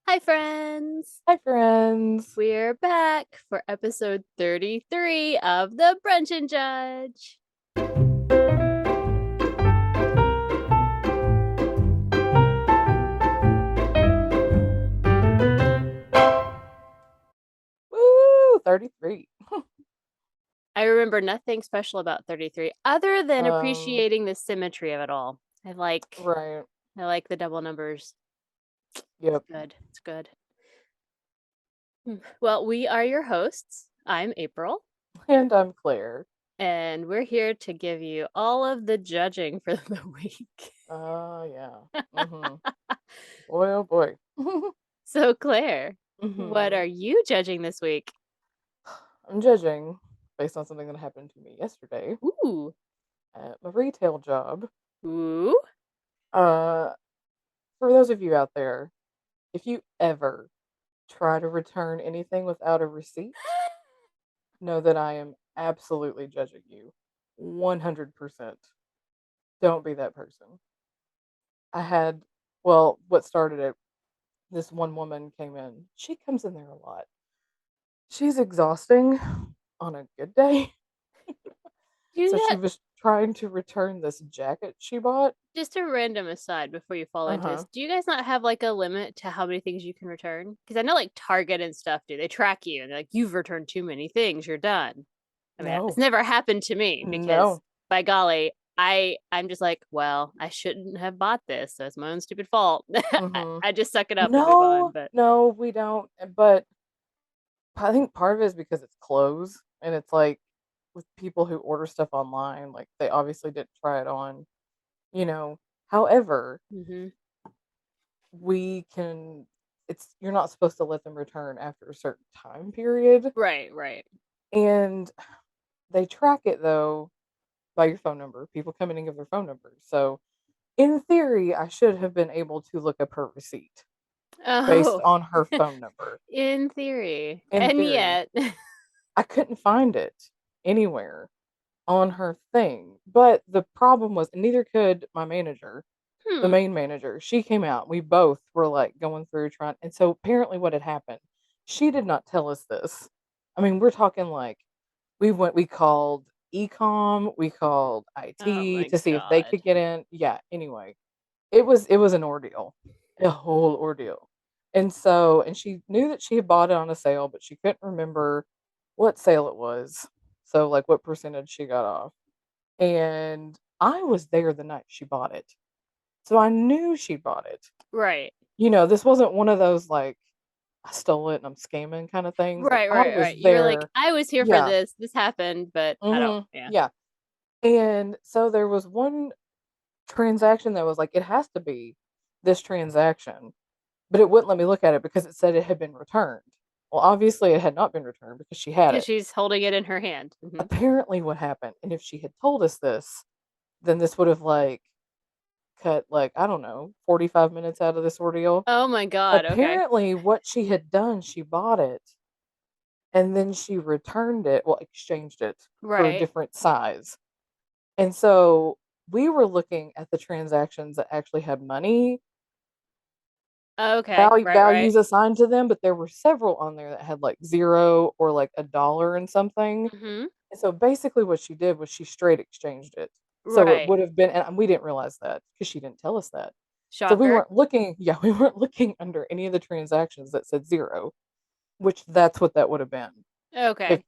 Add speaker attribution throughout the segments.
Speaker 1: Hi, friends!
Speaker 2: Hi, friends.
Speaker 1: We're back for episode 33 of the Brunch and Judge.
Speaker 2: Woo, 33.
Speaker 1: I remember nothing special about 33 other than
Speaker 2: Um,
Speaker 1: appreciating the symmetry of it all. I like
Speaker 2: right.
Speaker 1: I like the double numbers.
Speaker 2: Yep.
Speaker 1: It's good. Well, we are your hosts. I'm April,
Speaker 2: And I'm Claire.
Speaker 1: and we're here to give you all of the judging for the week.
Speaker 2: Yeah. Mm-hmm. Boy, oh boy.
Speaker 1: So, Claire, what
Speaker 2: Mm-hmm.
Speaker 1: are you judging this week?
Speaker 2: I'm judging based on something that happened to me yesterday
Speaker 1: Ooh.
Speaker 2: at my retail job.
Speaker 1: Ooh.
Speaker 2: Uh, for those of you out there, if you ever try to return anything without a receipt, know that I am absolutely judging you. 100%. Don't be that person. I had, well, what started it, this one woman came in. She comes in there a lot. She's exhausting on a good day.
Speaker 1: You
Speaker 2: So she
Speaker 1: got
Speaker 2: was trying to return this jacket she bought.
Speaker 1: Just a random aside before you fall into this.
Speaker 2: Uh-huh.
Speaker 1: Do you guys not have like a limit to how many things you can return? Because I know like Target and stuff do. They track you and they're like, you've returned too many things, you're done. I mean, it's
Speaker 2: No.
Speaker 1: never happened to me because
Speaker 2: No.
Speaker 1: by golly, I'm just like, well, I shouldn't have bought this, so it's my own stupid fault.
Speaker 2: Mhm.
Speaker 1: I just suck it up and move on.
Speaker 2: No,
Speaker 1: But
Speaker 2: no, we don't. But I think part of it is because it's clothes and it's like with people who order stuff online, like they obviously didn't try it on, you know. However,
Speaker 1: hmm
Speaker 2: we can it's you're not supposed to let them return after a certain time period.
Speaker 1: right, right.
Speaker 2: And they track it though by your phone number. People come in and give their phone numbers. So in theory, I should have been able to look up her receipt based
Speaker 1: Oh,
Speaker 2: on her phone number.
Speaker 1: in theory.
Speaker 2: In
Speaker 1: And
Speaker 2: theory,
Speaker 1: yet,
Speaker 2: I couldn't find it anywhere on her thing. But the problem was, neither could my manager, the
Speaker 1: hmm.
Speaker 2: main manager. She came out. We both were like going through trying. And so apparently, what had happened, she did not tell us this. I mean, we're talking like we called ecom, we called
Speaker 1: Oh
Speaker 2: IT
Speaker 1: my
Speaker 2: to see if they
Speaker 1: God.
Speaker 2: could get in. Yeah, anyway, it was an ordeal, a whole ordeal. And she knew that she had bought it on a sale, but she couldn't remember what sale it was. So like what percentage she got off. And I was there the night she bought it. So I knew she bought it.
Speaker 1: Right.
Speaker 2: This wasn't one of those like I stole it and I'm scamming kind of things. Like
Speaker 1: Right,
Speaker 2: I
Speaker 1: right,
Speaker 2: was
Speaker 1: right. You're like,
Speaker 2: there.
Speaker 1: I was here for
Speaker 2: Yeah.
Speaker 1: this. This happened, but I don't. Yeah.
Speaker 2: Yeah. And so there was one transaction that was like, it has to be this transaction, but it wouldn't let me look at it because it said it had been returned. Well, obviously it had not been returned because she had
Speaker 1: Because
Speaker 2: it.
Speaker 1: she's holding it in her hand.
Speaker 2: Apparently, what happened, and if she had told us this, then this would have like cut like, I don't know, 45 minutes out of this ordeal.
Speaker 1: Oh my God. Okay.
Speaker 2: Apparently, what she had done, she bought it and then she returned it, well, exchanged it for a
Speaker 1: Right.
Speaker 2: different size. And so we were looking at the transactions that actually had money
Speaker 1: Okay. Right, right.
Speaker 2: values assigned to them, but there were several on there that had like zero or like a dollar and something.
Speaker 1: hmm
Speaker 2: And so basically what she did was she straight exchanged it. So it
Speaker 1: Right.
Speaker 2: would have been, and we didn't realize that because she didn't tell us that. So we
Speaker 1: Shocker.
Speaker 2: weren't looking, yeah, we weren't looking under any of the transactions that said zero, which that's what that would have been. If
Speaker 1: Okay.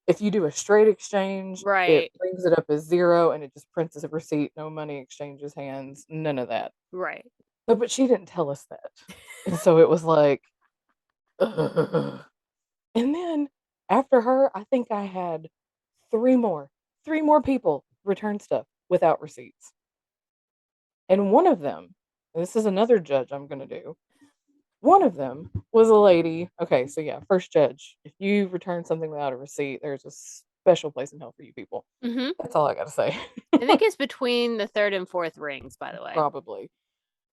Speaker 2: if you do a straight exchange, it
Speaker 1: Right.
Speaker 2: brings it up as zero and it just prints as a receipt. No money exchanges hands, none of that.
Speaker 1: Right.
Speaker 2: But she didn't tell us that. And so it was like, ugh. And then after her, I think I had 3 more, 3 more people return stuff without receipts. And one of them, and this is another judge I'm gonna do, one of them was a lady. Okay, so yeah, first judge. If you return something without a receipt, there's a special place in hell for you people.
Speaker 1: hmm
Speaker 2: That's all I gotta say.
Speaker 1: I think it's between the third and fourth rings, by the way.
Speaker 2: Probably.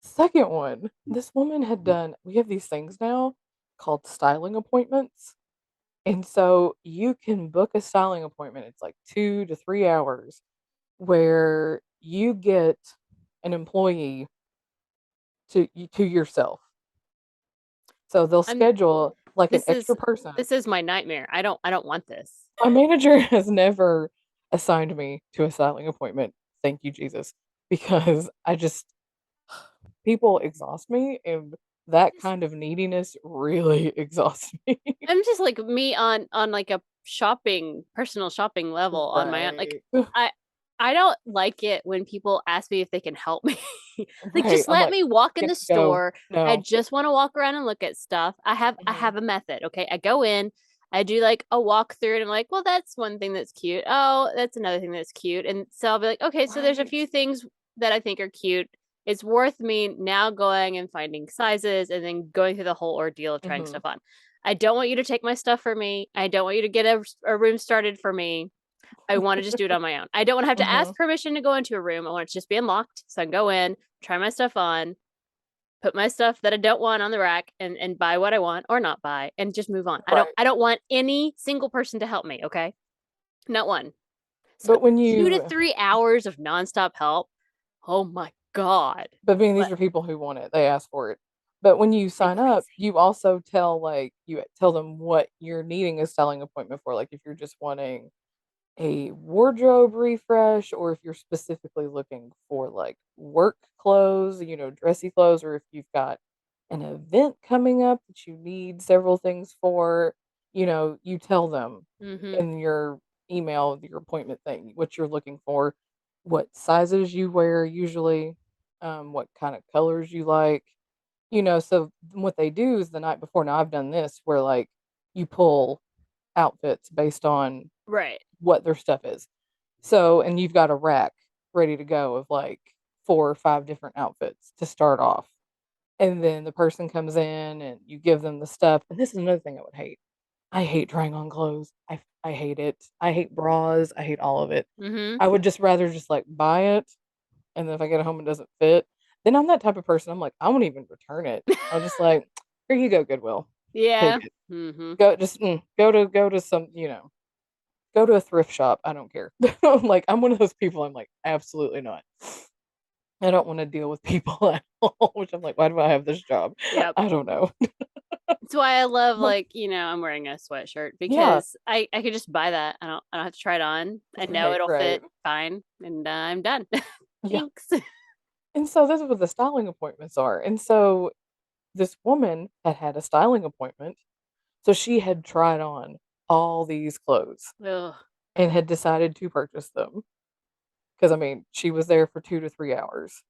Speaker 2: Second one, this woman had done, we have these things now called styling appointments. And so you can book a styling appointment. It's like 2 to 3 hours where you get an employee to yourself. So they'll
Speaker 1: I'm
Speaker 2: schedule like an
Speaker 1: this
Speaker 2: extra
Speaker 1: is
Speaker 2: person.
Speaker 1: this is my nightmare. I don't want this.
Speaker 2: My manager has never assigned me to a styling appointment. Thank you, Jesus, because I just people exhaust me, and that
Speaker 1: Just
Speaker 2: kind of neediness really exhausts me.
Speaker 1: I'm just like me on like a personal shopping level on my own. Like
Speaker 2: Right.
Speaker 1: I I don't like it when people ask me if they can help me. Like
Speaker 2: Right.
Speaker 1: just
Speaker 2: I'm
Speaker 1: let
Speaker 2: like,
Speaker 1: me walk in
Speaker 2: "Can
Speaker 1: the
Speaker 2: I go?"
Speaker 1: store. I
Speaker 2: No.
Speaker 1: just want to walk around and look at stuff. I
Speaker 2: Mhm.
Speaker 1: have a method, okay? I go in, I do like a walkthrough and I'm like, well, that's one thing that's cute. Oh, that's another thing that's cute. And so I'll be like, okay, so there's a
Speaker 2: Right.
Speaker 1: few things that I think are cute. It's worth me now going and finding sizes and then going through the whole ordeal of trying
Speaker 2: Mhm.
Speaker 1: stuff on. I don't want you to take my stuff for me. I don't want you to get a room started for me. I want to just do it on my own. I don't want to have to
Speaker 2: Mhm.
Speaker 1: ask permission to go into a room. I want it to just be unlocked. So I can go in, try my stuff on, put my stuff that I don't want on the rack and buy what I want or not buy and just move on.
Speaker 2: Right.
Speaker 1: I don't want any single person to help me, okay? Not one. So
Speaker 2: But when
Speaker 1: 2 to 3 hours of nonstop help. Oh my God.
Speaker 2: but I mean, these
Speaker 1: What
Speaker 2: are people who want it. They ask for it. But when you
Speaker 1: me
Speaker 2: sign up,
Speaker 1: crazy.
Speaker 2: you also you tell them what you're needing a styling appointment for. Like if you're just wanting a wardrobe refresh, or if you're specifically looking for like work clothes, dressy clothes, or if you've got an event coming up that you need several things for, you tell them
Speaker 1: Mm-hmm.
Speaker 2: in your email, your appointment thing, what you're looking for, what sizes you wear usually, what kind of colors you like, so what they do is the night before. Now I've done this where like you pull outfits based on
Speaker 1: Right.
Speaker 2: what their stuff is. So, and you've got a rack ready to go of like 4 or 5 different outfits to start off. And then the person comes in and you give them the stuff. And this is another thing I would hate. I hate trying on clothes. I hate it. I hate bras. I hate all of it.
Speaker 1: Mm-hmm.
Speaker 2: I would just rather just like buy it, and then if I get home and it doesn't fit, then I'm that type of person. I'm like, I won't even return it. I'm just like, here you go, Goodwill. Take
Speaker 1: Yeah.
Speaker 2: it.
Speaker 1: Mm-hmm.
Speaker 2: Go to some, go to a thrift shop. I don't care. Like, I'm one of those people. I'm like, absolutely not. I don't want to deal with people at all. Which I'm like, why do I have this job?
Speaker 1: Yep.
Speaker 2: I don't know.
Speaker 1: That's why I love
Speaker 2: But
Speaker 1: like, I'm wearing a sweatshirt
Speaker 2: yeah,
Speaker 1: because I could just buy that. I don't have to try it on. I know
Speaker 2: right,
Speaker 1: it'll
Speaker 2: right.
Speaker 1: fit fine and I'm done.
Speaker 2: Yeah.
Speaker 1: Thanks.
Speaker 2: And so this is what the styling appointments are. And so this woman had had a styling appointment. So she had tried on all these clothes
Speaker 1: Ugh.
Speaker 2: and had decided to purchase them. Because I mean, she was there for 2 to 3 hours.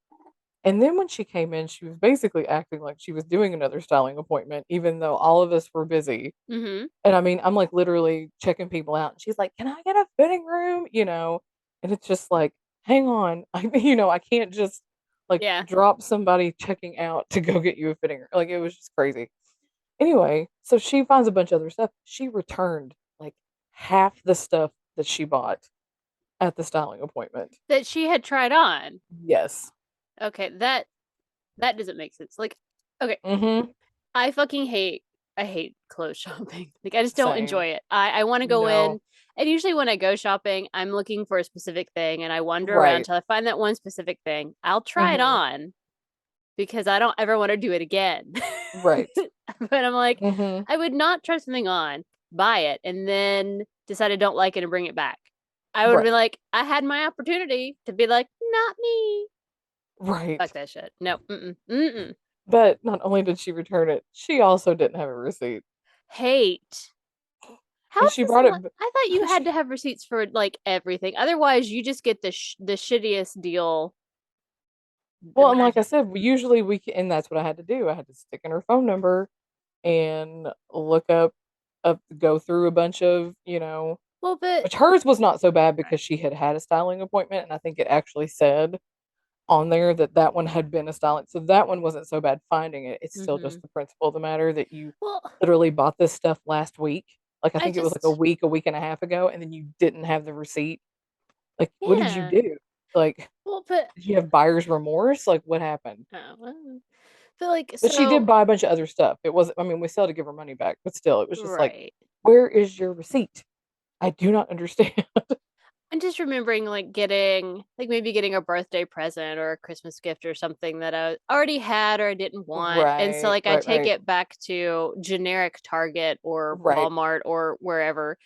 Speaker 2: And then when she came in, she was basically acting like she was doing another styling appointment, even though all of us were busy.
Speaker 1: Mm-hmm.
Speaker 2: And I mean, I'm like literally checking people out. And she's like, "Can I get a fitting room?" And it's just like, hang on. I can't just like
Speaker 1: Yeah.
Speaker 2: drop somebody checking out to go get you a fitting room. Like it was just crazy. Anyway, so she finds a bunch of other stuff. She returned like half the stuff that she bought at the styling appointment.
Speaker 1: That she had tried on.
Speaker 2: Yes.
Speaker 1: Okay, that doesn't make sense. Like, okay,
Speaker 2: Mhm.
Speaker 1: I fucking I hate clothes shopping. Like I just don't
Speaker 2: Same.
Speaker 1: enjoy it. I want to go
Speaker 2: No.
Speaker 1: in and usually when I go shopping, I'm looking for a specific thing and I wander around
Speaker 2: Right.
Speaker 1: till I find that one specific thing. I'll try it
Speaker 2: Mhm.
Speaker 1: on because I don't ever want to do it again.
Speaker 2: Right.
Speaker 1: But I'm like,
Speaker 2: Mhm.
Speaker 1: I would not try something on, buy it, and then decide I don't like it and bring it back. I would have been
Speaker 2: Right.
Speaker 1: like, I had my opportunity to be like, not me. Fuck
Speaker 2: Right.
Speaker 1: that shit. No, mm-mm, mm-mm.
Speaker 2: But not only did she return it, she also didn't have a receipt.
Speaker 1: Hate. How
Speaker 2: And
Speaker 1: is
Speaker 2: she
Speaker 1: this?
Speaker 2: brought it
Speaker 1: I thought you had
Speaker 2: she
Speaker 1: to have receipts for like everything. Otherwise, you just get the shittiest deal
Speaker 2: well, and like I
Speaker 1: imaginable.
Speaker 2: said, usually and that's what I had to do. I had to stick in her phone number and look go through a bunch of,
Speaker 1: Well, but
Speaker 2: which hers was not so bad
Speaker 1: right.
Speaker 2: because she had had a styling appointment, and I think it actually said on there that that one had been a styling, so that one wasn't so bad finding it. It's still
Speaker 1: Mm-hmm.
Speaker 2: just the principle of the matter that you
Speaker 1: Well,
Speaker 2: literally bought this stuff last week. Like, I
Speaker 1: I
Speaker 2: think it was like
Speaker 1: just
Speaker 2: a week and a half ago, and then you didn't have the receipt. Like, what did you
Speaker 1: yeah.
Speaker 2: do? Like,
Speaker 1: Well, but
Speaker 2: did you have buyer's remorse? Like, what happened?
Speaker 1: oh, well, but like
Speaker 2: But she did
Speaker 1: so
Speaker 2: buy a bunch of other stuff. It wasn't I mean, we still had to give her money back, but still, it was just like,
Speaker 1: right.
Speaker 2: "Where is your receipt? I do not understand."
Speaker 1: And just remembering like getting like maybe getting a birthday present or a Christmas gift or something that I already had or I didn't want. And so
Speaker 2: Right,
Speaker 1: like I
Speaker 2: right,
Speaker 1: take
Speaker 2: right,
Speaker 1: it back to generic Target or
Speaker 2: right,
Speaker 1: Walmart or wherever.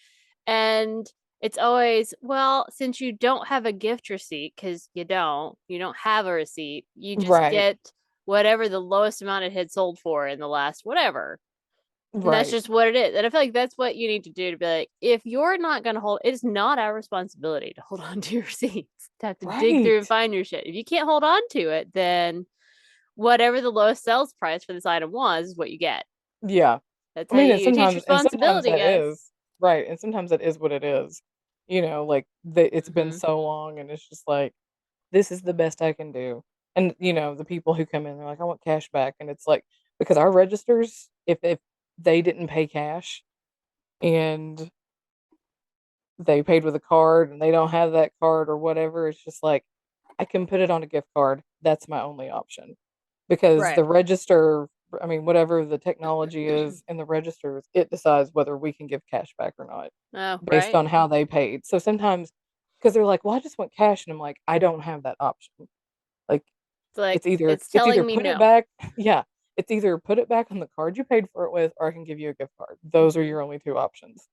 Speaker 1: And it's always, well, since you don't have a gift receipt, because you don't have a receipt, you just
Speaker 2: right,
Speaker 1: get whatever the lowest amount it had sold for in the last whatever. And that's
Speaker 2: right,
Speaker 1: just what it is. And I feel like that's what you need to do to be like, if you're not going to hold, it's not our responsibility to hold on to your receipts, to have to dig through and
Speaker 2: right.
Speaker 1: find your shit. If you can't hold on to it, then whatever the lowest sales price for this item was is what you get.
Speaker 2: Yeah.
Speaker 1: That's
Speaker 2: I
Speaker 1: how
Speaker 2: mean,
Speaker 1: you teach
Speaker 2: sometimes
Speaker 1: responsibility,
Speaker 2: that
Speaker 1: guys.
Speaker 2: is right, and sometimes that is what it is. Like it's been
Speaker 1: Mm-hmm.
Speaker 2: so long, and it's just like this is the best I can do. And the people who come in, they're like, I want cash back, and it's like because our registers, if they didn't pay cash and they paid with a card and they don't have that card or whatever, it's just like I can put it on a gift card. That's my only option because
Speaker 1: Right.
Speaker 2: the register, I mean, whatever the technology is in the registers, it decides whether we can give cash back or not
Speaker 1: Oh,
Speaker 2: based
Speaker 1: right.
Speaker 2: on how they paid. So sometimes, because they're like, well, I just want cash. And I'm like, I don't have that option. Like,
Speaker 1: It's like,
Speaker 2: it's
Speaker 1: it's
Speaker 2: either
Speaker 1: telling me
Speaker 2: put it
Speaker 1: no.
Speaker 2: back. Yeah. It's either put it back on the card you paid for it with, or I can give you a gift card. Those are
Speaker 1: Mm-hmm.
Speaker 2: your only two options,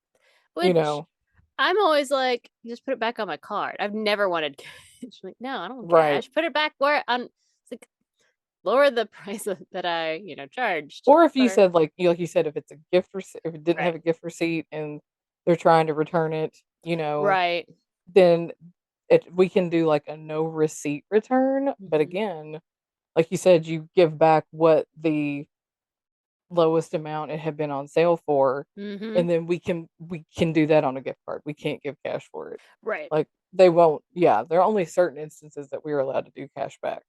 Speaker 2: you
Speaker 1: Which
Speaker 2: know?
Speaker 1: I'm always like, just put it back on my card. I've never wanted cash. Like, no, I don't want
Speaker 2: Right.
Speaker 1: cash. Put it back where on. It's like lower the price that I, charged
Speaker 2: Or if you
Speaker 1: for.
Speaker 2: said like you said, if it's a gift receipt, if it didn't have
Speaker 1: Right.
Speaker 2: a gift receipt and they're trying to return it,
Speaker 1: Right.
Speaker 2: then we can do like a no receipt return. But
Speaker 1: Mm-hmm.
Speaker 2: again, like you said, you give back what the lowest amount it had been on sale for,
Speaker 1: Mm-hmm.
Speaker 2: and then we can do that on a gift card. We can't give cash for it.
Speaker 1: Right.
Speaker 2: Like they won't. Yeah, there are only certain instances that we are allowed to do cash back.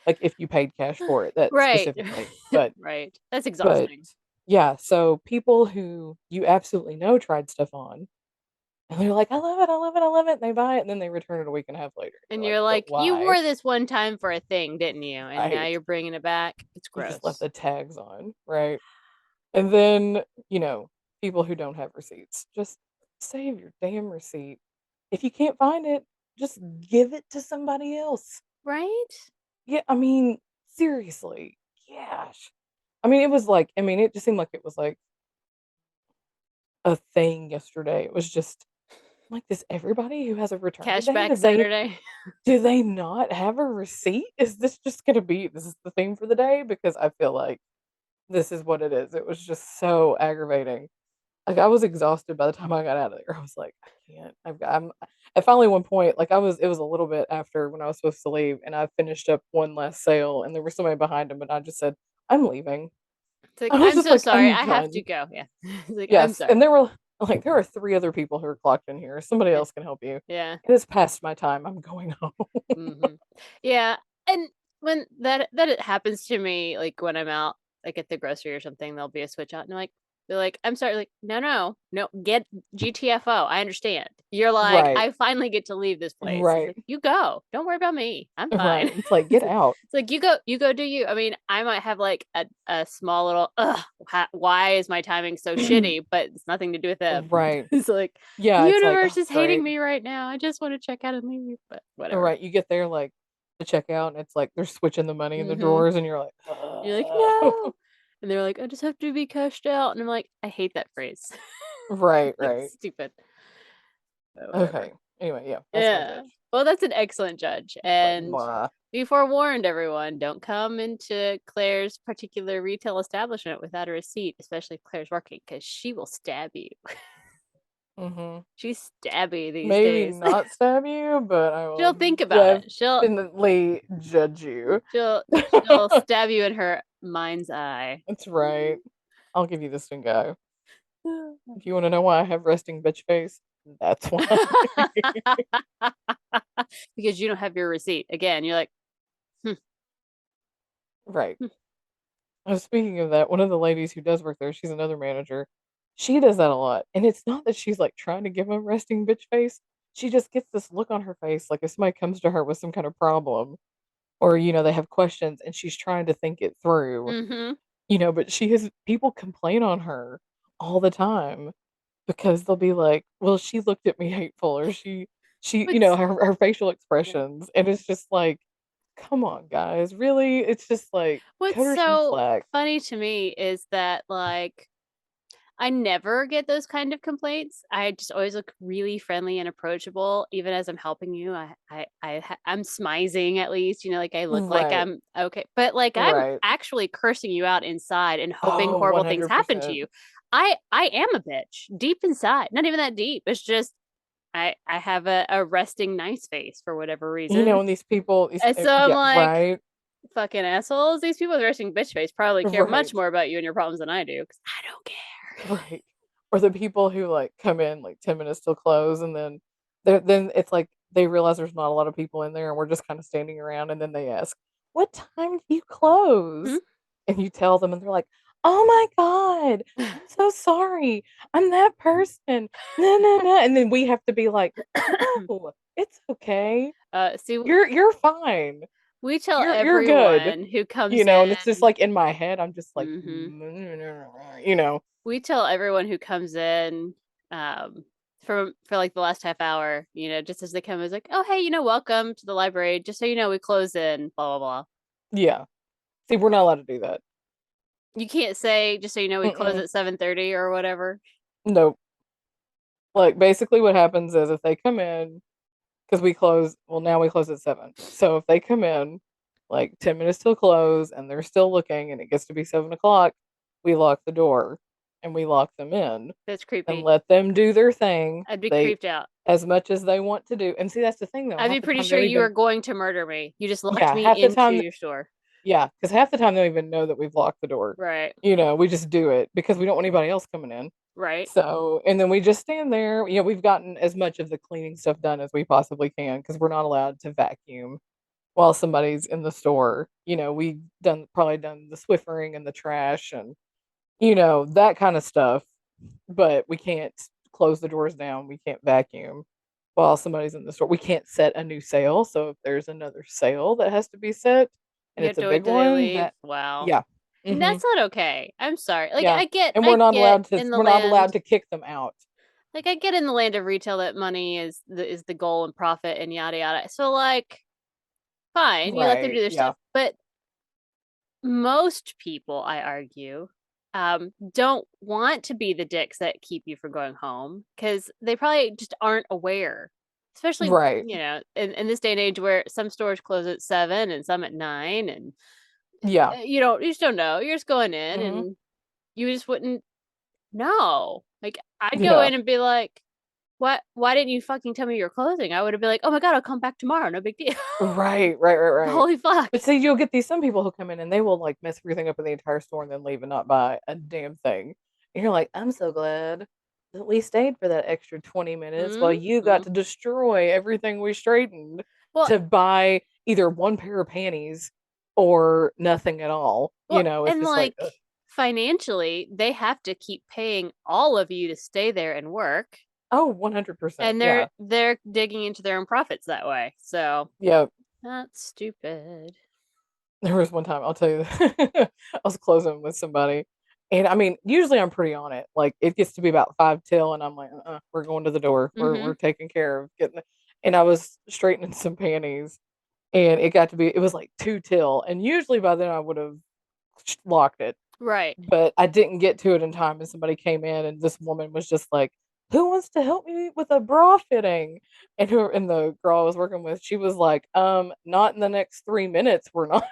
Speaker 2: Like if you paid cash for it, that
Speaker 1: Right.
Speaker 2: specifically. But
Speaker 1: Right. That's
Speaker 2: but
Speaker 1: exhausting.
Speaker 2: yeah, so people who you absolutely know tried stuff on, and they're like, "I love it, I love it, I love it," and they buy it, and then they return it a week and a half later. You're
Speaker 1: And
Speaker 2: like,
Speaker 1: you're
Speaker 2: "But
Speaker 1: like, you
Speaker 2: why?"
Speaker 1: wore this one time for a thing, didn't you? And now
Speaker 2: Right.
Speaker 1: you're bringing it back. It's
Speaker 2: You just left
Speaker 1: gross.
Speaker 2: the tags on, right? And then, people who don't have receipts, just save your damn receipt. If you can't find it, just give it to somebody else.
Speaker 1: Right?
Speaker 2: Yeah, I mean, seriously. Gosh. I mean, it just seemed like it was like a thing yesterday. It was just like, does everybody who has a return today,
Speaker 1: Cashback Saturday.
Speaker 2: do they not have a receipt? Is this is the theme for the day? Because I feel like this is what it is. It was just so aggravating. Like, I was exhausted by the time I got out of there. I was like, "I can't. I finally one point, like, it was a little bit after when I was supposed to leave, and I finished up one last sale, and there was somebody behind him, and I just said, "I'm leaving."
Speaker 1: It's like,
Speaker 2: I was
Speaker 1: I'm
Speaker 2: just
Speaker 1: so
Speaker 2: like,
Speaker 1: sorry.
Speaker 2: "I'm
Speaker 1: I have to
Speaker 2: done."
Speaker 1: go. Yeah. It's like, I'm
Speaker 2: Yes, and
Speaker 1: sorry.
Speaker 2: there are 3 other people who are clocked in here. Somebody
Speaker 1: Yeah.
Speaker 2: else can help you.
Speaker 1: Yeah.
Speaker 2: It is past my time. I'm going home.
Speaker 1: Hmm. Yeah. And when that it happens to me, like when I'm out, like at the grocery or something, there'll be a switch out, and they're like, I'm sorry, like, no, no, no, get GTFO. I understand. You're like,
Speaker 2: Right.
Speaker 1: I finally get to leave this place. It's
Speaker 2: Right.
Speaker 1: like, you go. Don't worry about me. I'm fine.
Speaker 2: Right. It's like, "Get out."
Speaker 1: It's like you go do you. I mean, I might have like a small little why is my timing so shitty, but it's nothing to do with them.
Speaker 2: Right.
Speaker 1: It's like the
Speaker 2: Yeah, it's like,
Speaker 1: universe
Speaker 2: "Oh,
Speaker 1: is hating
Speaker 2: great."
Speaker 1: me right now. I just want to check out and leave, but whatever.
Speaker 2: Right, you get there, like, to check out, and it's like they're switching the money in the
Speaker 1: Mm-hmm.
Speaker 2: drawers, and you're like,
Speaker 1: You're like,
Speaker 2: "Ugh."
Speaker 1: no. And they're like, I just have to be cashed out. And I'm like, I hate that phrase.
Speaker 2: Right,
Speaker 1: It's
Speaker 2: right.
Speaker 1: stupid. But whatever.
Speaker 2: Okay. Anyway, yeah, that's my
Speaker 1: Yeah.
Speaker 2: judge.
Speaker 1: Well, that's an excellent judge.
Speaker 2: It's like,
Speaker 1: And
Speaker 2: "Blah."
Speaker 1: be forewarned, everyone. Don't come into Claire's particular retail establishment without a receipt, especially if Claire's working, because she will stab you.
Speaker 2: Mhm.
Speaker 1: She's stabby these
Speaker 2: Maybe
Speaker 1: days.
Speaker 2: not stab you, but I
Speaker 1: She'll
Speaker 2: will
Speaker 1: think about it.
Speaker 2: definitely judge you.
Speaker 1: She'll stab you in her mind's eye.
Speaker 2: That's right. I'll give you this one go. If you wanna know why I have resting bitch face, that's why.
Speaker 1: Because you don't have your receipt. Again, you're like, hmm,
Speaker 2: Right.
Speaker 1: hmm.
Speaker 2: Speaking of that, one of the ladies who does work there, she's another manager. She does that a lot, and it's not that she's, like, trying to give 'em resting bitch face. She just gets this look on her face, like, if somebody comes to her with some kind of problem or, they have questions and she's trying to think it through,
Speaker 1: Mm-hmm.
Speaker 2: but she has people complain on her all the time because they'll be like, "Well, she looked at me hateful," or she,
Speaker 1: What's
Speaker 2: her facial
Speaker 1: yeah.
Speaker 2: expressions, and it's just like, come on, guys, really? It's just like,
Speaker 1: What's
Speaker 2: cut her some
Speaker 1: so
Speaker 2: slack.
Speaker 1: funny to me is that like I never get those kind of complaints. I just always look really friendly and approachable, even as I'm helping you. I'm smizing at least, like I look like
Speaker 2: Right,
Speaker 1: I'm okay, but like I'm
Speaker 2: right.
Speaker 1: actually cursing you out inside and hoping
Speaker 2: Oh,
Speaker 1: horrible things happen to
Speaker 2: 100%.
Speaker 1: you. I am a bitch deep inside. Not even that deep. It's just I have a resting nice face for whatever reason.
Speaker 2: And these people,
Speaker 1: And so I'm
Speaker 2: yeah,
Speaker 1: like,
Speaker 2: right,
Speaker 1: fucking assholes. These people with resting bitch face probably care much
Speaker 2: right.
Speaker 1: more about you and your problems than I do because I don't care.
Speaker 2: Right. Or the people who, like, come in, like, 10 minutes till close, and then it's like they realize there's not a lot of people in there, and we're just kinda standing around, and then they ask, "What time do you
Speaker 1: Hmm?
Speaker 2: close?" And you tell them, and they're like, "Oh my god. I'm so sorry. I'm that person. No, no, no," and then we have to be like, "No, it's okay.
Speaker 1: See,
Speaker 2: You're fine.
Speaker 1: we tell
Speaker 2: You're good."
Speaker 1: everyone who comes
Speaker 2: And it's just
Speaker 1: in.
Speaker 2: like in my head, I'm just like,
Speaker 1: Hmm.
Speaker 2: you know?
Speaker 1: We tell everyone who comes in, um, for like the last half hour, just as they come, is like, oh hey, welcome to the library. Just so you know, we close in blah blah blah.
Speaker 2: Yeah. See, we're not allowed to do that.
Speaker 1: You can't say just so you know we close
Speaker 2: Mm-mm.
Speaker 1: at 7:30 or whatever.
Speaker 2: Nope. Like, basically what happens is if they come in, because now we close at 7. So if they come in, like, 10 minutes till close and they're still looking and it gets to be 7 o'clock, we lock the door and we lock them in
Speaker 1: That's
Speaker 2: and
Speaker 1: creepy.
Speaker 2: let them do their thing.
Speaker 1: I'd be creeped out.
Speaker 2: As much as they want to do. And see, that's the thing though.
Speaker 1: I'd
Speaker 2: Half
Speaker 1: be
Speaker 2: the
Speaker 1: pretty
Speaker 2: time they
Speaker 1: sure
Speaker 2: don't
Speaker 1: you are
Speaker 2: even,
Speaker 1: going to murder me. You just locked
Speaker 2: yeah,
Speaker 1: me
Speaker 2: half the
Speaker 1: into
Speaker 2: time,
Speaker 1: your store.
Speaker 2: yeah, because half the time they don't even know that we've locked the door.
Speaker 1: Right.
Speaker 2: We just do it because we don't want anybody else coming in.
Speaker 1: Right.
Speaker 2: So, and then we just stand there. We've gotten as much of the cleaning stuff done as we possibly can because we're not allowed to vacuum while somebody's in the store. We've probably done the Swiffering and the trash and, that kind of stuff. But we can't close the doors down. We can't vacuum while somebody's in the store. We can't set a new sale. So if there's another sale that has to be set and
Speaker 1: You have
Speaker 2: it's a
Speaker 1: to wait
Speaker 2: big
Speaker 1: till they
Speaker 2: one,
Speaker 1: leave. Wow.
Speaker 2: yeah.
Speaker 1: And
Speaker 2: Hmm.
Speaker 1: that's not okay. I'm sorry. Like
Speaker 2: Yeah. And
Speaker 1: I get in the
Speaker 2: we're not allowed
Speaker 1: land,
Speaker 2: to kick them out.
Speaker 1: like I get in the land of retail that money is the goal and profit and yada yada. So like fine, you let them do
Speaker 2: Right.
Speaker 1: their
Speaker 2: Yeah.
Speaker 1: stuff. But most people, I argue, don't want to be the dicks that keep you from going home because they probably just aren't aware. Especially,
Speaker 2: Right.
Speaker 1: in this day and age where some stores close at 7 and some at 9 and
Speaker 2: Yeah.
Speaker 1: you just don't know. You're just going in
Speaker 2: Mhm.
Speaker 1: and you just wouldn't know. Like I'd go
Speaker 2: Yeah.
Speaker 1: in and be like, "What? Why didn't you fucking tell me you're closing?" I would have been like, "Oh my god, I'll come back tomorrow. No big deal."
Speaker 2: Right, right, right, right.
Speaker 1: Holy fuck.
Speaker 2: But see, you'll get these some people who come in and they will, like, mess everything up in the entire store and then leave and not buy a damn thing. And you're like, "I'm so glad that we stayed for that extra 20 minutes while you got
Speaker 1: Mhm.
Speaker 2: to destroy everything we straightened
Speaker 1: Well,
Speaker 2: to buy either 1 pair of panties or nothing at all." It's
Speaker 1: and
Speaker 2: just like,
Speaker 1: like financially, they have to keep paying all of you to stay there and work,
Speaker 2: "Oh, 100%."
Speaker 1: and
Speaker 2: Yeah.
Speaker 1: they're digging into their own profits that way. So
Speaker 2: Yeah.
Speaker 1: that's stupid.
Speaker 2: There was one time, I'll tell you, I was closing with somebody, and I mean, usually I'm pretty on it. Like it gets to be about 5 till, and I'm like, we're going to the door. We're
Speaker 1: Mhm.
Speaker 2: taking care of getting. And I was straightening some panties, and it was like 2 till, and usually by then I would have locked it,
Speaker 1: Right.
Speaker 2: but I didn't get to it in time, and somebody came in, and this woman was just like, "Who wants to help me with a bra fitting?" And the girl I was working with, she was like, not in the next 3 minutes, we're not."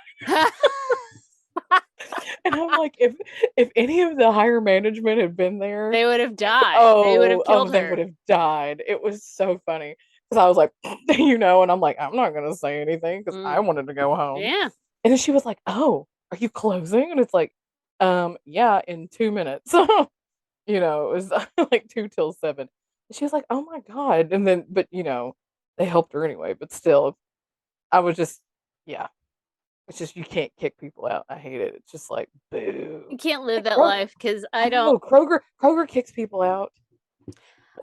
Speaker 2: And I'm like, if any of the higher management had been there,
Speaker 1: They would have died. They would have
Speaker 2: oh,
Speaker 1: killed
Speaker 2: they would
Speaker 1: her.
Speaker 2: have died. It was so funny because I was like, and I'm like, I'm not gonna say anything because I
Speaker 1: Mm.
Speaker 2: wanted to go home.
Speaker 1: Yeah.
Speaker 2: And then she was like, "Oh, are you closing?" And it's like, yeah, in 2 minutes. It was like 2 till 7. And she was like, "Oh my god!" And then, but they helped her anyway. But still, I was just, yeah. It's just you can't kick people out. I hate it. It's just like, boo.
Speaker 1: You can't live
Speaker 2: Like
Speaker 1: that
Speaker 2: Kroger,
Speaker 1: life because
Speaker 2: I
Speaker 1: I don't.
Speaker 2: know Kroger kicks people out.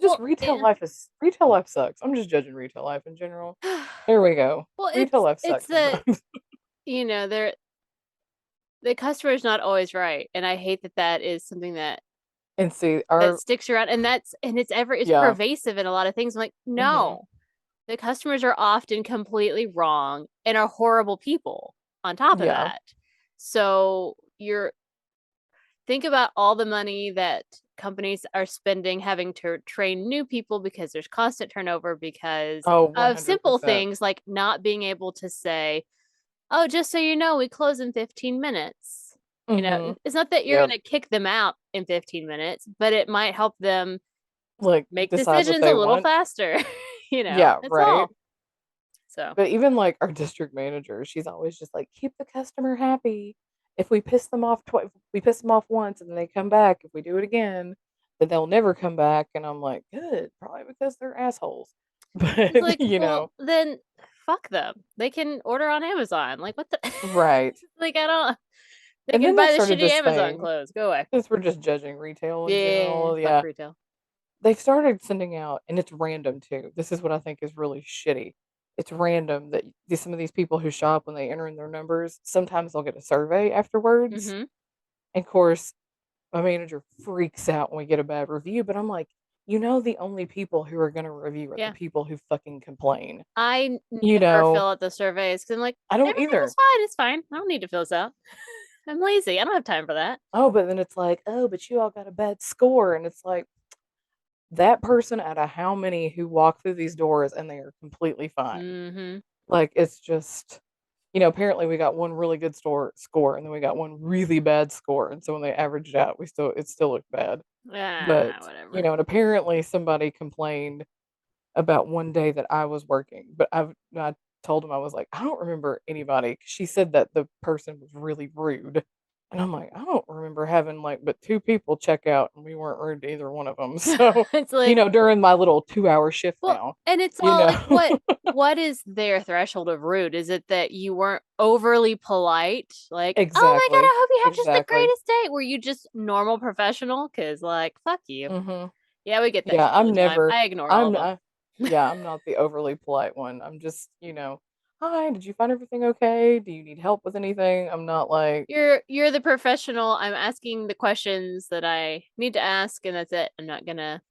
Speaker 2: Just
Speaker 1: Well, yeah.
Speaker 2: retail life sucks. I'm just judging retail life in general. There we go.
Speaker 1: Well,
Speaker 2: Retail life
Speaker 1: it's
Speaker 2: sucks
Speaker 1: that
Speaker 2: sometimes.
Speaker 1: they're the customer is not always right, and I hate that that is something
Speaker 2: And see,
Speaker 1: that
Speaker 2: our
Speaker 1: sticks around, and it's
Speaker 2: yeah,
Speaker 1: pervasive in a lot of things. I'm like,
Speaker 2: hmm
Speaker 1: no, the customers are often completely wrong and are horrible people on top of
Speaker 2: Yeah.
Speaker 1: that. So you're think about all the money that companies are spending having to train new people because there's constant turnover because
Speaker 2: Oh,
Speaker 1: of simple
Speaker 2: 100%.
Speaker 1: things like not being able to say, "Oh, just so you know, we close in 15 minutes."
Speaker 2: Mhm.
Speaker 1: It's not that you're
Speaker 2: Yep.
Speaker 1: going to kick them out in 15 minutes, but it might help them
Speaker 2: Like,
Speaker 1: make
Speaker 2: decide what
Speaker 1: decisions
Speaker 2: they
Speaker 1: a little
Speaker 2: want.
Speaker 1: faster.
Speaker 2: Yeah,
Speaker 1: That's
Speaker 2: right?
Speaker 1: all. So,
Speaker 2: But even, like, our district manager, she's always just like, "Keep the customer happy. If we piss them off we piss them off once and then they come back, if we do it again, then they'll never come back." And I'm like, "Good, probably because they're assholes."
Speaker 1: it's
Speaker 2: But,
Speaker 1: like, well, then fuck them. They can order on Amazon. Like, what the?
Speaker 2: right.
Speaker 1: Like, I don't. They
Speaker 2: And
Speaker 1: can
Speaker 2: then they
Speaker 1: buy the
Speaker 2: started
Speaker 1: shitty
Speaker 2: this
Speaker 1: Amazon
Speaker 2: thing,
Speaker 1: clothes. Go away.
Speaker 2: since we're just judging retail in
Speaker 1: Yeah,
Speaker 2: general,
Speaker 1: fuck
Speaker 2: yeah.
Speaker 1: retail.
Speaker 2: They've started sending out and it's random too. This is what I think is really shitty. It's random that some of these people who shop when they enter in their numbers, sometimes they'll get a survey afterwards.
Speaker 1: Mm-hmm.
Speaker 2: And of course, my manager freaks out when we get a bad review, but I'm like, the only people who are going to review are the
Speaker 1: Yeah.
Speaker 2: people who fucking complain.
Speaker 1: I
Speaker 2: You
Speaker 1: never
Speaker 2: know,
Speaker 1: fill out the surveys because I'm like,
Speaker 2: I don't
Speaker 1: everything is
Speaker 2: either.
Speaker 1: fine. It's fine. I don't need to fill this out. I'm lazy. I don't have time for that.
Speaker 2: Oh, but then it's like, oh, but you all got a bad score. And it's like, that person out of how many who walk through these doors and they are completely fine.
Speaker 1: Mm-hmm.
Speaker 2: Like, it's just, apparently we got one really good score and then we got one really bad score. And so when they averaged out, it still looked bad. But,
Speaker 1: Whatever.
Speaker 2: and apparently somebody complained about one day that I was working, but I told him, I was like, "I don't remember anybody." 'Cause she said that the person was really rude. And I'm like, "I don't remember having like but 2 people check out and we weren't rude to either one of them." So,
Speaker 1: It's like,
Speaker 2: during my little 2-hour shift
Speaker 1: well,
Speaker 2: now,
Speaker 1: and it's
Speaker 2: you
Speaker 1: all
Speaker 2: know.
Speaker 1: like, what is their threshold of rude? Is it that you weren't overly polite? Like, oh my God,
Speaker 2: Exactly.
Speaker 1: I hope you have just the
Speaker 2: Exactly.
Speaker 1: greatest day. Were you just normal professional? Because, like, fuck you.
Speaker 2: Mhm.
Speaker 1: Yeah, we get that
Speaker 2: Yeah,
Speaker 1: shit all the time. I ignore all
Speaker 2: I'm
Speaker 1: of them.
Speaker 2: not yeah, I'm not the overly polite one. I'm just, "Hi, did you find everything okay? Do you need help with anything?" I'm not like
Speaker 1: You're the professional. I'm asking the questions that I need to ask, and that's it. I'm not gonna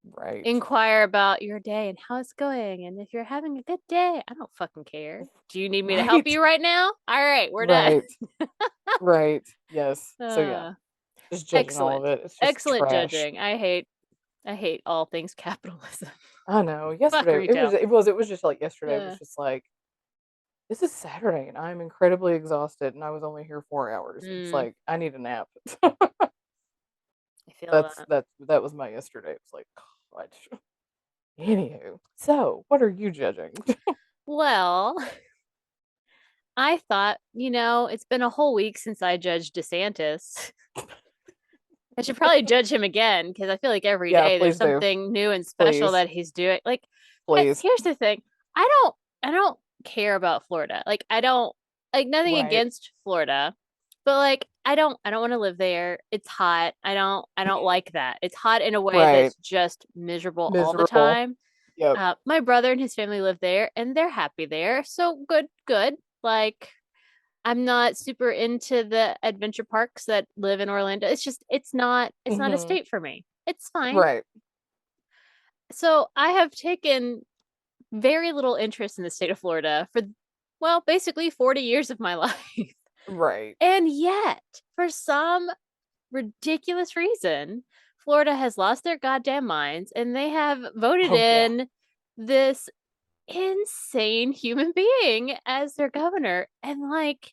Speaker 2: right.
Speaker 1: inquire about your day and how it's going. And if you're having a good day, I don't fucking care. Do you need me to help
Speaker 2: Right.
Speaker 1: you right now? All right, we're done.
Speaker 2: Right. Right. Yes. So, yeah,
Speaker 1: uh,
Speaker 2: just judging all of
Speaker 1: excellent.
Speaker 2: it. It's just
Speaker 1: Excellent
Speaker 2: trash.
Speaker 1: judging. I hate all things capitalism.
Speaker 2: I know.
Speaker 1: Fuck
Speaker 2: Yesterday
Speaker 1: retail.
Speaker 2: it was just like yesterday, it was
Speaker 1: Uh,
Speaker 2: just like, "This is Saturday, and I'm incredibly exhausted, and I was only here 4 hours." It's
Speaker 1: mm,
Speaker 2: like, "I need a nap."
Speaker 1: I feel that.
Speaker 2: That was my yesterday. It's like, "God." Anywho, so, what are you judging?
Speaker 1: Well, I thought, it's been a whole week since I judged Desantis. I should probably judge him again because I feel like every
Speaker 2: Yeah,
Speaker 1: day there's
Speaker 2: please do.
Speaker 1: something new and special
Speaker 2: Please.
Speaker 1: that he's doing. Like,
Speaker 2: Please.
Speaker 1: here's the thing: I don't care about Florida. Like, I don't like nothing
Speaker 2: Right.
Speaker 1: against Florida, but like, I don't want to live there. It's hot. I don't like that. It's hot in a way
Speaker 2: Right.
Speaker 1: that's just miserable all the
Speaker 2: Miserable.
Speaker 1: time.
Speaker 2: Yep.
Speaker 1: My brother and his family live there, and they're happy there. So good, good. Like, I'm not super into the adventure parks that live in Orlando. It's not a
Speaker 2: Mhm.
Speaker 1: state for me. It's fine.
Speaker 2: Right.
Speaker 1: So I have taken very little interest in the state of Florida for well, basically 40 years of my life.
Speaker 2: Right.
Speaker 1: And yet, for some ridiculous reason, Florida has lost their goddamn minds and they have voted
Speaker 2: Oh, yeah.
Speaker 1: in this insane human being as their governor. And like,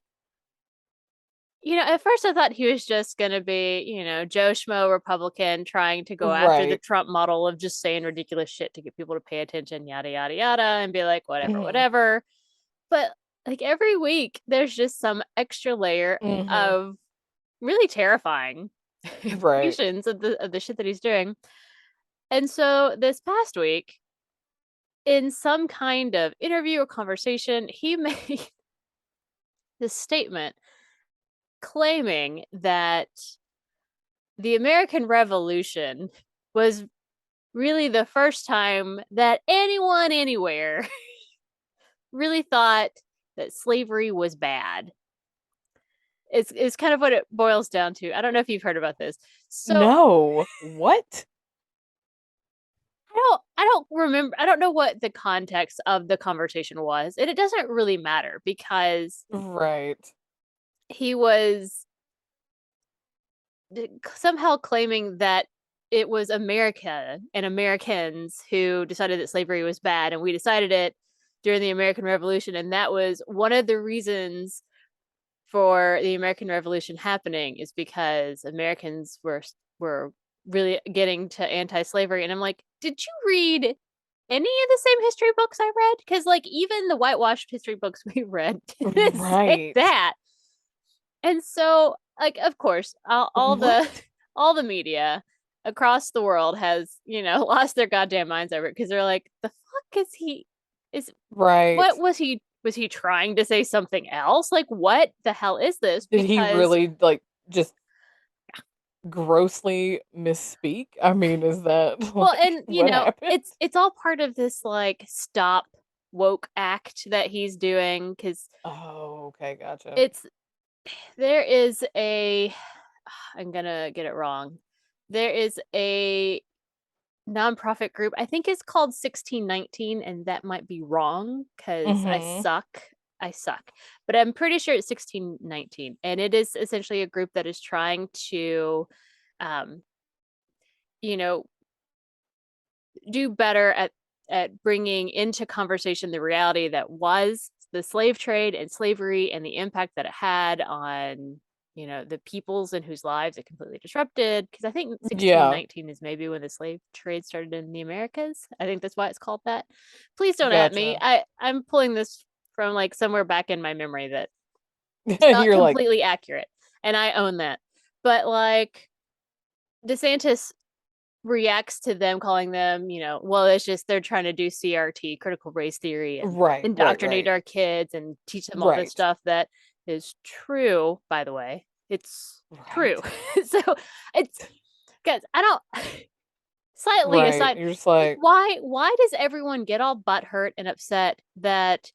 Speaker 1: at first I thought he was just going to be, Joe Schmo Republican trying to go after the
Speaker 2: Right.
Speaker 1: Trump model of just saying ridiculous shit to get people to pay attention, yada, yada, yada, and be like, whatever,
Speaker 2: Mhm.
Speaker 1: whatever. But like every week, there's just some extra layer
Speaker 2: Mhm.
Speaker 1: of really terrifying
Speaker 2: Right.
Speaker 1: implications of the shit that he's doing. And so this past week, in some kind of interview or conversation, he made this statement claiming that the American Revolution was really the first time that anyone anywhere really thought that slavery was bad. It's kind of what it boils down to. I don't know if you've heard about this. So
Speaker 2: No. What?
Speaker 1: I don't remember. I don't know what the context of the conversation was, and it doesn't really matter because
Speaker 2: Right.
Speaker 1: he was somehow claiming that it was America and Americans who decided that slavery was bad, and we decided it during the American Revolution, and that was one of the reasons for the American Revolution happening is because Americans were really getting to anti-slavery. And I'm like, did you read any of the same history books I read? Because like even the whitewashed history books we read didn't say
Speaker 2: Right.
Speaker 1: that. And so, like, of course, all the
Speaker 2: What?
Speaker 1: all the media across the world has lost their goddamn minds over it because they're like, the fuck is he? Is
Speaker 2: Right.
Speaker 1: what was he? Was he trying to say something else? Like, what the hell is this?
Speaker 2: Did he
Speaker 1: Because
Speaker 2: really like just grossly misspeak? I mean, is that
Speaker 1: well,
Speaker 2: like
Speaker 1: and
Speaker 2: what happened?
Speaker 1: it's all part of this like stop woke act that he's doing because
Speaker 2: Oh, okay, gotcha.
Speaker 1: it's there is a I'm gonna get it wrong. There is a nonprofit group. I think it's called 1619, and that might be wrong because I
Speaker 2: Mhm.
Speaker 1: suck. I suck. But I'm pretty sure it's 1619. And it is essentially a group that is trying to, um, you know, do better at bringing into conversation the reality that was the slave trade and slavery and the impact that it had on the peoples and whose lives it completely disrupted because I think
Speaker 2: Yeah,
Speaker 1: 1619 is maybe when the slave trade started in the Americas. I think that's why it's called that. Please don't at me.
Speaker 2: gotcha.
Speaker 1: I'm pulling this from like somewhere back in my memory that it's not
Speaker 2: You're like,
Speaker 1: completely accurate, and I own that. But like DeSantis reacts to them calling them, well, it's just they're trying to do CRT, critical race theory, and
Speaker 2: right, right,
Speaker 1: indoctrinate
Speaker 2: right,
Speaker 1: our kids and teach them all this
Speaker 2: right,
Speaker 1: stuff that is true, by the way. It's true.
Speaker 2: right,
Speaker 1: So it's guys, I don't slightly
Speaker 2: right.
Speaker 1: aside,
Speaker 2: You're just like,
Speaker 1: why does everyone get all butthurt and upset that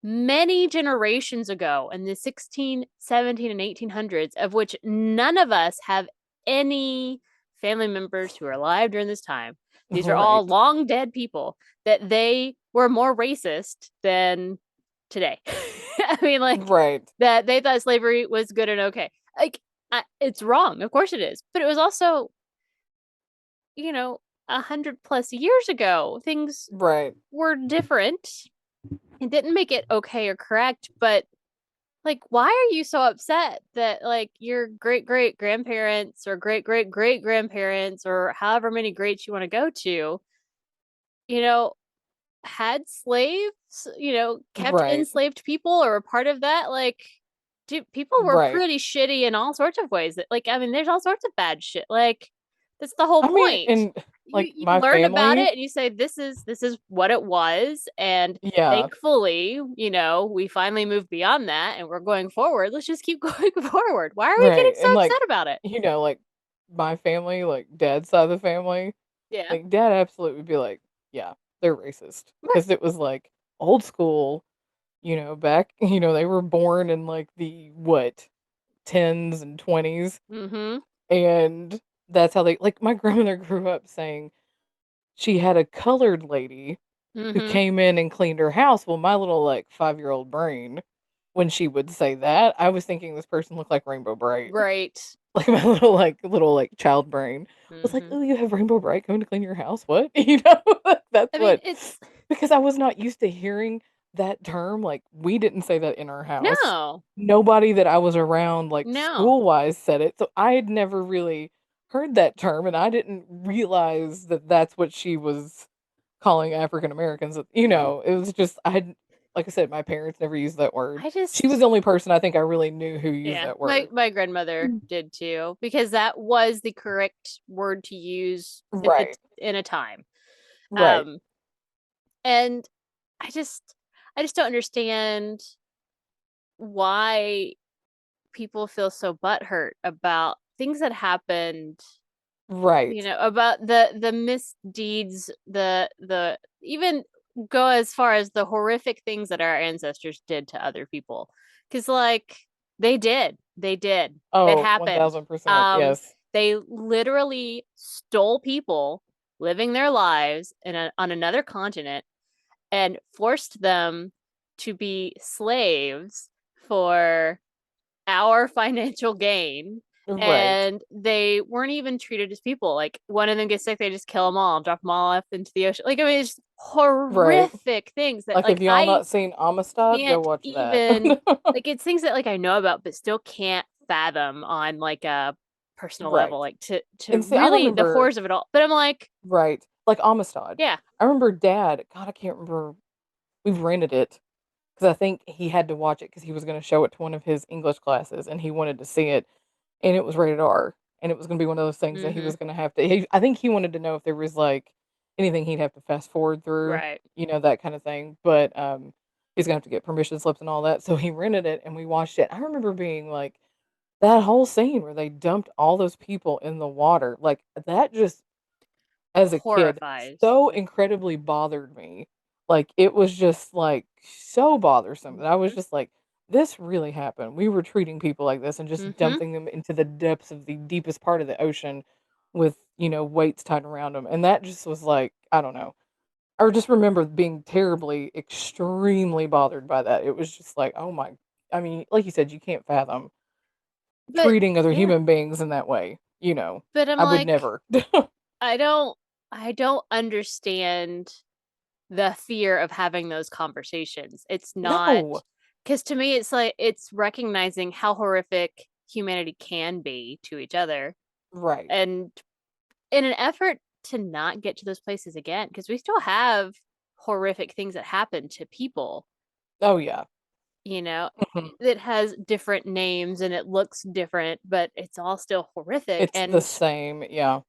Speaker 1: many generations ago in the 16, 17, and 1800s, of which none of us have any family members who are alive during this time. These are all
Speaker 2: right,
Speaker 1: long dead people that they were more racist than today. I mean, like,
Speaker 2: right.
Speaker 1: that they thought slavery was good and okay. Like, it's wrong. Of course it is. But it was also, you know, 100+ years ago. Things
Speaker 2: Right.
Speaker 1: were different. It didn't make it okay or correct, but like, why are you so upset that like your great great grandparents or great great great grandparents or however many greats you want to go to, you know, had slaves, kept
Speaker 2: Right.
Speaker 1: enslaved people or were part of that? Like, dude, people were
Speaker 2: Right.
Speaker 1: pretty shitty in all sorts of ways. Like, I mean, there's all sorts of bad shit. Like, that's the whole
Speaker 2: I mean,
Speaker 1: point.
Speaker 2: and
Speaker 1: You
Speaker 2: like
Speaker 1: you
Speaker 2: my
Speaker 1: learn about
Speaker 2: family,
Speaker 1: it and you say this is what it was, and
Speaker 2: yeah,
Speaker 1: thankfully, we finally moved beyond that and we're going forward. Let's just keep going forward. Why are we getting
Speaker 2: right.
Speaker 1: so
Speaker 2: And like,
Speaker 1: upset about it?
Speaker 2: like my family, like dad's side of the family,
Speaker 1: Yeah.
Speaker 2: like dad absolutely would be like, yeah, they're racist
Speaker 1: Right.
Speaker 2: because it was like old school, back, they were born in like the what, tens and 20s,
Speaker 1: Mm-hmm.
Speaker 2: and that's how they like my grandmother grew up saying she had a colored lady who
Speaker 1: Mm-hmm.
Speaker 2: came in and cleaned her house. Well, my little, like, 5-year-old brain, when she would say that, I was thinking this person looked like Rainbow Bright.
Speaker 1: Right.
Speaker 2: Like, my little child brain was like,
Speaker 1: Mm-hmm.
Speaker 2: "Oh, you have Rainbow Bright coming to clean your house? What?" You know? That's
Speaker 1: I mean,
Speaker 2: what
Speaker 1: it's
Speaker 2: because I was not used to hearing that term, like, we didn't say that in our house.
Speaker 1: no.
Speaker 2: Nobody that I was around, like,
Speaker 1: No.
Speaker 2: school-wise said it, so I had never really heard that term, and I didn't realize that that's what she was calling African Americans, it was just I had like I said, my parents never used that word.
Speaker 1: I
Speaker 2: She was
Speaker 1: just
Speaker 2: the only person I think I really knew who used
Speaker 1: Yeah,
Speaker 2: that
Speaker 1: my
Speaker 2: word.
Speaker 1: my grandmother
Speaker 2: Mm.
Speaker 1: did too because that was the correct word to use at the
Speaker 2: Right,
Speaker 1: in a time.
Speaker 2: right,
Speaker 1: Um and I just I just don't understand why people feel so butthurt about things that happened,
Speaker 2: right.
Speaker 1: about the misdeeds, the even go as far as the horrific things that our ancestors did to other people. Cuz like they did. It
Speaker 2: Oh,
Speaker 1: happened.
Speaker 2: 1000%,
Speaker 1: Um
Speaker 2: yes.
Speaker 1: they literally stole people, living their lives on another continent and forced them to be slaves for our financial gain.
Speaker 2: Right.
Speaker 1: And they weren't even treated as people. Like one of them gets sick, they just kill them all, drop them all off into the ocean. Like I mean, it's
Speaker 2: Right.
Speaker 1: horrific things that
Speaker 2: Like,
Speaker 1: like
Speaker 2: have y'all
Speaker 1: I
Speaker 2: not seen Amistad? Go
Speaker 1: can't
Speaker 2: watch that.
Speaker 1: even like it's things that like I know about, but still can't fathom on like a personal level.
Speaker 2: Right.
Speaker 1: Like to
Speaker 2: And see, I
Speaker 1: really the
Speaker 2: remember
Speaker 1: horrors of it all. But I'm like,
Speaker 2: right, like Amistad.
Speaker 1: yeah,
Speaker 2: I remember Dad God, I can't remember we rented it because I think he had to watch it because he was gonna show it to one of his English classes, and he wanted to see it, and it was rated R, and it was gonna be one of those things that he
Speaker 1: mm-hmm,
Speaker 2: was gonna have to I think he wanted to know if there was, like, anything he'd have to fast forward through,
Speaker 1: right.
Speaker 2: that kinda thing, but, he's gonna have to get permission slips and all that, so he rented it, and we watched it. I remember being like, that whole scene where they dumped all those people in the water, like, that just as a kid,
Speaker 1: Horrifies
Speaker 2: so
Speaker 1: me.
Speaker 2: incredibly bothered me. Like, it was just, like, so bothersome that I was
Speaker 1: Mm-hmm.
Speaker 2: just like, "This really happened. We were treating people like this and just
Speaker 1: Mm-hmm.
Speaker 2: dumping them into the depths of the deepest part of the ocean with, weights tied around them." And that just was like, I don't know. I just remember being terribly, extremely bothered by that. It was just like, "Oh my." I mean, like you said, you can't fathom
Speaker 1: But
Speaker 2: treating other
Speaker 1: yeah,
Speaker 2: human beings in that way, you know?
Speaker 1: but I'm
Speaker 2: I would
Speaker 1: like,
Speaker 2: never.
Speaker 1: I don't I don't understand the fear of having those conversations. It's not
Speaker 2: No.
Speaker 1: because to me it's like it's recognizing how horrific humanity can be to each other
Speaker 2: Right.
Speaker 1: and in an effort to not get to those places again because we still have horrific things that happen to people,
Speaker 2: Oh, yeah.
Speaker 1: you know.
Speaker 2: Mhm.
Speaker 1: It has different names and it looks different, but it's all still horrific.
Speaker 2: It's the same, yeah.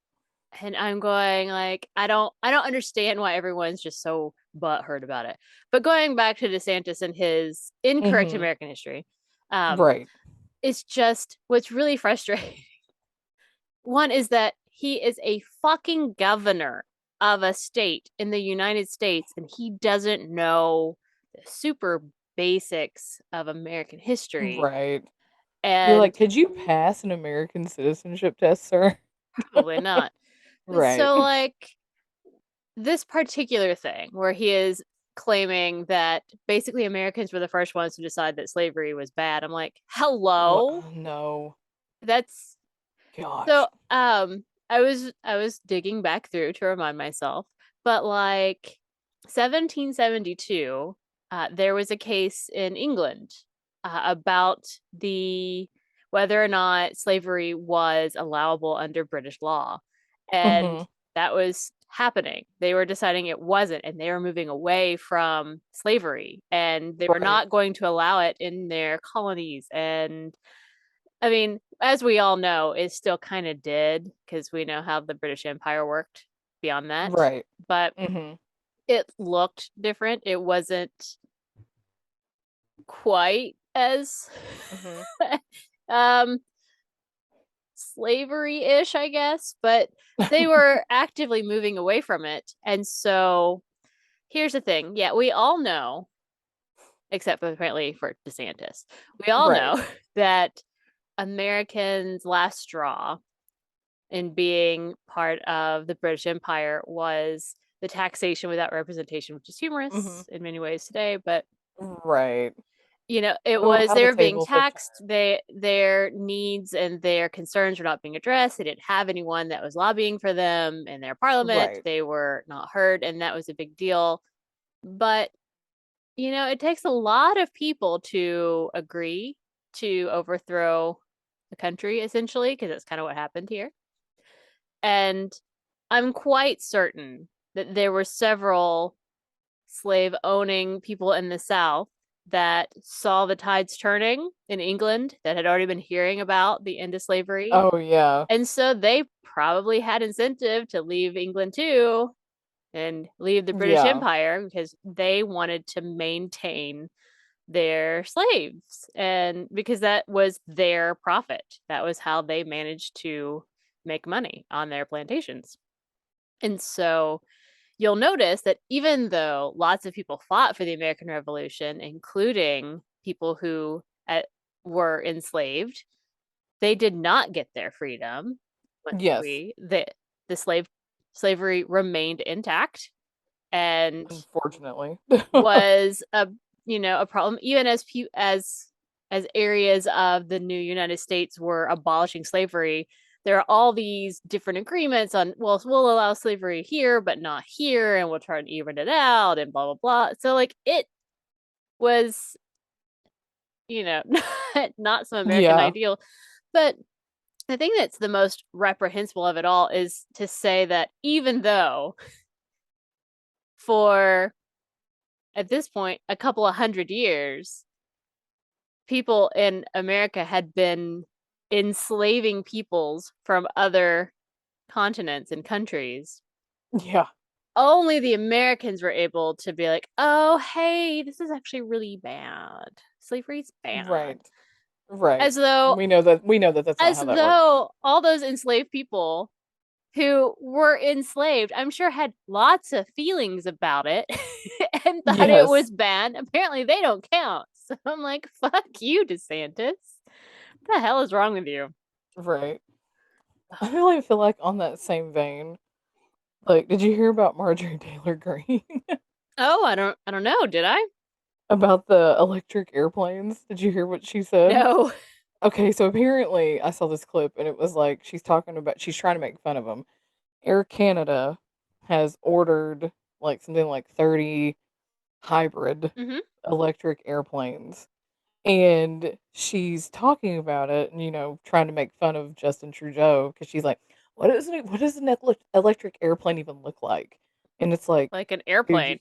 Speaker 1: And I'm going like I don't understand why everyone's just so butthurt about it. But going back to DeSantis and his incorrect
Speaker 2: Mhm.
Speaker 1: American history, um,
Speaker 2: Right.
Speaker 1: it's just what's really frustrating. One is that he is a fucking governor of a state in the United States and he doesn't know the super basics of American history.
Speaker 2: Right. You're like,
Speaker 1: And
Speaker 2: "Could you pass an American citizenship test, sir?"
Speaker 1: probably not.
Speaker 2: Right.
Speaker 1: So like this particular thing where he is claiming that basically Americans were the first ones to decide that slavery was bad. I'm like,
Speaker 2: What
Speaker 1: hello?
Speaker 2: no.
Speaker 1: That's
Speaker 2: Gosh.
Speaker 1: so I was digging back through to remind myself, but like 1772, there was a case in England about the whether or not slavery was allowable under British law. And
Speaker 2: Mhm.
Speaker 1: that was happening. They were deciding it wasn't, and they were moving away from slavery, and they were
Speaker 2: Right.
Speaker 1: not going to allow it in their colonies. And I mean, as we all know, it still kind of did because we know how the British Empire worked beyond that.
Speaker 2: Right.
Speaker 1: But
Speaker 2: Mhm.
Speaker 1: it looked different. It wasn't quite as
Speaker 2: Mhm.
Speaker 1: um slavery-ish, I guess, but they were actively moving away from it. And so here's the thing. Yeah, we all know, except for apparently for DeSantis, we all
Speaker 2: Right.
Speaker 1: know that Americans' last straw in being part of the British Empire was the taxation without representation, which is
Speaker 2: Mhm.
Speaker 1: humorous in many ways today, but
Speaker 2: Right.
Speaker 1: it
Speaker 2: Oh,
Speaker 1: was
Speaker 2: how
Speaker 1: they
Speaker 2: the
Speaker 1: were being
Speaker 2: tables have
Speaker 1: taxed, their needs and their concerns were not being addressed. They didn't have anyone that was lobbying for them in their parliament.
Speaker 2: right.
Speaker 1: They were not heard, and that was a big deal. But it takes a lot of people to agree to overthrow the country essentially, because that's kind of what happened here. And I'm quite certain that there were several slave owning people in the South that saw the tides turning in England, that had already been hearing about the end of slavery.
Speaker 2: Oh, yeah.
Speaker 1: And so they probably had incentive to leave England too and leave the British
Speaker 2: Yeah.
Speaker 1: Empire because they wanted to maintain their slaves, and because that was their profit. That was how they managed to make money on their plantations. And so you'll notice that even though lots of people fought for the American Revolution, including people who were enslaved, they did not get their freedom once
Speaker 2: Yes.
Speaker 1: the slave. slavery remained intact and
Speaker 2: Unfortunately.
Speaker 1: was a problem, even as areas of the new United States were abolishing slavery. There are all these different agreements on, well, we'll allow slavery here but not here, and we'll try and even it out, and blah blah blah. So like it was, not some American
Speaker 2: Yeah.
Speaker 1: ideal. But the thing that's the most reprehensible of it all is to say that even though for, at this point, a couple of 100 years, people in America had been enslaving peoples from other continents and countries,
Speaker 2: Yeah.
Speaker 1: only the Americans were able to be like, oh, hey, this is actually really bad. Slavery's bad.
Speaker 2: Right. Right.
Speaker 1: As though
Speaker 2: We know that that's not
Speaker 1: as
Speaker 2: how that works.
Speaker 1: though all those enslaved people who were enslaved, I'm sure, had lots of feelings about it and thought it
Speaker 2: Yes.
Speaker 1: was bad. Apparently, they don't count. So I'm like, fuck you, Desantis. What the hell is wrong with you?
Speaker 2: Right. I really feel like on that same vein, like, did you hear about Marjorie Taylor Greene?
Speaker 1: Oh, I don't know. Did I?
Speaker 2: About the electric airplanes? Did you hear what she said?
Speaker 1: No.
Speaker 2: Okay, so apparently I saw this clip and it was like she's trying to make fun of them. Air Canada has ordered like something like 30 hybrid
Speaker 1: Mm-hmm.
Speaker 2: electric airplanes. And she's talking about it and, trying to make fun of Justin Trudeau because she's like, what does an electric airplane even look like? And it's like,
Speaker 1: Like an
Speaker 2: dude,
Speaker 1: airplane.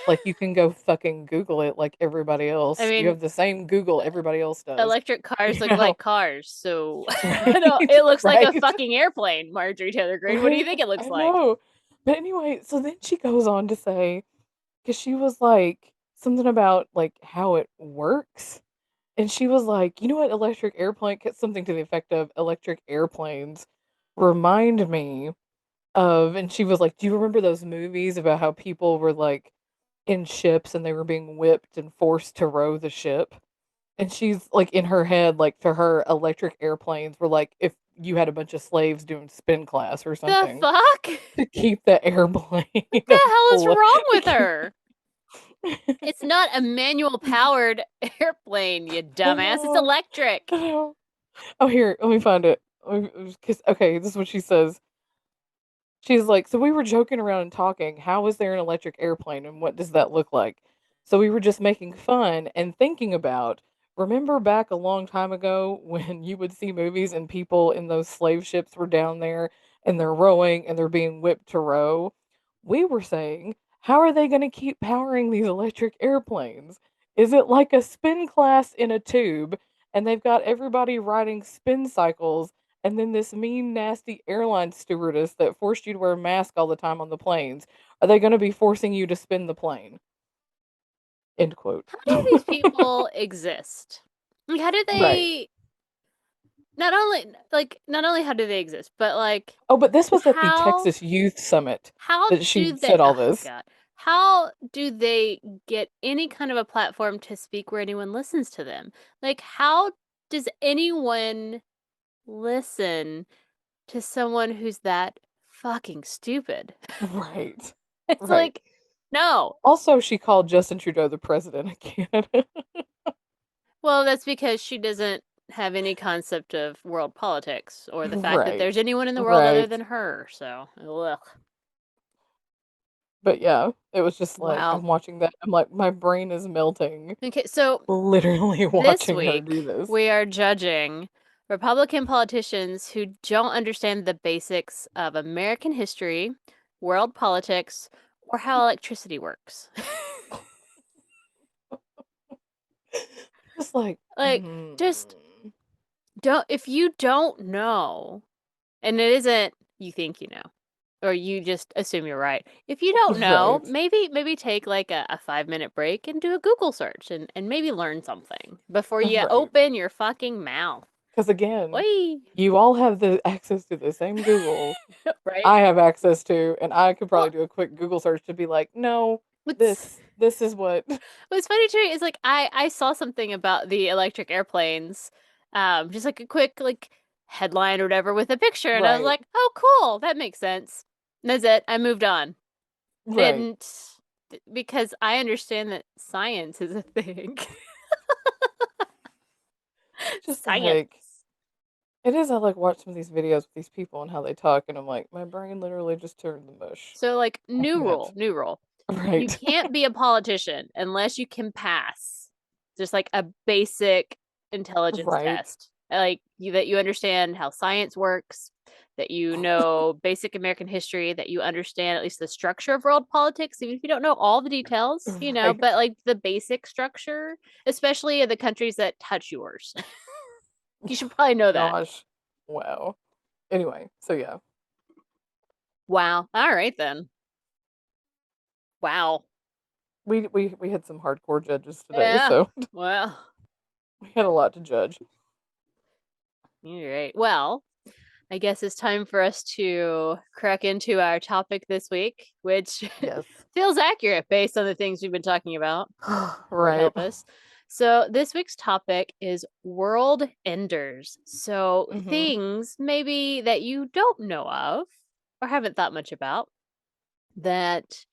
Speaker 2: like you can go fucking Google it like everybody
Speaker 1: I
Speaker 2: else. You
Speaker 1: mean,
Speaker 2: have the same Google everybody else does.
Speaker 1: electric cars
Speaker 2: You
Speaker 1: look
Speaker 2: know?
Speaker 1: like cars, so no,
Speaker 2: Right?
Speaker 1: it looks like a
Speaker 2: Right?
Speaker 1: fucking airplane, Marjorie Taylor Greene. What do you
Speaker 2: Right?
Speaker 1: think it looks
Speaker 2: I
Speaker 1: like?
Speaker 2: know. But anyway, so then she goes on to say, because she was like, something about like how it works. And she was like, you know what, electric airplane, something to the effect of electric airplanes remind me of, and she was like, do you remember those movies about how people were like in ships and they were being whipped and forced to row the ship? And she's like in her head, like to her, electric airplanes were like if you had a bunch of slaves doing spin class or
Speaker 1: The
Speaker 2: something
Speaker 1: fuck?
Speaker 2: to keep the airplane
Speaker 1: What the hell is
Speaker 2: afloat.
Speaker 1: wrong
Speaker 2: To
Speaker 1: with
Speaker 2: keep...
Speaker 1: her? It's not a manual powered airplane, you
Speaker 2: I
Speaker 1: dumbass. It's
Speaker 2: know.
Speaker 1: electric.
Speaker 2: I know. Oh, here, let me find it. Okay, this is what she says. She's like, so we were joking around and talking. How is there an electric airplane and what does that look like? So we were just making fun and thinking about, remember back a long time ago when you would see movies and people in those slave ships were down there and they're rowing and they're being whipped to row? We were saying, how are they going to keep powering these electric airplanes? Is it like a spin class in a tube and they've got everybody riding spin cycles and then this mean, nasty airline stewardess that forced you to wear a mask all the time on the planes? Are they going to be forcing you to spin the plane? End quote.
Speaker 1: How do these people exist? Like, how do
Speaker 2: Right.
Speaker 1: they not only how do they exist, but like
Speaker 2: Oh, but this was at the
Speaker 1: how
Speaker 2: Texas Youth Summit
Speaker 1: how
Speaker 2: that
Speaker 1: do
Speaker 2: she
Speaker 1: they,
Speaker 2: said all
Speaker 1: oh
Speaker 2: this.
Speaker 1: god, how do they get any kind of a platform to speak where anyone listens to them? Like, how does anyone listen to someone who's that fucking stupid?
Speaker 2: Right.
Speaker 1: It's
Speaker 2: Right.
Speaker 1: like, no.
Speaker 2: Also, she called Justin Trudeau the president of Canada.
Speaker 1: Well, that's because she doesn't have any concept of world politics or the fact that
Speaker 2: Right.
Speaker 1: there's anyone in the world other
Speaker 2: Right.
Speaker 1: than her. So, ugh.
Speaker 2: But yeah, it was just like,
Speaker 1: Wow.
Speaker 2: I'm watching that. I'm like, my brain is melting.
Speaker 1: Okay, so
Speaker 2: Literally
Speaker 1: this
Speaker 2: watching her
Speaker 1: week
Speaker 2: do this.
Speaker 1: we are judging Republican politicians who don't understand the basics of American history, world politics, or how electricity works.
Speaker 2: Just like,
Speaker 1: Like, just don't, if you don't know, and it isn't you think you know, or you just assume you're right. If you don't know,
Speaker 2: right.
Speaker 1: maybe take like a 5 minute break and do a Google search and maybe learn something before you
Speaker 2: Right.
Speaker 1: open your fucking mouth.
Speaker 2: Because again,
Speaker 1: Oi.
Speaker 2: you all have the access to the same Google
Speaker 1: Right?
Speaker 2: I have access to, and I could
Speaker 1: Well,
Speaker 2: probably do a quick Google search to be like, no,
Speaker 1: what's
Speaker 2: this is what.
Speaker 1: what's funny to me is like I saw something about the electric airplanes, just like a quick like headline or whatever with a picture, and I was
Speaker 2: Right.
Speaker 1: like, oh cool, that makes sense. That's it. I moved on. I
Speaker 2: Right.
Speaker 1: didn't because I understand that science is a thing.
Speaker 2: Just
Speaker 1: Science.
Speaker 2: like it is. I like watch some of these videos with these people and how they talk, and I'm like, my brain literally just turned to mush.
Speaker 1: So like
Speaker 2: I
Speaker 1: new
Speaker 2: can't.
Speaker 1: rule, new rule. You
Speaker 2: Right.
Speaker 1: can't be a politician unless you can pass just like a basic intelligence
Speaker 2: Right.
Speaker 1: test. Like that you understand how science works, that you know basic American history, that you understand at least the structure of world politics, even if you don't know all the details,
Speaker 2: Right.
Speaker 1: but like the basic structure, especially in the countries that touch yours. You should probably know that.
Speaker 2: Gosh. Wow. Anyway, so yeah,
Speaker 1: Wow. All right then. Wow.
Speaker 2: we had some hardcore judges today,
Speaker 1: Yeah.
Speaker 2: so
Speaker 1: Well,
Speaker 2: we had a lot to judge.
Speaker 1: all right. Well, I guess it's time for us to crack into our topic this week, which
Speaker 2: Yes.
Speaker 1: feels accurate based on the things we've been talking about. Lord
Speaker 2: Right.
Speaker 1: help us. So, this week's topic is world enders. So,
Speaker 2: Mhm.
Speaker 1: things maybe that you don't know of or haven't thought much about that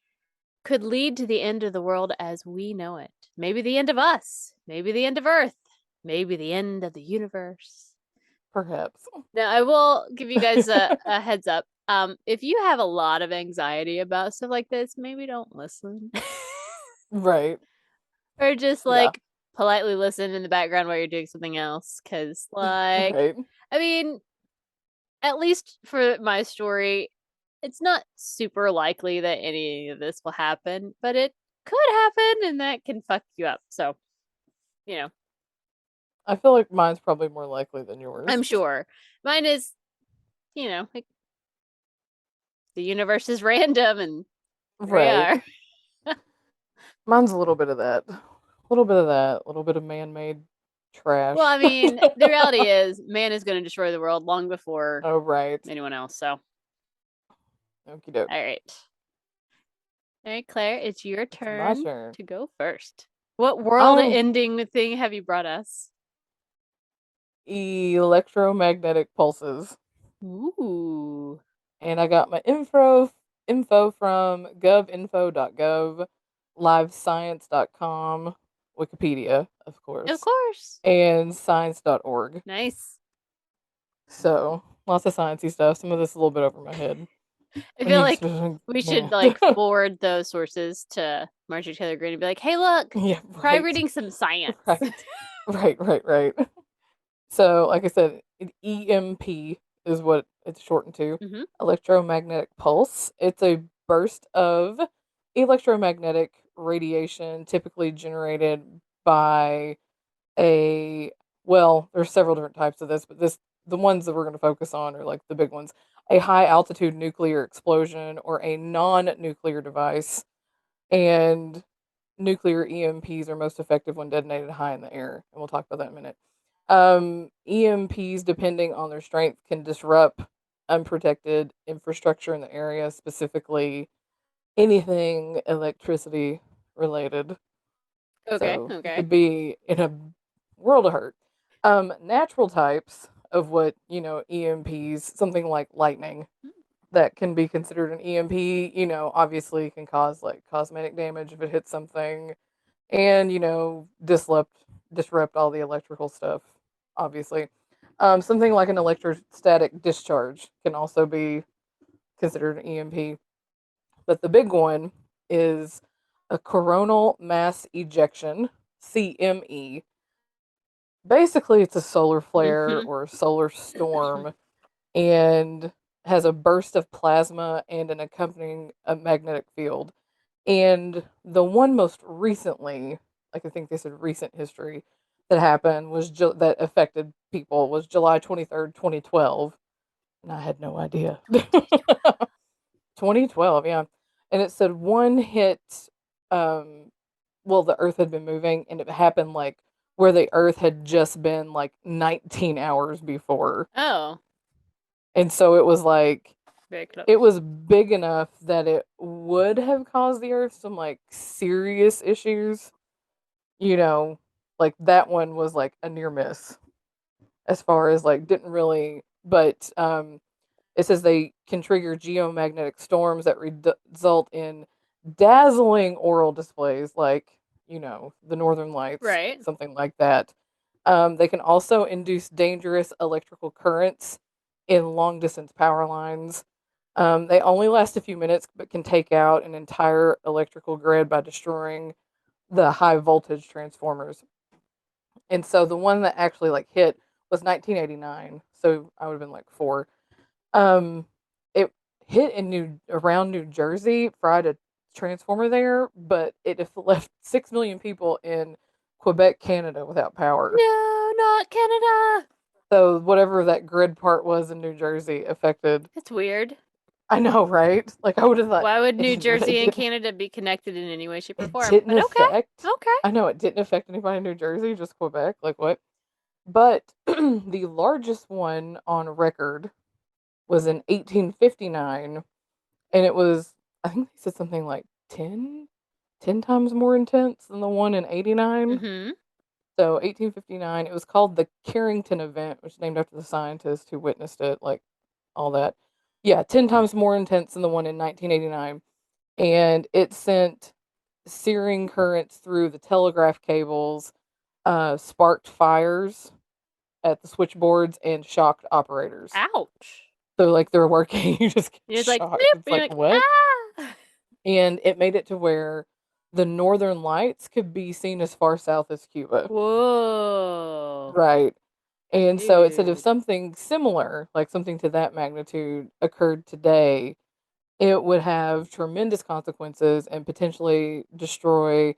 Speaker 1: could lead to the end of the world as we know it. Maybe the end of us, maybe the end of Earth, maybe the end of the universe.
Speaker 2: Perhaps.
Speaker 1: Now, I will give you guys a heads up. If you have a lot of anxiety about stuff like this, maybe don't listen.
Speaker 2: Right.
Speaker 1: Or just
Speaker 2: Yeah.
Speaker 1: like politely listen in the background while you're doing something else. Cause like,
Speaker 2: Right.
Speaker 1: I mean, at least for my story, it's not super likely that any of this will happen, but it could happen and that can fuck you up. So, you know,
Speaker 2: I feel like mine's probably more likely than yours.
Speaker 1: I'm sure mine is, like the universe is random and here we
Speaker 2: Right.
Speaker 1: are.
Speaker 2: Mine's a little bit of that. A little bit of that. A little bit of man-made
Speaker 1: Well, I
Speaker 2: trash.
Speaker 1: mean, the reality is man is going to destroy the world long before
Speaker 2: Oh, right.
Speaker 1: anyone else. So,
Speaker 2: Okie doke.
Speaker 1: all right. All right, Claire, it's your
Speaker 2: It's my
Speaker 1: turn
Speaker 2: turn.
Speaker 1: to go first. What world
Speaker 2: I'm
Speaker 1: ending thing have you brought us?
Speaker 2: electromagnetic pulses.
Speaker 1: Ooh.
Speaker 2: And I got my info from Govinfo.gov, livescience.com, Wikipedia, of
Speaker 1: Of
Speaker 2: course,
Speaker 1: course.
Speaker 2: and science.org.
Speaker 1: Nice.
Speaker 2: So lots of sciencey stuff. Some of this a little bit over my head.
Speaker 1: I
Speaker 2: When
Speaker 1: feel
Speaker 2: you
Speaker 1: like we should
Speaker 2: man.
Speaker 1: like forward those sources to Marjorie Taylor Greene and be like, "Hey, look,
Speaker 2: Yeah,
Speaker 1: try
Speaker 2: right.
Speaker 1: reading some science."
Speaker 2: Right. Right. So, like I said, EMP is what it's shortened to,
Speaker 1: Hmm.
Speaker 2: electromagnetic pulse. It's a burst of electromagnetic radiation typically generated by a there's several different types of this, but the ones that we're going to focus on are like the big ones. A high altitude nuclear explosion or a non-nuclear device, and nuclear EMPs are most effective when detonated high in the air, and we'll talk about that in a minute. EMPs, depending on their strength, can disrupt unprotected infrastructure in the area, specifically anything electricity related.
Speaker 1: Okay,
Speaker 2: So it
Speaker 1: okay.
Speaker 2: could be in a world of hurt. Natural types of what, EMPs, something like lightning, that can be considered an EMP, obviously can cause like cosmetic damage if it hits something, and disrupt all the electrical stuff, obviously. Something like an electrostatic discharge can also be considered an EMP, but the big one is a coronal mass ejection, CME. Basically, it's a solar flare
Speaker 1: Hmm.
Speaker 2: or a solar storm, and has a burst of plasma and an accompanying magnetic field. And the one most recently, like I think they said recent history, that happened that affected people was July 23rd, 2012. And I had no idea. 2012, yeah. And it said one hit, um, the earth had been moving, and it happened like where the earth had just been like 19 hours before.
Speaker 1: Oh,
Speaker 2: And so it was like,
Speaker 1: very close.
Speaker 2: it was big enough that it would have caused the earth some like serious issues, you know, like that one was like a near miss as far as like didn't really, but It says they can trigger geomagnetic storms that result in dazzling aural displays, like, the Northern Lights,
Speaker 1: Right.
Speaker 2: something like that. They can also induce dangerous electrical currents in long distance power lines. They only last a few minutes, but can take out an entire electrical grid by destroying the high voltage transformers. And so the one that actually like hit was 1989. So I would have been like 4. Um, it hit in around New Jersey, fried a transformer there, but it left 6 million people in Quebec, Canada, without power.
Speaker 1: No, not Canada.
Speaker 2: So whatever that grid part was in New Jersey affected.
Speaker 1: That's weird.
Speaker 2: I know, right? Like I would have thought
Speaker 1: Why would
Speaker 2: it
Speaker 1: New
Speaker 2: didn't. It
Speaker 1: Jersey and
Speaker 2: didn't.
Speaker 1: Canada be connected in any way, shape, or
Speaker 2: It
Speaker 1: form?
Speaker 2: didn't
Speaker 1: But okay.
Speaker 2: affect.
Speaker 1: Okay.
Speaker 2: I know it didn't affect anybody in New Jersey, just Quebec. Like what? But the largest one on record was in 1859, and it was, I think they said something like 10 times more intense than the one in 89.
Speaker 1: Mm-hmm.
Speaker 2: So 1859, it was called the Carrington Event, which is named after the scientist who witnessed it, like all that. Yeah, 10 times more intense than the one in 1989. And it sent searing currents through the telegraph cables, sparked fires at the switchboards, and shocked operators.
Speaker 1: Ouch.
Speaker 2: So, like, they're working, you just get
Speaker 1: You're just like,
Speaker 2: shocked.
Speaker 1: bloop,
Speaker 2: It's
Speaker 1: and you're
Speaker 2: like,
Speaker 1: like,
Speaker 2: what?
Speaker 1: ah.
Speaker 2: And it made it to where the northern lights could be seen as far south as Cuba.
Speaker 1: Whoa.
Speaker 2: Right. And so it said if
Speaker 1: Dude.
Speaker 2: something similar, like something to that magnitude, occurred today, it would have tremendous consequences and potentially destroy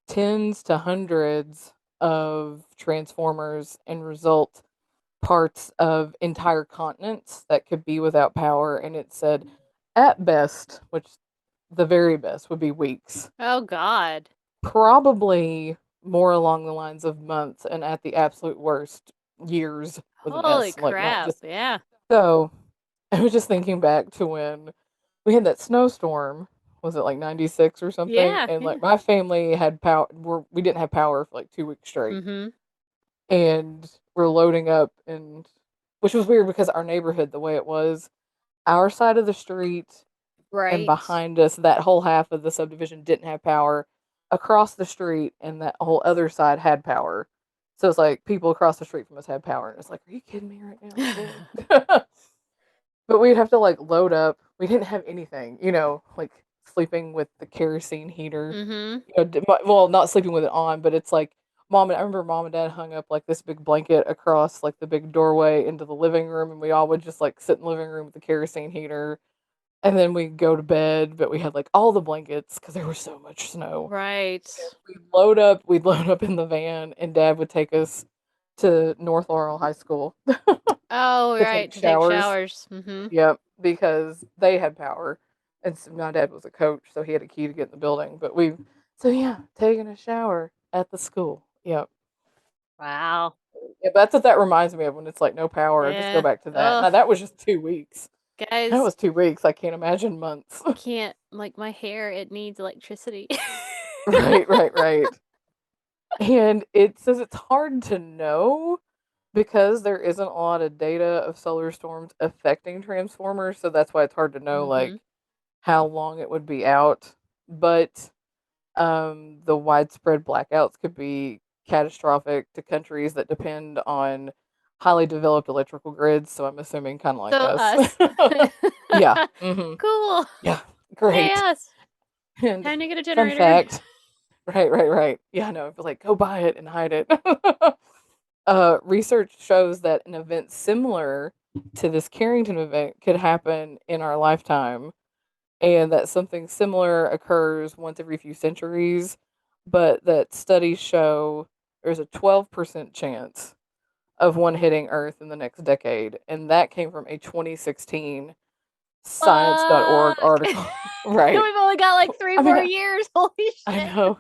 Speaker 2: tens to hundreds of transformers and result parts of entire continents that could be without power. And it said, at best, which the very best would be weeks,
Speaker 1: Oh God.
Speaker 2: probably more along the lines of months, and at the absolute worst, years with an
Speaker 1: Holy
Speaker 2: S. Like, not
Speaker 1: crap.
Speaker 2: just.
Speaker 1: Yeah.
Speaker 2: So I was just thinking back to when we had that snowstorm. Was it like 96 or something?
Speaker 1: Yeah.
Speaker 2: And
Speaker 1: Yeah.
Speaker 2: like my family had power. We didn't have power for like 2 weeks straight.
Speaker 1: Mm-hmm.
Speaker 2: And we're loading up, and which was weird because our neighborhood, the way it was, our side of the street and
Speaker 1: Right.
Speaker 2: behind us, that whole half of the subdivision didn't have power. Across the street and that whole other side had power. So it's like people across the street from us had power, and it's like, are you kidding me right now? Look. But we'd have to like load up. We didn't have anything, like sleeping with the kerosene heater.
Speaker 1: Mm-hmm.
Speaker 2: Well, not sleeping with it on, but it's like I remember mom and dad hung up like this big blanket across like the big doorway into the living room, and we all would just like sit in the living room with the kerosene heater, and then we'd go to bed. But we had like all the blankets because there was so much snow.
Speaker 1: Right.
Speaker 2: We'd load up in the van, and dad would take us to North Laurel High School
Speaker 1: Oh,
Speaker 2: to take
Speaker 1: right. To take
Speaker 2: showers.
Speaker 1: showers. Mm-hmm.
Speaker 2: Yep, because they had power, and so my dad was a coach, so he had a key to get in the building. But so yeah, taking a shower at the school. Yep.
Speaker 1: Wow.
Speaker 2: Yeah, that's what that reminds me of when it's like no power. Just go
Speaker 1: Yeah.
Speaker 2: back to that.
Speaker 1: Oh,
Speaker 2: Now that was just 2 weeks. That
Speaker 1: guys,
Speaker 2: was 2 weeks. I can't imagine months.
Speaker 1: I can't like my hair, it needs electricity.
Speaker 2: Right, right, right. And it says it's hard to know because there isn't a lot of data of solar storms affecting transformers, so that's why it's hard to know like
Speaker 1: Mm-hmm.
Speaker 2: how long it would be out. But the widespread blackouts could be catastrophic to countries that depend on highly developed electrical grids. So I'm assuming kind of like
Speaker 1: So
Speaker 2: us.
Speaker 1: us.
Speaker 2: Yeah. Hmm.
Speaker 1: Cool.
Speaker 2: Yeah.
Speaker 1: Yay
Speaker 2: Great.
Speaker 1: us.
Speaker 2: And
Speaker 1: Time to get a
Speaker 2: fun
Speaker 1: generator.
Speaker 2: fact. Right, right, right. Yeah, no, but like go buy it and hide it. Research shows that an event similar to this Carrington event could happen in our lifetime, and that something similar occurs once every few centuries, but that studies show there's a 12% chance of one hitting Earth in the next decade. And that came from a 2016 science.org
Speaker 1: Fuck.
Speaker 2: article. Right.
Speaker 1: We've only got like three
Speaker 2: I mean,
Speaker 1: more years. Holy
Speaker 2: I
Speaker 1: shit.
Speaker 2: know,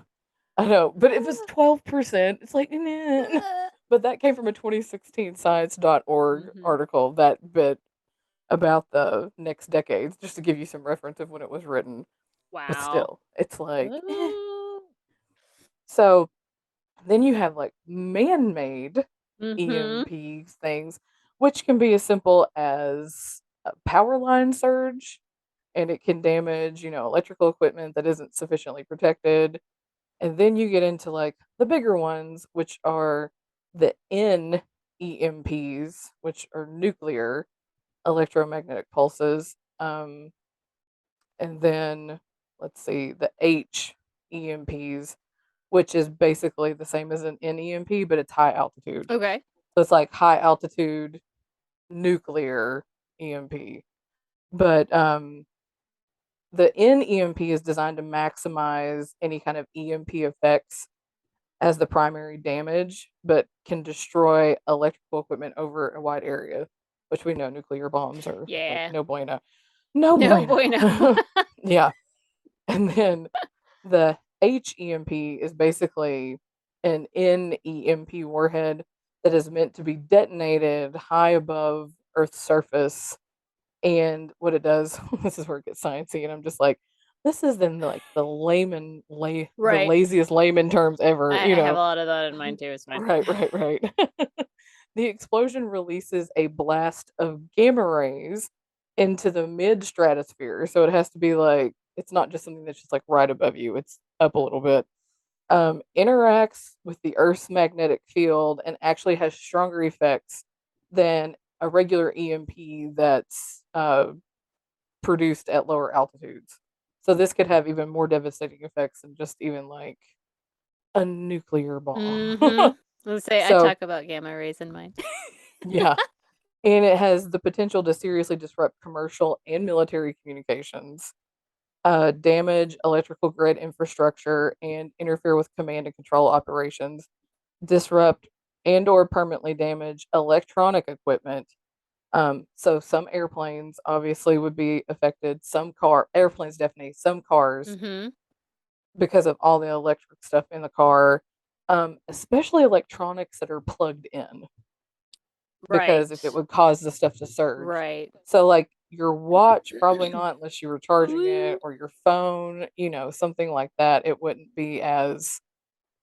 Speaker 2: I know, but if it's 12%, it's like, nah. But that came from a 2016 science.org
Speaker 1: Mm-hmm.
Speaker 2: article, that bit about the next decades, just to give you some reference of when it was written. But
Speaker 1: Wow.
Speaker 2: still, it's like, eh.
Speaker 1: Ooh.
Speaker 2: So then you have like man made
Speaker 1: Mm-hmm.
Speaker 2: EMP things, which can be as simple as a power line surge, and it can damage, electrical equipment that isn't sufficiently protected. And then you get into like the bigger ones, which are the NEMPs, which are nuclear electromagnetic pulses. And then let's see, the HEMPs, which is basically the same as an NEMP, but it's high altitude.
Speaker 1: Okay.
Speaker 2: So it's like high altitude nuclear EMP. But the NEMP is designed to maximize any kind of EMP effects as the primary damage, but can destroy electrical equipment over a wide area, which we know nuclear bombs are like
Speaker 1: Yeah.
Speaker 2: no bueno. No
Speaker 1: No
Speaker 2: bueno.
Speaker 1: bueno.
Speaker 2: Yeah. And then the HEMP is basically an NEMP warhead that is meant to be detonated high above Earth's surface. And what it does, this is where it gets sciencey, and I'm just like, this is in like the
Speaker 1: Right.
Speaker 2: laziest layman terms ever,
Speaker 1: I have a lot of that in mind too. It's fine.
Speaker 2: Right, right, right. The explosion releases a blast of gamma rays into the mid stratosphere. So it has to be like, it's not just something that's just like right above you, it's up a little bit. Interacts with the Earth's magnetic field and actually has stronger effects than a regular EMP that's produced at lower altitudes. So this could have even more devastating effects than just even like a nuclear bomb.
Speaker 1: Mm-hmm. Let's say I
Speaker 2: So
Speaker 1: talk about gamma rays in mine.
Speaker 2: yeah, and it has the potential to seriously disrupt commercial and military communications, damage electrical grid infrastructure, and interfere with command and control operations, disrupt and or permanently damage electronic equipment. So some airplanes obviously would be affected. Airplanes definitely, some cars
Speaker 1: Mm-hmm.
Speaker 2: because of all the electric stuff in the car, especially electronics that are plugged in, because
Speaker 1: Right.
Speaker 2: if it would cause the stuff to surge.
Speaker 1: Right.
Speaker 2: So like your watch, probably not unless you were charging it,
Speaker 1: Ooh.
Speaker 2: or your phone, something like that. It wouldn't be as,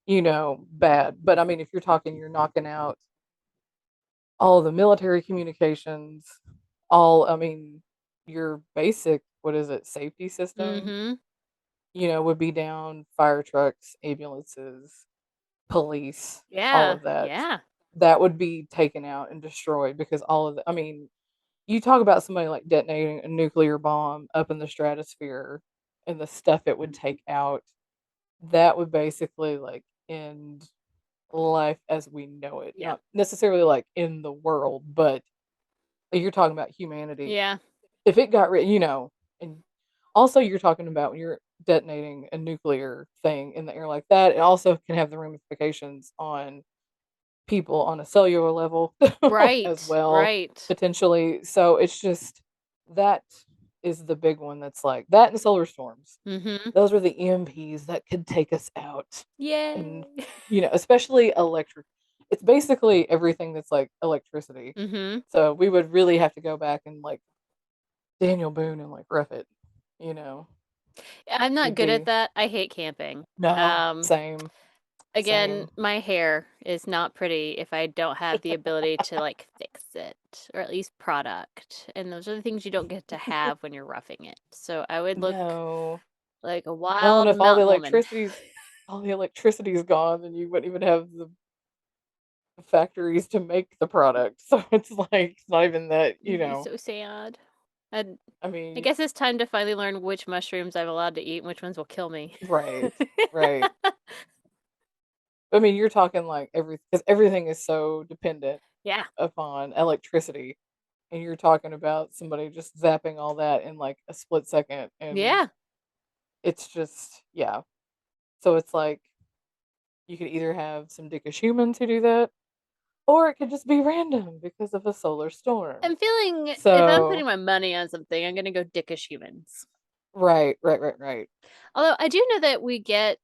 Speaker 2: bad. But I mean, if you're talking, you're knocking out all of the military communications, I mean, your basic, what is it, safety system,
Speaker 1: Mm-hmm.
Speaker 2: would be down, fire trucks, ambulances, police, all
Speaker 1: Yeah.
Speaker 2: of that.
Speaker 1: Yeah.
Speaker 2: That would be taken out and destroyed because I mean, you talk about somebody like detonating a nuclear bomb up in the stratosphere and the stuff it would take out, that would basically like end life as we know it.
Speaker 1: Yeah.
Speaker 2: Not necessarily like in the world, but you're talking about humanity.
Speaker 1: Yeah.
Speaker 2: If it got rid, and also you're talking about when you're detonating a nuclear thing in the air like that, it also can have the ramifications on people on a cellular level as
Speaker 1: Right.
Speaker 2: well,
Speaker 1: Right.
Speaker 2: potentially. So it's just that is the big one that's like that and solar storms.
Speaker 1: Mm-hmm.
Speaker 2: Those are the EMPs that could take us out. And,
Speaker 1: Yay.
Speaker 2: especially electric. It's basically everything that's like electricity.
Speaker 1: Mm-hmm.
Speaker 2: So we would really have to go back and like Daniel Boone and like rough it, you know.
Speaker 1: I'm not
Speaker 2: It'd
Speaker 1: good at
Speaker 2: be
Speaker 1: that. I hate camping.
Speaker 2: no,
Speaker 1: Um,
Speaker 2: same,
Speaker 1: Again,
Speaker 2: same.
Speaker 1: my hair is not pretty if I don't have the ability to like fix it or at least product. And those are the things you don't get to have when you're roughing it. So I would look
Speaker 2: No.
Speaker 1: like a
Speaker 2: Well, and
Speaker 1: wild
Speaker 2: if all the
Speaker 1: mountain woman.
Speaker 2: electricity is gone, then you wouldn't even have the factories to make the product. So it's like it's not even that,
Speaker 1: It'd be so sad. And
Speaker 2: I
Speaker 1: I
Speaker 2: mean,
Speaker 1: guess it's time to finally learn which mushrooms I'm allowed to eat and which ones will kill me.
Speaker 2: right, right. I mean, you're talking like because everything is so dependent
Speaker 1: Yeah.
Speaker 2: upon electricity, and you're talking about somebody just zapping all that in like a split second, and
Speaker 1: Yeah.
Speaker 2: it's just yeah. So it's like you could either have some dickish humans who do that, or it could just be random because of a solar storm.
Speaker 1: I'm feeling if I'm putting
Speaker 2: So
Speaker 1: my money on something, I'm gonna go dickish humans.
Speaker 2: right, right, right, right.
Speaker 1: Although I do know that we get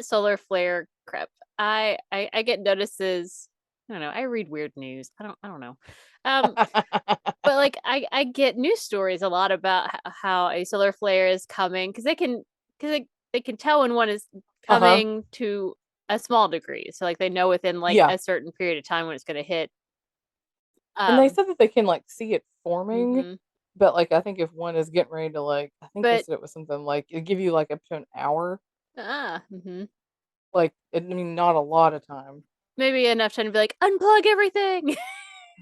Speaker 1: solar flare crap. I get notices. I don't know. I read weird news. I don't know. Um, but like I get news stories a lot about how a solar flare is coming because they can tell when one is
Speaker 2: Uh huh.
Speaker 1: coming to a small degree. So like they know within like
Speaker 2: Yeah.
Speaker 1: a certain period of time when it's going to hit.
Speaker 2: And they said that they can like see it forming,
Speaker 1: hmm
Speaker 2: but like I think if one is getting ready to like, I think they
Speaker 1: But
Speaker 2: said it was something like it give you like up to an hour.
Speaker 1: hmm
Speaker 2: Like, I mean, not a lot of time.
Speaker 1: maybe enough time to be like, unplug everything.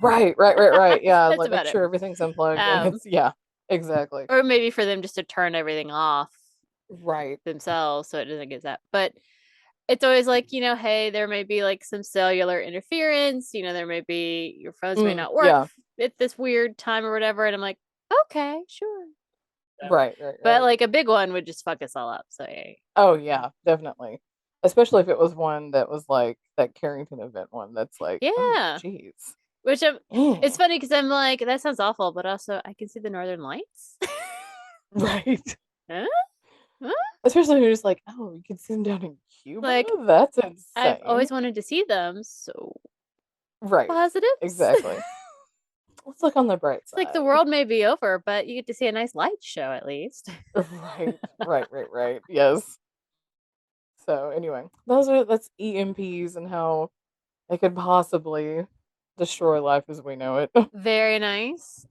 Speaker 2: Right. Yeah,
Speaker 1: That's
Speaker 2: like make
Speaker 1: about it.
Speaker 2: sure everything's unplugged and
Speaker 1: Um,
Speaker 2: it's yeah, exactly.
Speaker 1: or maybe for them just to turn everything off
Speaker 2: Right.
Speaker 1: themselves so it doesn't get that. But it's always like, hey, there may be like some cellular interference, there may be your phones may not work
Speaker 2: Yeah.
Speaker 1: at this weird time or whatever. And I'm like, okay, sure. So, but
Speaker 2: Right.
Speaker 1: like a big one would just fuck us all up. So yeah.
Speaker 2: Oh yeah, definitely. Especially if it was one that was like that Carrington event one that's like, oh
Speaker 1: Yeah.
Speaker 2: jeez.
Speaker 1: Which it's
Speaker 2: Mm.
Speaker 1: funny because I'm like, that sounds awful, but also I can see the northern lights.
Speaker 2: Right.
Speaker 1: Huh? Huh?
Speaker 2: Especially when you're just like, oh, you can see them down in Cuba?
Speaker 1: Like,
Speaker 2: That's
Speaker 1: I've
Speaker 2: insane.
Speaker 1: always wanted to see them. So
Speaker 2: Right.
Speaker 1: positives.
Speaker 2: Exactly. Let's look on the bright
Speaker 1: It's like the
Speaker 2: side.
Speaker 1: world may be over, but you get to see a nice light show at least.
Speaker 2: Right. Yes. So anyway, that's EMPs and how they could possibly destroy life as we know it.
Speaker 1: Very nice.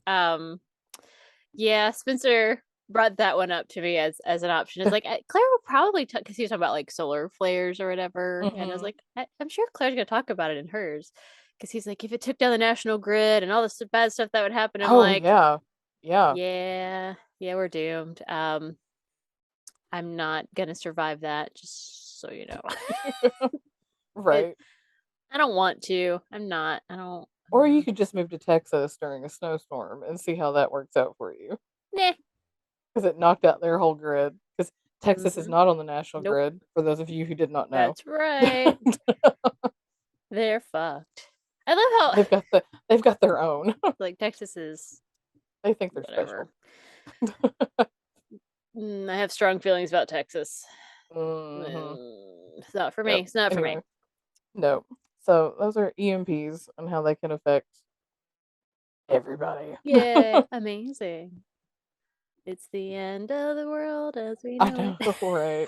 Speaker 1: Yeah, Spencer brought that one up to me as an option. It's like Claire will probably talk because he was talking about like solar flares or whatever, and I was
Speaker 2: Hmm.
Speaker 1: like, I'm sure Claire's gonna talk about it in hers because he's like, if it took down the national grid and all this bad stuff that would happen, I'm
Speaker 2: Oh
Speaker 1: like,
Speaker 2: yeah. Yeah.
Speaker 1: yeah, we're doomed. I'm not gonna survive that, just so you know. it,
Speaker 2: Right.
Speaker 1: I don't want to. I'm not. I don't.
Speaker 2: Or you could just move to Texas during a snowstorm and see how that works out for you.
Speaker 1: Nah.
Speaker 2: Because it knocked out their whole grid. Because Texas is
Speaker 1: Mm-hmm.
Speaker 2: not on the national
Speaker 1: Nope.
Speaker 2: grid, for those of you who did not know.
Speaker 1: That's right. They're fucked. I love how
Speaker 2: They've got their own.
Speaker 1: like Texas is
Speaker 2: They think they're
Speaker 1: whatever.
Speaker 2: special.
Speaker 1: I have strong feelings about Texas.
Speaker 2: Hmm.
Speaker 1: It's not for me.
Speaker 2: Yep.
Speaker 1: It's not for me.
Speaker 2: Anyway, no. So those are EMPs and how they can affect everybody.
Speaker 1: Yay, amazing. It's the end of the world as we
Speaker 2: I
Speaker 1: know
Speaker 2: know,
Speaker 1: it.
Speaker 2: right?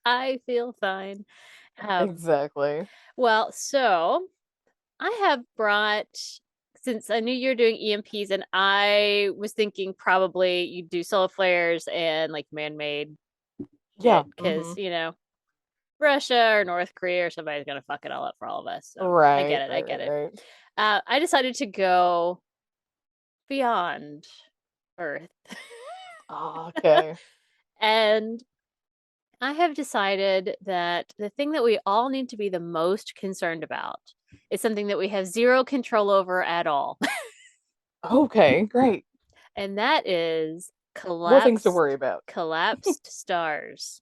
Speaker 1: I feel fine. Um,
Speaker 2: Exactly.
Speaker 1: well, so I have brought since I knew you were doing EMPs and I was thinking probably you'd do solar flares and like man-made
Speaker 2: Yeah.
Speaker 1: shit
Speaker 2: Hmm.
Speaker 1: because, Russia or North Korea or somebody's gonna fuck it all up for all of us. So I get
Speaker 2: Right.
Speaker 1: it. I
Speaker 2: Right.
Speaker 1: get
Speaker 2: Right.
Speaker 1: it.
Speaker 2: Right.
Speaker 1: I decided to go beyond Earth.
Speaker 2: Ah, okay.
Speaker 1: And I have decided that the thing that we all need to be the most concerned about is something that we have zero control over at all.
Speaker 2: Okay. Great.
Speaker 1: And that is
Speaker 2: More things to
Speaker 1: collapsed
Speaker 2: worry about.
Speaker 1: collapsed stars.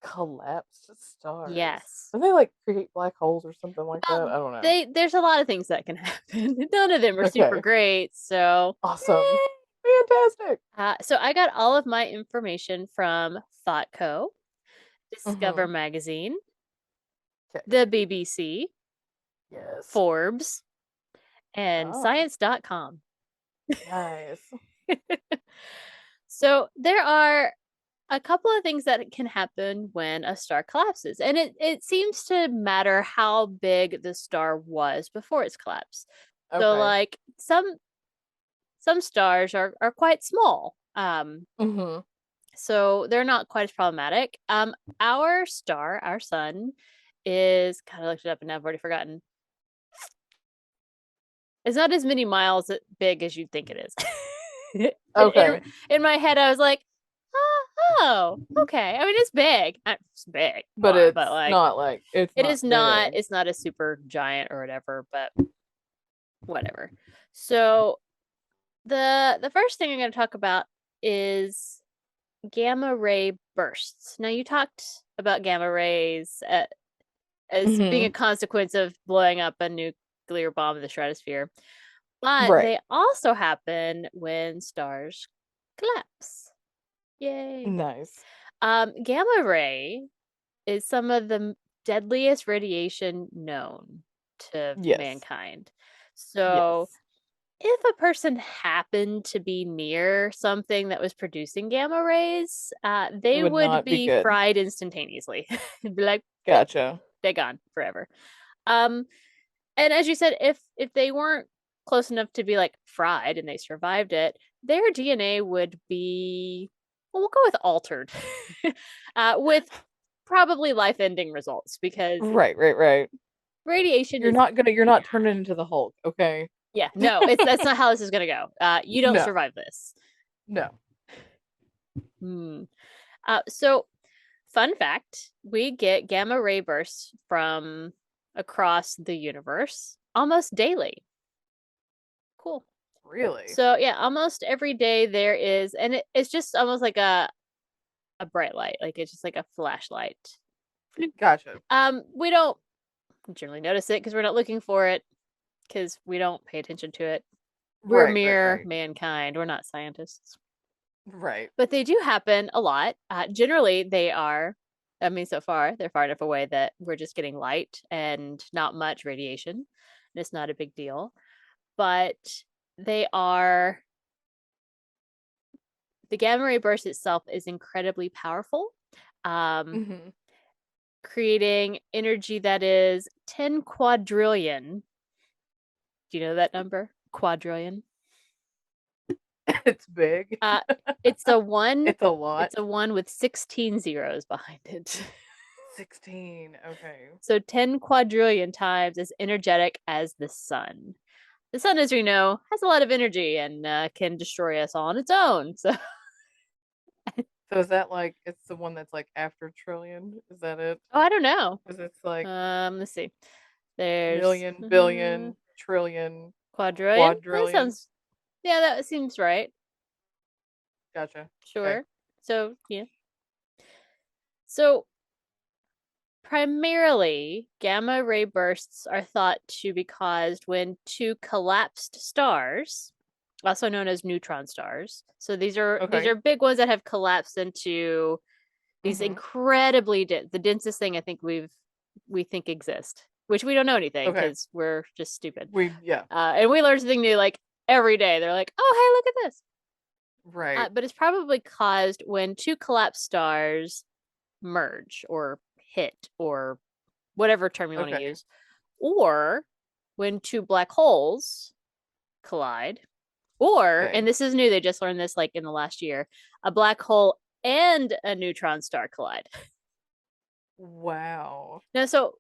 Speaker 2: Collapsed stars.
Speaker 1: Yes.
Speaker 2: Do they like create black holes or something like that? I don't know.
Speaker 1: There's a lot of things that can happen. None of them are super
Speaker 2: Okay.
Speaker 1: great. So
Speaker 2: Awesome. Fantastic.
Speaker 1: so I got all of my information from Thoughtco, Discover
Speaker 2: Mm-hmm.
Speaker 1: Magazine,
Speaker 2: Okay.
Speaker 1: the BBC,
Speaker 2: Yes.
Speaker 1: Forbes, and
Speaker 2: Oh,
Speaker 1: science.com.
Speaker 2: nice.
Speaker 1: So there are a couple of things that can happen when a star collapses. And it seems to matter how big the star was before its collapse. So
Speaker 2: Okay.
Speaker 1: like some stars are quite small.
Speaker 2: Mm-hmm.
Speaker 1: So they're not quite as problematic. Our star, our sun, is kind of looked it up and I've already forgotten. It's not as many miles big as you'd think it is. in,
Speaker 2: Okay.
Speaker 1: in my head, I was like, oh, okay. I mean, it's big. It's big,
Speaker 2: But
Speaker 1: but
Speaker 2: it's
Speaker 1: like,
Speaker 2: not like it's
Speaker 1: it
Speaker 2: not
Speaker 1: is not.
Speaker 2: big.
Speaker 1: It's not a super giant or whatever. But whatever. So the first thing I'm going to talk about is gamma ray bursts. Now, you talked about gamma rays as being
Speaker 2: Mm-hmm.
Speaker 1: a consequence of blowing up a nuclear bomb in the stratosphere, but
Speaker 2: Right.
Speaker 1: they also happen when stars collapse. Yay.
Speaker 2: Nice.
Speaker 1: Gamma ray is some of the deadliest radiation known to
Speaker 2: Yes.
Speaker 1: mankind. So
Speaker 2: Yes.
Speaker 1: if a person happened to be near something that was producing gamma rays,
Speaker 2: It
Speaker 1: they
Speaker 2: would
Speaker 1: would
Speaker 2: not be
Speaker 1: be
Speaker 2: good.
Speaker 1: fried instantaneously. Be like,
Speaker 2: Gotcha.
Speaker 1: they're gone forever. Um, And as you said, if they weren't close enough to be like fried and they survived it, their DNA would be, well, we'll go with altered, with probably life-ending results because
Speaker 2: Right, right, right.
Speaker 1: radiation
Speaker 2: You're
Speaker 1: is,
Speaker 2: not gonna you're
Speaker 1: yeah,
Speaker 2: not turning into the Hulk, okay?
Speaker 1: yeah, no, it's that's not how this is gonna go. You don't
Speaker 2: No,
Speaker 1: survive this.
Speaker 2: no.
Speaker 1: Hmm. So fun fact, we get gamma ray bursts from across the universe almost daily. Cool.
Speaker 2: Really?
Speaker 1: So yeah, almost every day there is, and it's just almost like a bright light, like it's just like a flashlight.
Speaker 2: Gotcha.
Speaker 1: We don't generally notice it because we're not looking for it because we don't pay attention to it. We're
Speaker 2: Right, right,
Speaker 1: mere
Speaker 2: right.
Speaker 1: mankind. We're not scientists,
Speaker 2: Right.
Speaker 1: but they do happen a lot. Generally, they are. I mean, so far they're far enough away that we're just getting light and not much radiation, and it's not a big deal. But they are the gamma ray burst itself is incredibly powerful, um,
Speaker 2: Mhm.
Speaker 1: creating energy that is 10 quadrillion. Do you know that number? Quadrillion.
Speaker 2: It's big.
Speaker 1: Uh, it's a one.
Speaker 2: It's a lot.
Speaker 1: It's a one with 16 zeros behind it.
Speaker 2: 16, okay.
Speaker 1: So 10 quadrillion times as energetic as the sun. The sun, as we know, has a lot of energy and can destroy us all on its own. So,
Speaker 2: So is that like it's the one that's like after trillion? Is that it?
Speaker 1: oh, I don't know.
Speaker 2: Because it's like
Speaker 1: Let's see. There's
Speaker 2: million, billion, trillion,
Speaker 1: quadrillion. That
Speaker 2: quadrillion.
Speaker 1: sounds, yeah, that seems right.
Speaker 2: Gotcha. Okay.
Speaker 1: Sure. So, yeah. So, primarily, gamma ray bursts are thought to be caused when two collapsed stars, also known as neutron stars. So these are
Speaker 2: Okay.
Speaker 1: big ones that have collapsed into these
Speaker 2: Mhm.
Speaker 1: incredibly the densest thing I think we think exist, which we don't know anything
Speaker 2: Okay.
Speaker 1: because we're just stupid.
Speaker 2: Yeah.
Speaker 1: And we learn something new like every day. They're like, oh, hey, look at this.
Speaker 2: Right.
Speaker 1: But it's probably caused when two collapsed stars merge or hit or whatever term you want to
Speaker 2: Okay.
Speaker 1: use, or when two black holes collide, or, and
Speaker 2: Okay.
Speaker 1: this is new, they just learned this like in the last year, a black hole and a neutron star collide.
Speaker 2: Wow.
Speaker 1: Now, so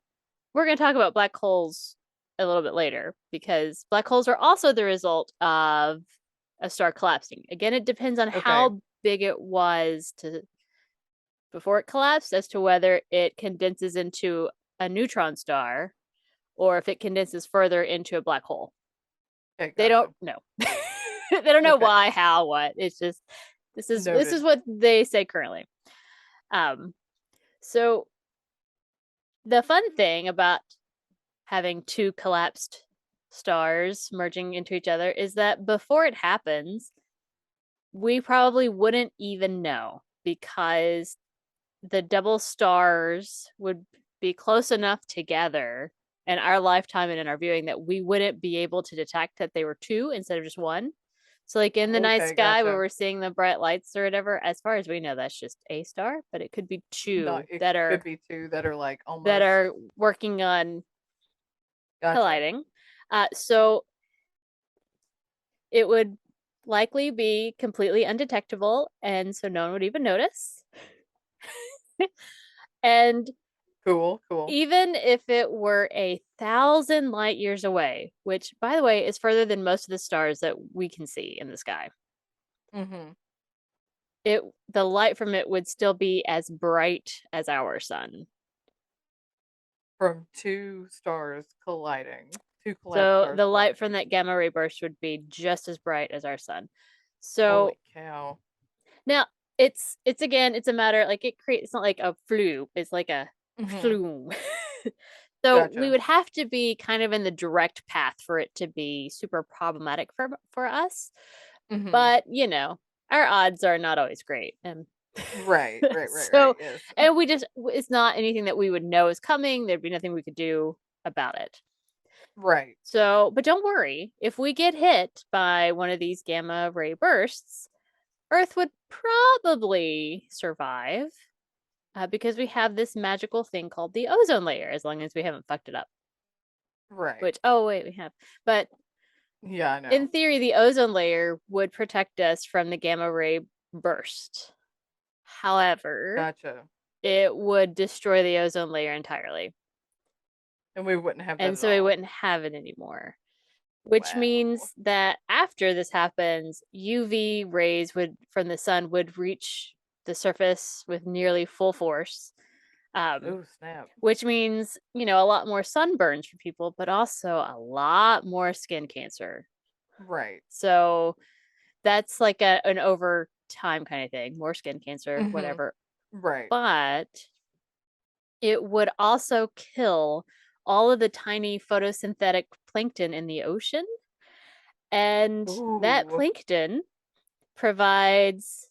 Speaker 1: we're going to talk about black holes a little bit later because black holes are also the result of a star collapsing. Again, it depends on
Speaker 2: Okay.
Speaker 1: how big it was to before it collapsed as to whether it condenses into a neutron star or if it condenses further into a black hole.
Speaker 2: Okay,
Speaker 1: They don't
Speaker 2: gotcha.
Speaker 1: know. They don't know
Speaker 2: Okay.
Speaker 1: why, how, what. It's just this is
Speaker 2: Noted.
Speaker 1: what they say currently. Um, so the fun thing about having two collapsed stars merging into each other is that before it happens, we probably wouldn't even know because the double stars would be close enough together in our lifetime and in our viewing that we wouldn't be able to detect that they were two instead of just one. So, like in the night
Speaker 2: Okay,
Speaker 1: sky where
Speaker 2: gotcha.
Speaker 1: we're seeing the bright lights or whatever, as far as we know, that's just a star, but it could be
Speaker 2: Not
Speaker 1: two
Speaker 2: it
Speaker 1: that
Speaker 2: could
Speaker 1: are
Speaker 2: be 2 that are like
Speaker 1: that
Speaker 2: almost
Speaker 1: are working on
Speaker 2: gotcha.
Speaker 1: colliding. So it would likely be completely undetectable, and so no one would even notice. And
Speaker 2: Cool, cool.
Speaker 1: even if it were 1,000 light years away, which, by the way, is further than most of the stars that we can see in the sky,
Speaker 2: Mhm.
Speaker 1: it the light from it would still be as bright as our sun.
Speaker 2: From 2 stars colliding. 2 collapsed
Speaker 1: So
Speaker 2: stars
Speaker 1: the light from
Speaker 2: colliding.
Speaker 1: that gamma ray burst would be just as bright as our sun. So
Speaker 2: Holy cow.
Speaker 1: now it's again it's a matter like it creates it's not like a flu, it's like a
Speaker 2: Mhm.
Speaker 1: flume. So we
Speaker 2: Gotcha.
Speaker 1: would have to be kind of in the direct path for it to be super problematic for us.
Speaker 2: Mhm.
Speaker 1: But our odds are not always great. And
Speaker 2: Right, right, right, right,
Speaker 1: so
Speaker 2: yes.
Speaker 1: and we just it's not anything that we would know is coming. There'd be nothing we could do about it.
Speaker 2: Right.
Speaker 1: So, but don't worry, if we get hit by one of these gamma ray bursts, Earth would probably survive because we have this magical thing called the ozone layer, as long as we haven't fucked it up.
Speaker 2: Right.
Speaker 1: which, oh, wait, we have. But
Speaker 2: Yeah, I
Speaker 1: in
Speaker 2: know.
Speaker 1: theory, the ozone layer would protect us from the gamma ray burst. However,
Speaker 2: Gotcha.
Speaker 1: it would destroy the ozone layer entirely.
Speaker 2: And we wouldn't have that
Speaker 1: And
Speaker 2: at
Speaker 1: so we
Speaker 2: all.
Speaker 1: wouldn't have it anymore. Which
Speaker 2: Wow.
Speaker 1: means that after this happens, UV rays would from the sun would reach the surface with nearly full force. Um,
Speaker 2: Oh, snap.
Speaker 1: which means, a lot more sunburns for people, but also a lot more skin cancer.
Speaker 2: Right.
Speaker 1: So that's like an over time kind of thing, more skin cancer,
Speaker 2: Mhm.
Speaker 1: whatever.
Speaker 2: Right.
Speaker 1: But it would also kill all of the tiny photosynthetic plankton in the ocean. And that
Speaker 2: Ooh.
Speaker 1: plankton provides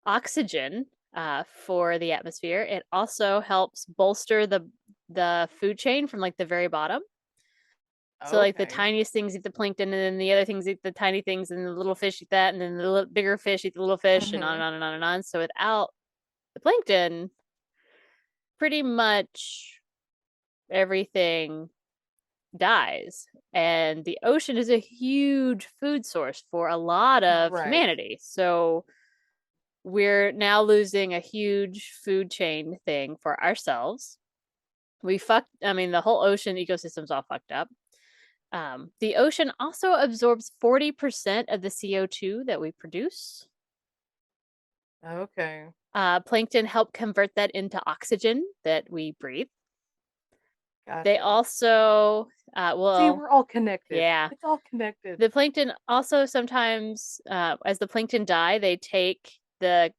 Speaker 1: oxygen for the atmosphere. It also helps bolster the food chain from like the very bottom. So like the
Speaker 2: Okay.
Speaker 1: tiniest things eat the plankton, and then the other things eat the tiny things, and the little fish eat that, and then the bigger fish eat the little fish, and on and
Speaker 2: Mhm.
Speaker 1: on and on and on. So without the plankton, pretty much everything dies. And the ocean is a huge food source for a lot of
Speaker 2: Right.
Speaker 1: humanity. So we're now losing a huge food chain thing for ourselves. The whole ocean ecosystem's all fucked up. The ocean also absorbs 40% of the CO2 that we produce.
Speaker 2: Okay.
Speaker 1: Plankton help convert that into oxygen that we breathe. They
Speaker 2: Gotcha.
Speaker 1: also,
Speaker 2: See, we're all connected.
Speaker 1: yeah,
Speaker 2: It's all connected.
Speaker 1: the plankton also sometimes, as the plankton die, they take the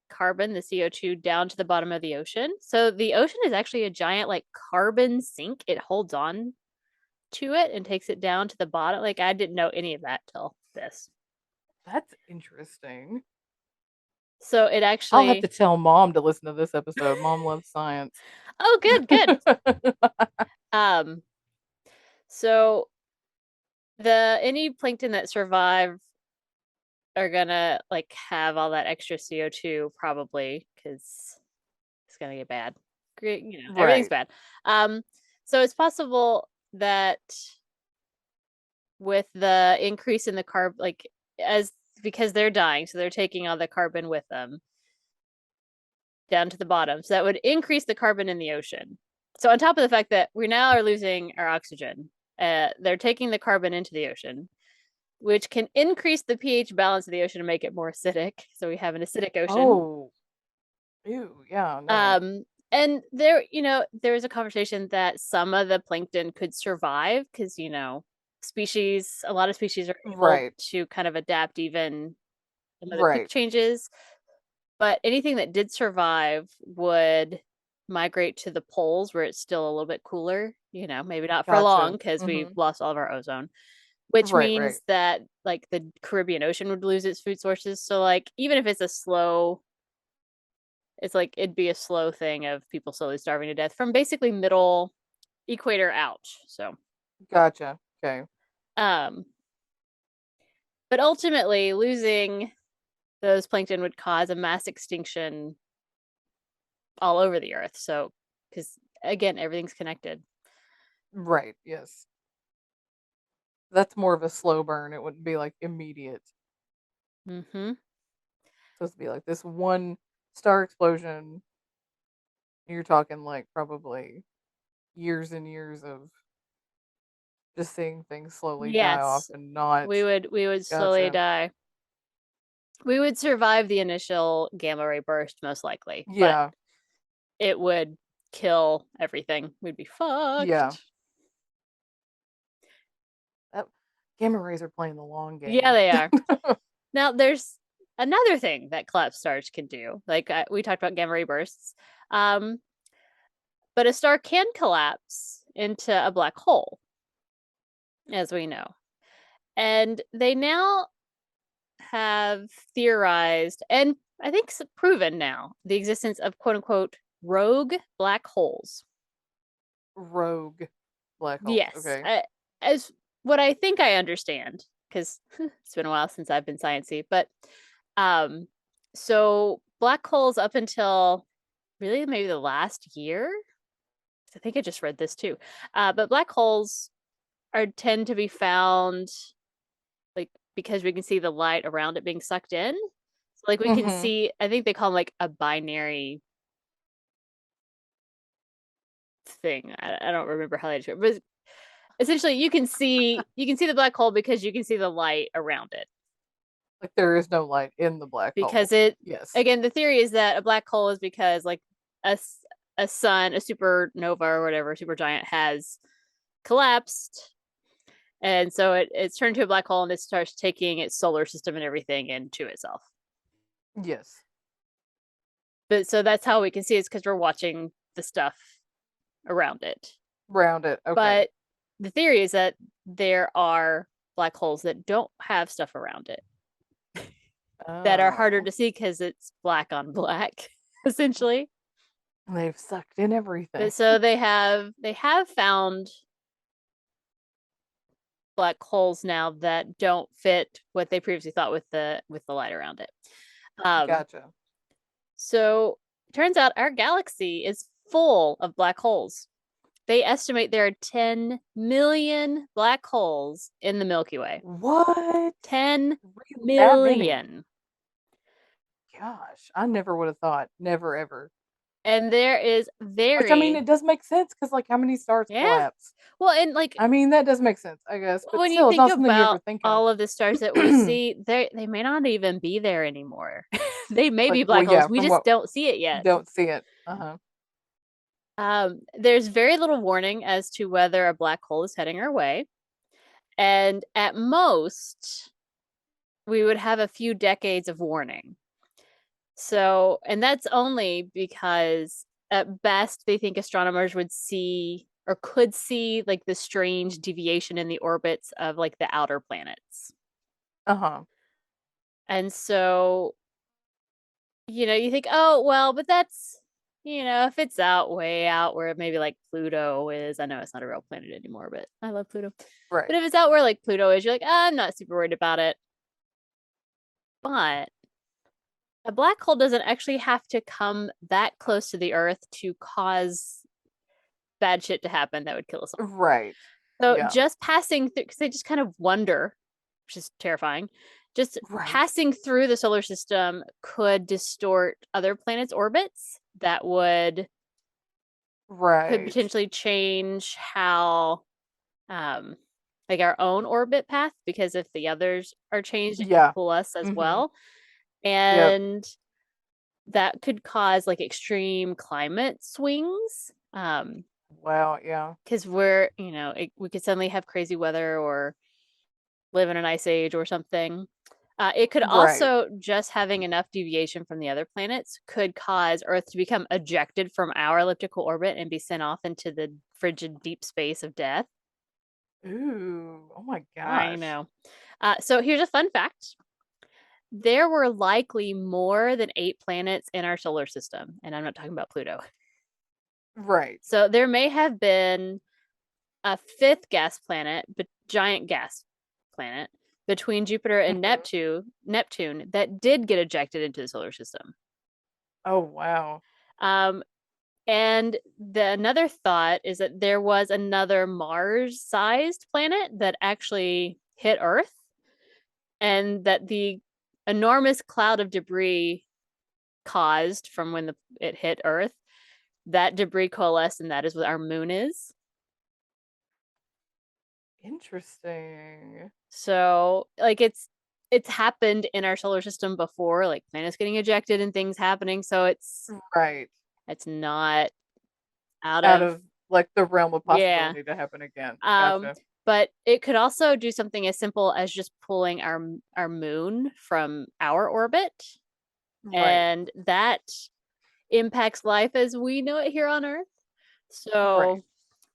Speaker 1: carbon, the CO2, down to the bottom of the ocean. So the ocean is actually a giant like carbon sink. It holds on to it and takes it down to the bottom. Like I didn't know any of that till this.
Speaker 2: That's interesting.
Speaker 1: So it
Speaker 2: I'll have
Speaker 1: actually
Speaker 2: to tell mom to listen to this episode. Mom loves science.
Speaker 1: Oh, good, good. Um so the any plankton that survive are gonna like have all that extra CO2 probably because it's gonna get bad. Great, everything's
Speaker 2: Right.
Speaker 1: bad. Um, so it's possible that with the increase in the carb, like as because they're dying, so they're taking all the carbon with them down to the bottom. So that would increase the carbon in the ocean. So on top of the fact that we now are losing our oxygen, they're taking the carbon into the ocean, which can increase the pH balance of the ocean and make it more acidic. So we have an acidic ocean.
Speaker 2: Oh. Ew. Yeah, no.
Speaker 1: Um, and there was a conversation that some of the plankton could survive because, a lot of species are able
Speaker 2: Right.
Speaker 1: to kind of adapt even some of the quick
Speaker 2: Right.
Speaker 1: changes. But anything that did survive would migrate to the poles where it's still a little bit cooler, maybe not for long
Speaker 2: Gotcha.
Speaker 1: because we've
Speaker 2: Mhm.
Speaker 1: lost all of our ozone, which
Speaker 2: Right, right.
Speaker 1: means that like the Caribbean Ocean would lose its food sources. So like even if it's like it'd be a slow thing of people slowly starving to death from basically middle equator out. So,
Speaker 2: Gotcha. Okay.
Speaker 1: um, but ultimately losing those plankton would cause a mass extinction all over the earth. So, because again, everything's connected.
Speaker 2: Right. Yes. That's more of a slow burn. It wouldn't be like immediate.
Speaker 1: Mm-hmm.
Speaker 2: Supposed to be like this one star explosion. You're talking like probably years and years of just seeing things slowly die off
Speaker 1: Yes,
Speaker 2: and not.
Speaker 1: we would slowly
Speaker 2: Gotcha.
Speaker 1: die. We would survive the initial gamma ray burst most likely, but
Speaker 2: Yeah.
Speaker 1: it would kill everything. We'd be
Speaker 2: Yeah.
Speaker 1: fucked.
Speaker 2: That gamma rays are playing the long
Speaker 1: Yeah,
Speaker 2: game.
Speaker 1: they are. Now, there's another thing that collapsed stars can do. Like we talked about gamma ray bursts, um, but a star can collapse into a black hole, as we know. And they now have theorized, and I think proven now, the existence of quote unquote rogue black holes.
Speaker 2: Rogue black holes.
Speaker 1: Yes,
Speaker 2: Okay.
Speaker 1: as what I think I understand, because it's been a while since I've been sciencey, but um, so black holes up until really maybe the last year. I think I just read this too. But black holes tend to be found like because we can see the light around it being sucked in. So like we can
Speaker 2: Mm-hmm.
Speaker 1: see, I think they call them like a binary thing. I don't remember how they describe it, but essentially you can see the black hole because you can see the light around it.
Speaker 2: Like there is no light in the black hole.
Speaker 1: Because it
Speaker 2: Yes.
Speaker 1: again, the theory is that a black hole is because like a a sun, a supernova or whatever, supergiant has collapsed, and so it's turned to a black hole and it starts taking its solar system and everything into itself.
Speaker 2: Yes.
Speaker 1: But so that's how we can see it's because we're watching the stuff around it.
Speaker 2: Round it. Okay.
Speaker 1: But the theory is that there are black holes that don't have stuff around it that are harder
Speaker 2: Oh.
Speaker 1: to see because it's black on black, essentially.
Speaker 2: They've sucked in
Speaker 1: But
Speaker 2: everything.
Speaker 1: so they have found black holes now that don't fit what they previously thought with the light around it. Um,
Speaker 2: Gotcha.
Speaker 1: so it turns out our galaxy is full of black holes. They estimate there are 10 million black holes in the Milky Way.
Speaker 2: What?
Speaker 1: 10
Speaker 2: Really? That many?
Speaker 1: million.
Speaker 2: Gosh, I never would have thought. Never ever.
Speaker 1: And there is
Speaker 2: Which I mean,
Speaker 1: very,
Speaker 2: it does make sense because like how many stars
Speaker 1: yeah.
Speaker 2: collapse?
Speaker 1: Well, and like
Speaker 2: I mean, that does make sense, I guess, but
Speaker 1: when you
Speaker 2: still, it's
Speaker 1: think
Speaker 2: not something you ever
Speaker 1: about
Speaker 2: think of.
Speaker 1: all of the stars that we see, they may not even be there anymore. They may
Speaker 2: Like,
Speaker 1: be
Speaker 2: well,
Speaker 1: black holes.
Speaker 2: yeah,
Speaker 1: We
Speaker 2: from
Speaker 1: just
Speaker 2: what
Speaker 1: don't see it yet.
Speaker 2: don't see it. Uh-huh.
Speaker 1: There's very little warning as to whether a black hole is heading our way. And at most, we would have a few decades of warning. So, and that's only because at best they think astronomers would see or could see like the strange deviation in the orbits of like the outer planets.
Speaker 2: Uh-huh.
Speaker 1: And so, you think, oh, well, but that's, if it's out way out where maybe like Pluto is, I know it's not a real planet anymore, but I love Pluto.
Speaker 2: Right.
Speaker 1: But if it's out where like Pluto is, you're like, I'm not super worried about it. But a black hole doesn't actually have to come that close to the Earth to cause bad shit to happen that would kill us all.
Speaker 2: Right.
Speaker 1: So
Speaker 2: Yeah.
Speaker 1: just passing through, because they just kind of wonder, which is terrifying, just
Speaker 2: Right.
Speaker 1: passing through the solar system could distort other planets' orbits that could
Speaker 2: Right.
Speaker 1: potentially change how, um, like our own orbit path, because if the others are changed, it could
Speaker 2: Yeah.
Speaker 1: pull us as
Speaker 2: Mhm.
Speaker 1: well.
Speaker 2: Yep.
Speaker 1: And that could cause like extreme climate swings.
Speaker 2: Wow, yeah.
Speaker 1: Because we could suddenly have crazy weather or live in an ice age or something. It could
Speaker 2: Right.
Speaker 1: also, just having enough deviation from the other planets could cause Earth to become ejected from our elliptical orbit and be sent off into the frigid deep space of death.
Speaker 2: Ooh. Oh my
Speaker 1: I
Speaker 2: gosh.
Speaker 1: know. So here's a fun fact. There were likely more than 8 planets in our solar system, and I'm not talking about Pluto.
Speaker 2: Right.
Speaker 1: So there may have been a fifth gas planet, but giant gas planet between Jupiter and
Speaker 2: Mhm.
Speaker 1: Neptune that did get ejected into the solar system.
Speaker 2: Oh, wow.
Speaker 1: Um, and another thought is that there was another Mars-sized planet that actually hit Earth, and that the enormous cloud of debris caused from when it hit Earth, that debris coalesced, and that is what our moon is.
Speaker 2: Interesting.
Speaker 1: So, like it's happened in our solar system before, like planets getting ejected and things happening. So
Speaker 2: Right.
Speaker 1: it's not out
Speaker 2: Out
Speaker 1: of
Speaker 2: of, like, the realm of
Speaker 1: yeah.
Speaker 2: possibility to happen again.
Speaker 1: Um,
Speaker 2: Gotcha.
Speaker 1: but it could also do something as simple as just pulling our moon from our orbit,
Speaker 2: Right.
Speaker 1: and that impacts life as we know it here on Earth.
Speaker 2: Right.
Speaker 1: So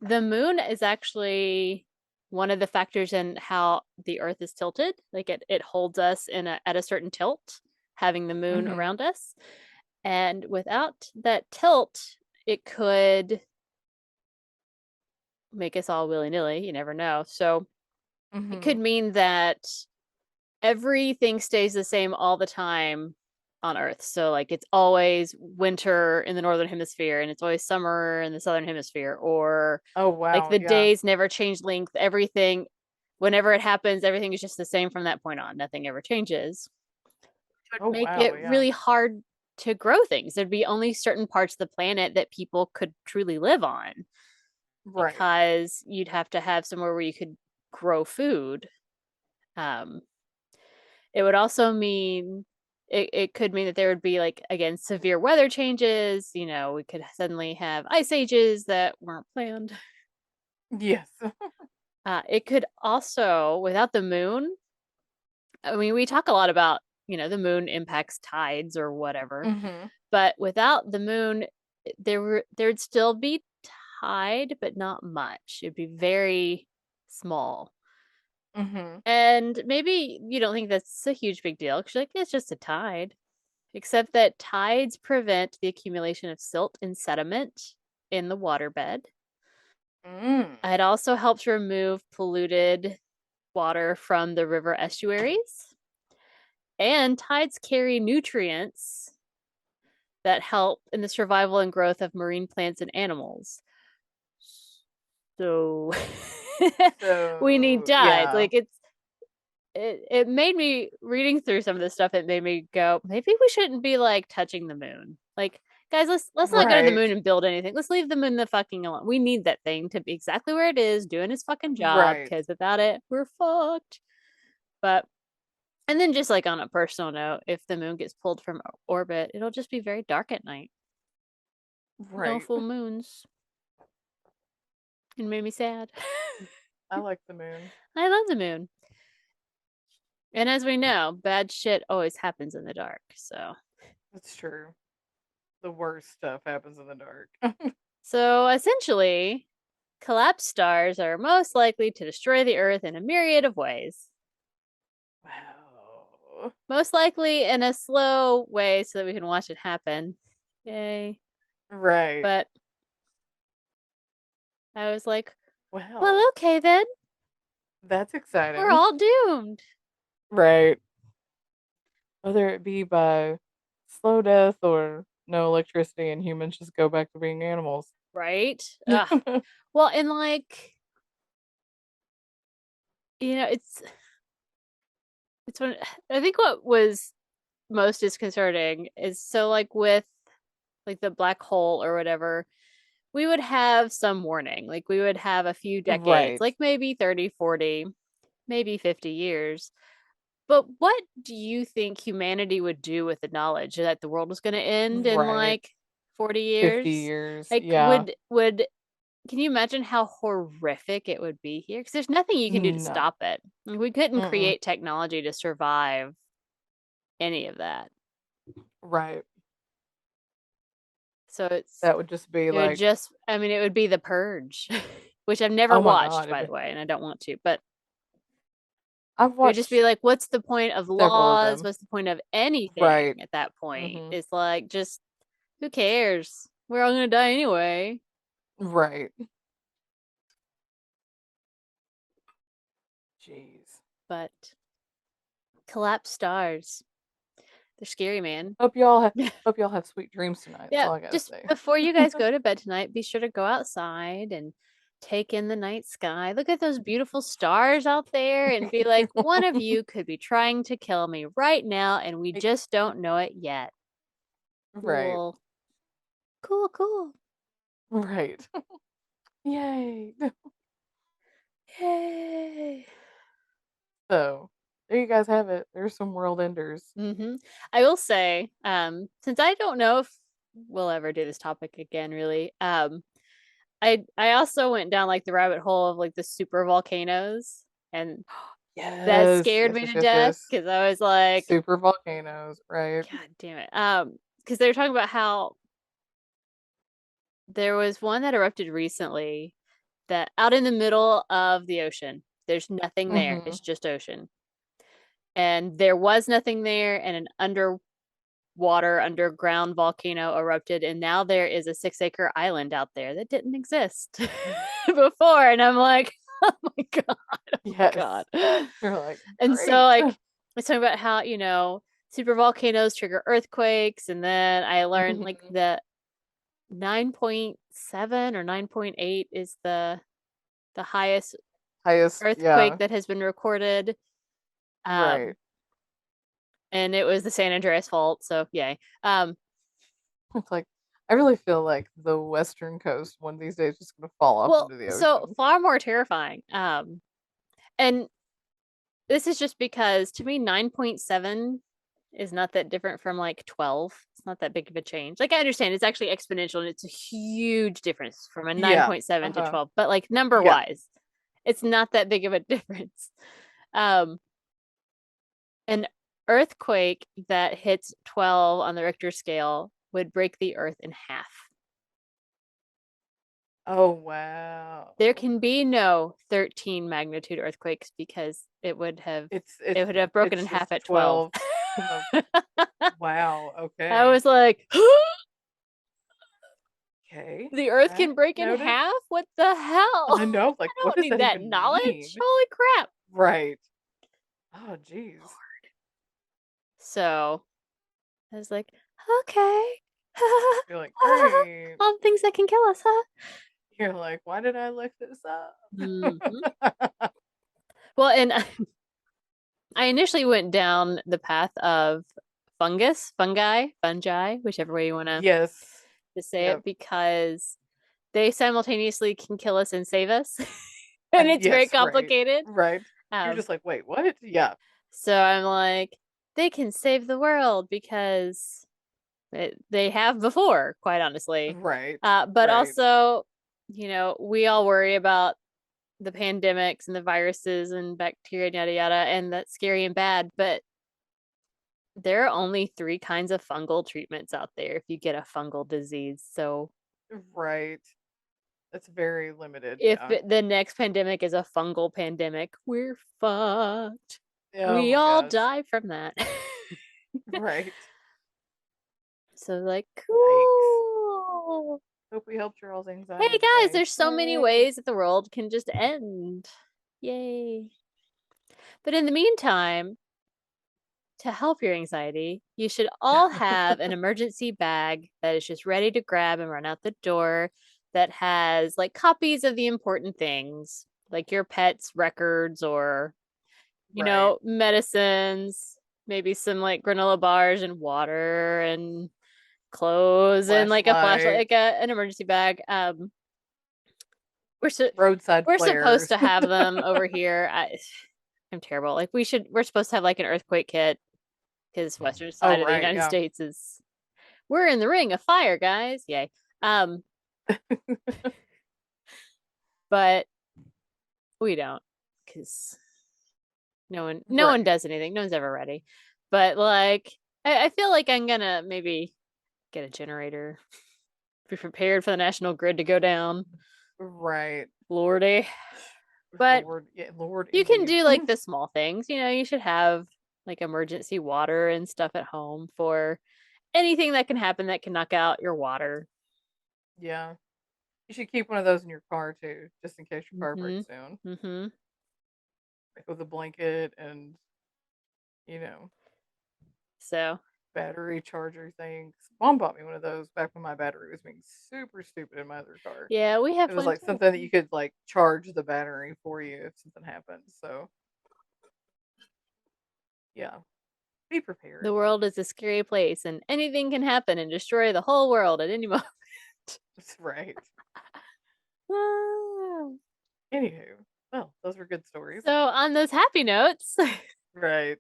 Speaker 1: the moon is actually one of the factors in how the Earth is tilted. Like it holds us at a certain tilt, having the moon
Speaker 2: Mhm.
Speaker 1: around us. And without that tilt, it could make us all willy nilly. You never know. So it could
Speaker 2: Mhm.
Speaker 1: mean that everything stays the same all the time on Earth. So like it's always winter in the northern hemisphere and it's always summer in the southern hemisphere, or
Speaker 2: Oh
Speaker 1: like
Speaker 2: wow,
Speaker 1: the
Speaker 2: yeah.
Speaker 1: days never change length. Everything, whenever it happens, everything is just the same from that point on. Nothing ever changes. It
Speaker 2: Oh
Speaker 1: would make
Speaker 2: wow,
Speaker 1: it
Speaker 2: yeah.
Speaker 1: really hard to grow things. There'd be only certain parts of the planet that people could truly live on
Speaker 2: Right.
Speaker 1: because you'd have to have somewhere where you could grow food. Um, it would also mean it could mean that there would be like again severe weather changes. You know, we could suddenly have ice ages that weren't planned.
Speaker 2: Yes.
Speaker 1: It could also, without the moon, I mean, we talk a lot about, the moon impacts tides or whatever,
Speaker 2: Mhm.
Speaker 1: but without the moon, there'd still be tide, but not much. It'd be very small.
Speaker 2: Mhm.
Speaker 1: And maybe you don't think that's a huge big deal because you're like, it's just a tide. Except that tides prevent the accumulation of silt and sediment in the waterbed.
Speaker 2: Mm.
Speaker 1: It also helps remove polluted water from the river estuaries. And tides carry nutrients that help in the survival and growth of marine plants and animals. So we need
Speaker 2: So,
Speaker 1: tides.
Speaker 2: yeah.
Speaker 1: Like it made me reading through some of this stuff, it made me go, maybe we shouldn't be like touching the moon. Like, guys, let's not go to the
Speaker 2: Right.
Speaker 1: moon and build anything. Let's leave the moon the fucking alone. We need that thing to be exactly where it is, doing its fucking job,
Speaker 2: Right.
Speaker 1: because without it, we're fucked. But and then just like on a personal note, if the moon gets pulled from orbit, it'll just be very dark at night. No
Speaker 2: Right.
Speaker 1: full moons. It made me sad.
Speaker 2: I like the moon.
Speaker 1: I love the moon. And as we know, bad shit always happens in the dark. So
Speaker 2: That's true. The worst stuff happens in the dark.
Speaker 1: So essentially, collapsed stars are most likely to destroy the Earth in a myriad of ways.
Speaker 2: Wow.
Speaker 1: Most likely in a slow way so that we can watch it happen. Yay.
Speaker 2: Right.
Speaker 1: But I was like, well,
Speaker 2: Well,
Speaker 1: okay then.
Speaker 2: that's
Speaker 1: We're
Speaker 2: exciting.
Speaker 1: all doomed.
Speaker 2: Right. Whether it be by slow death or no electricity and humans just go back to being animals.
Speaker 1: Right? Ugh. Well, and like, it's when I think what was most disconcerting is so like with like the black hole or whatever, we would have some warning. Like we would have a few decades,
Speaker 2: Right.
Speaker 1: like maybe 30, 40, maybe 50 years. But what do you think humanity would do with the knowledge that the world was going to end in
Speaker 2: Right.
Speaker 1: like 40
Speaker 2: 50
Speaker 1: years?
Speaker 2: years.
Speaker 1: Like
Speaker 2: Yeah.
Speaker 1: would can you imagine how horrific it would be here? Because there's nothing you can do to
Speaker 2: No.
Speaker 1: stop it. Like, we couldn't
Speaker 2: Mm-mm.
Speaker 1: create technology to survive any of that.
Speaker 2: Right.
Speaker 1: So
Speaker 2: That would just be
Speaker 1: it would
Speaker 2: like,
Speaker 1: just, I mean, it would be the purge, which I've never
Speaker 2: oh my
Speaker 1: watched,
Speaker 2: God.
Speaker 1: by the way, and I don't want to, but
Speaker 2: I've
Speaker 1: it would just be
Speaker 2: watched
Speaker 1: like, what's the point of
Speaker 2: several of
Speaker 1: laws?
Speaker 2: them.
Speaker 1: What's the point of anything
Speaker 2: Right.
Speaker 1: at that point?
Speaker 2: Mm-hmm.
Speaker 1: It's like, just who cares? We're all gonna die anyway.
Speaker 2: Right. Jeez.
Speaker 1: But collapsed stars, they're scary, man.
Speaker 2: Hope y'all ha- hope y'all have sweet dreams tonight. That's
Speaker 1: Yeah,
Speaker 2: all I gotta
Speaker 1: just
Speaker 2: say.
Speaker 1: before you guys go to bed tonight, be sure to go outside and take in the night sky. Look at those beautiful stars out there and be like, one of you could be trying to kill me right now, and we just don't know it yet.
Speaker 2: Right.
Speaker 1: Cool. Cool, cool.
Speaker 2: Right. Yay.
Speaker 1: Yay.
Speaker 2: So, there you guys have it. There's some world enders.
Speaker 1: I will say, since I don't know if we'll ever do this topic again, really, I also went down like the rabbit hole of like the super volcanoes, and that
Speaker 2: Yes.
Speaker 1: scared
Speaker 2: Yes,
Speaker 1: me
Speaker 2: yes,
Speaker 1: to
Speaker 2: yes,
Speaker 1: death
Speaker 2: yes.
Speaker 1: because I was like,
Speaker 2: Super volcanoes, right?
Speaker 1: God damn it. Because they were talking about how there was one that erupted recently that out in the middle of the ocean. There's nothing there.
Speaker 2: Mhm.
Speaker 1: It's just ocean. And there was nothing there, and an underground volcano erupted, and now there is a 6-acre island out there that didn't exist before. And I'm like, oh my God, oh my
Speaker 2: Yes.
Speaker 1: God.
Speaker 2: You're like,
Speaker 1: And so
Speaker 2: "Great."
Speaker 1: like it's talking about how, super volcanoes trigger earthquakes, and then I learned like
Speaker 2: Mhm.
Speaker 1: the 9.7 or 9.8 is the highest
Speaker 2: Highest,
Speaker 1: earthquake
Speaker 2: yeah,
Speaker 1: that has been recorded.
Speaker 2: right.
Speaker 1: Um, and it was the San Andreas fault, so yay.
Speaker 2: It's like I really feel like the western coast one of these days is gonna fall off
Speaker 1: Well,
Speaker 2: into the
Speaker 1: so
Speaker 2: ocean.
Speaker 1: far more terrifying. And this is just because to me 9.7 is not that different from like 12. It's not that big of a change. Like I understand it's actually exponential and it's a huge difference from a
Speaker 2: Yeah.
Speaker 1: 9.7 to
Speaker 2: Uh-huh.
Speaker 1: 12, but like number
Speaker 2: Yeah.
Speaker 1: wise, it's not that big of a difference. Um an earthquake that hits 12 on the Richter scale would break the earth in half.
Speaker 2: Oh, wow.
Speaker 1: There can be no 13 magnitude earthquakes because
Speaker 2: It's
Speaker 1: it
Speaker 2: it's
Speaker 1: would have broken
Speaker 2: it's
Speaker 1: in half
Speaker 2: just
Speaker 1: at 12.
Speaker 2: 12. Oh, wow,
Speaker 1: I
Speaker 2: okay.
Speaker 1: was like,
Speaker 2: Okay.
Speaker 1: the earth
Speaker 2: Okay.
Speaker 1: can break in
Speaker 2: Noted.
Speaker 1: half? What the hell?
Speaker 2: I know,
Speaker 1: I
Speaker 2: like, what
Speaker 1: don't
Speaker 2: does
Speaker 1: need
Speaker 2: that
Speaker 1: that
Speaker 2: even
Speaker 1: knowledge.
Speaker 2: mean?
Speaker 1: Holy crap.
Speaker 2: Right. Oh, jeez.
Speaker 1: So I was like, okay.
Speaker 2: You're like, "Great."
Speaker 1: All the things that can kill us, huh?
Speaker 2: You're like, "Why did I look this up?"
Speaker 1: Mhm. Well, and I initially went down the path of fungi, whichever way you want
Speaker 2: Yes.
Speaker 1: to say it,
Speaker 2: Yep.
Speaker 1: because they simultaneously can kill us and save us. And it's very
Speaker 2: Yes, right.
Speaker 1: complicated.
Speaker 2: Right. You're
Speaker 1: Um,
Speaker 2: just like, "Wait, what?" Yeah.
Speaker 1: so I'm like, they can save the world because they have before, quite honestly.
Speaker 2: Right.
Speaker 1: But
Speaker 2: Right.
Speaker 1: also, we all worry about the pandemics and the viruses and bacteria, yada yada, and that's scary and bad. But there are only three kinds of fungal treatments out there if you get a fungal disease. So
Speaker 2: Right. That's very limited,
Speaker 1: if
Speaker 2: yeah.
Speaker 1: the next pandemic is a fungal pandemic, we're fucked.
Speaker 2: Oh
Speaker 1: We
Speaker 2: my
Speaker 1: all
Speaker 2: gosh.
Speaker 1: die from that.
Speaker 2: Right.
Speaker 1: So like,
Speaker 2: Yikes.
Speaker 1: cool.
Speaker 2: Hope we helped your all's
Speaker 1: Hey
Speaker 2: anxiety
Speaker 1: guys,
Speaker 2: today.
Speaker 1: there's so many
Speaker 2: Yay.
Speaker 1: ways that the world can just end. Yay. But in the meantime, to help your anxiety, you should all have an emergency bag that is just ready to grab and run out the door that has like copies of the important things, like your pet's records or,
Speaker 2: Right.
Speaker 1: medicines, maybe some like granola bars and water and clothes and like a flashlight,
Speaker 2: Flashlight,
Speaker 1: like an emergency bag. We're so
Speaker 2: roadside
Speaker 1: we're supposed
Speaker 2: flares.
Speaker 1: to have them over here. I'm terrible. Like we're supposed to have like an earthquake kit because western
Speaker 2: Oh,
Speaker 1: side of the
Speaker 2: right,
Speaker 1: United
Speaker 2: yeah.
Speaker 1: States is we're in the ring of fire, guys. Yay. Um, but we don't because no one
Speaker 2: Right.
Speaker 1: does anything. No one's ever ready. But like I feel like I'm gonna maybe get a generator, be prepared for the national grid to go down.
Speaker 2: Right.
Speaker 1: Lordy. But
Speaker 2: Lord, yeah, Lord
Speaker 1: you can
Speaker 2: indeed.
Speaker 1: do like the small things. You should have like emergency water and stuff at home for anything that can happen that can knock out your water.
Speaker 2: Yeah. You should keep one of those in your car too, just in case your car
Speaker 1: Mm-hmm.
Speaker 2: breaks down.
Speaker 1: Mm-hmm.
Speaker 2: Like with a blanket and, you know,
Speaker 1: So
Speaker 2: battery charger things. Mom bought me one of those back when my battery was being super stupid in my other car.
Speaker 1: yeah, we
Speaker 2: It
Speaker 1: have
Speaker 2: was
Speaker 1: one
Speaker 2: like
Speaker 1: too.
Speaker 2: something that you could like charge the battery for you if something happened. So, yeah, be
Speaker 1: The
Speaker 2: prepared.
Speaker 1: world is a scary place and anything can happen and destroy the whole world at any moment.
Speaker 2: That's right.
Speaker 1: Ah.
Speaker 2: Anywho, well, those were good stories.
Speaker 1: So on those happy notes,
Speaker 2: Right.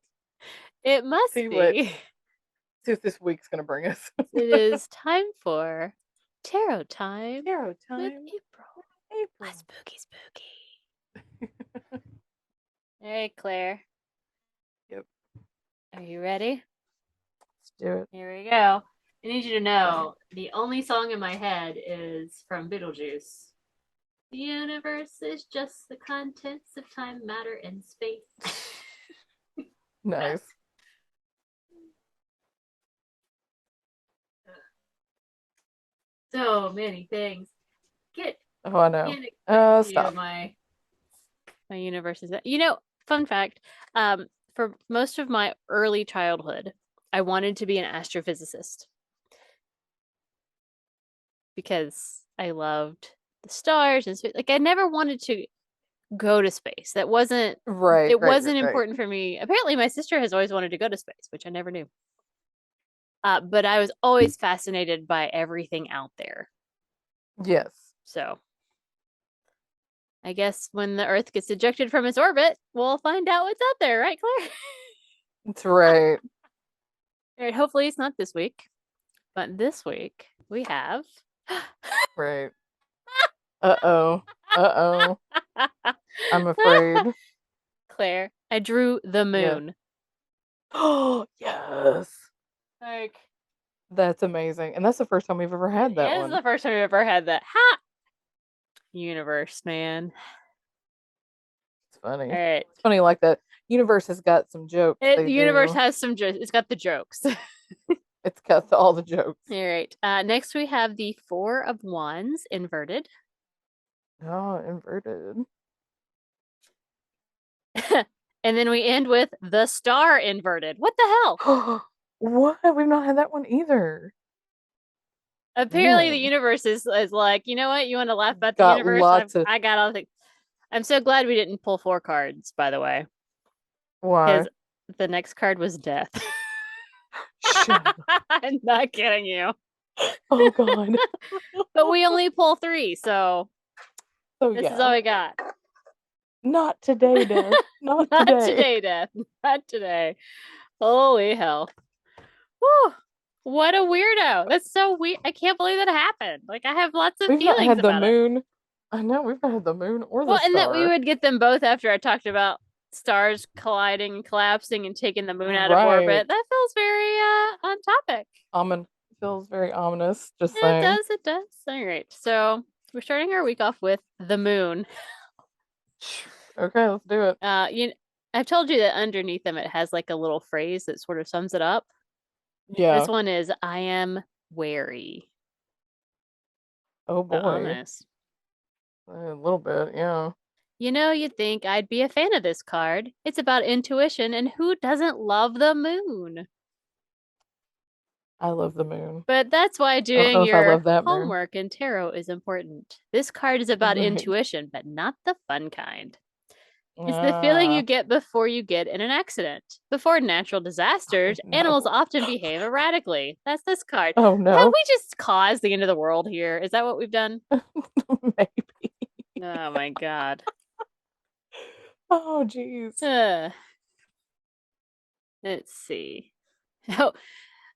Speaker 1: it must
Speaker 2: See what
Speaker 1: be.
Speaker 2: see what this week's gonna bring us.
Speaker 1: It is time for tarot time
Speaker 2: Tarot
Speaker 1: with
Speaker 2: time.
Speaker 1: April. A
Speaker 2: April.
Speaker 1: spooky spooky. Hey Claire,
Speaker 2: Yep.
Speaker 1: are you ready?
Speaker 2: Let's do it.
Speaker 1: Here we go. I need you to know the only song in my head is from Beetlejuice. The universe is just the contents of time, matter, and space.
Speaker 2: Nice.
Speaker 1: So many things. Get
Speaker 2: Oh, I know.
Speaker 1: can't explain to you
Speaker 2: Stop.
Speaker 1: my universe is that. Fun fact. For most of my early childhood, I wanted to be an astrophysicist because I loved the stars and like I never wanted to go to space. That wasn't
Speaker 2: Right,
Speaker 1: it
Speaker 2: right, right,
Speaker 1: wasn't
Speaker 2: right.
Speaker 1: important for me. Apparently my sister has always wanted to go to space, which I never knew. But I was always fascinated by everything out there.
Speaker 2: Yes.
Speaker 1: So I guess when the Earth gets ejected from its orbit, we'll find out what's out there, right, Claire?
Speaker 2: That's right.
Speaker 1: All right, hopefully it's not this week, but this week we have
Speaker 2: Right. Uh-oh. Uh-oh. I'm afraid.
Speaker 1: Claire. I drew the
Speaker 2: Yeah.
Speaker 1: moon.
Speaker 2: Oh, yes.
Speaker 1: Like,
Speaker 2: That's amazing. And that's the first time we've ever had that
Speaker 1: it is
Speaker 2: one.
Speaker 1: the first time I've ever had that. Ha! Universe, man.
Speaker 2: It's funny.
Speaker 1: All right.
Speaker 2: It's funny like that. Universe has got some jokes.
Speaker 1: The
Speaker 2: They
Speaker 1: universe
Speaker 2: do.
Speaker 1: has some it's got the jokes.
Speaker 2: It's got all the jokes.
Speaker 1: All right. Next we have the Four of Wands inverted.
Speaker 2: Oh, inverted.
Speaker 1: And then we end with the Star inverted. What the hell?
Speaker 2: What? We've not had that one either.
Speaker 1: Apparently the
Speaker 2: Man.
Speaker 1: universe is like, you know what? You want to laugh about the
Speaker 2: Got
Speaker 1: universe?
Speaker 2: lots of
Speaker 1: I got all the I'm so glad we didn't pull 4 cards, by the way. Because
Speaker 2: why?
Speaker 1: the next card was death.
Speaker 2: Shut up.
Speaker 1: I'm not kidding you.
Speaker 2: Oh God.
Speaker 1: But we only pull 3, so
Speaker 2: So
Speaker 1: this is all
Speaker 2: yeah.
Speaker 1: we got.
Speaker 2: Not today, Death. Not
Speaker 1: Not
Speaker 2: today.
Speaker 1: today, Death. Not today. Holy hell. Whew. What a weirdo. That's so weird. I can't believe that happened. Like, I have lots of
Speaker 2: We've not
Speaker 1: feelings
Speaker 2: had the
Speaker 1: about it.
Speaker 2: moon. I know we've not had the moon or the
Speaker 1: Well, and that we
Speaker 2: star.
Speaker 1: would get them both after I talked about stars colliding and collapsing and taking the moon out of
Speaker 2: Right.
Speaker 1: orbit. That feels very on topic.
Speaker 2: Feels very ominous, just
Speaker 1: Yeah, it
Speaker 2: saying.
Speaker 1: does. It does. All right. So we're starting our week off with the moon.
Speaker 2: Okay, let's do it.
Speaker 1: I've told you that underneath them it has like a little phrase that sort of sums it up. This
Speaker 2: Yeah.
Speaker 1: one is I am wary.
Speaker 2: Oh
Speaker 1: The
Speaker 2: boy.
Speaker 1: honest.
Speaker 2: A little bit, yeah.
Speaker 1: You know, you'd think I'd be a fan of this card. It's about intuition, and who doesn't love the moon?
Speaker 2: I love the moon.
Speaker 1: But that's why
Speaker 2: I don't
Speaker 1: doing
Speaker 2: know if I
Speaker 1: your
Speaker 2: love that moon.
Speaker 1: homework in tarot is important. This card is about
Speaker 2: Right.
Speaker 1: intuition, but not the fun kind. It's the feeling you
Speaker 2: Ah,
Speaker 1: get before you get in an accident. Before natural disasters,
Speaker 2: no.
Speaker 1: animals often behave erratically. That's this card.
Speaker 2: Oh
Speaker 1: Have
Speaker 2: no.
Speaker 1: we just caused the end of the world here? Is that what we've done?
Speaker 2: Maybe.
Speaker 1: Oh my god.
Speaker 2: Oh jeez.
Speaker 1: Let's see. Oh,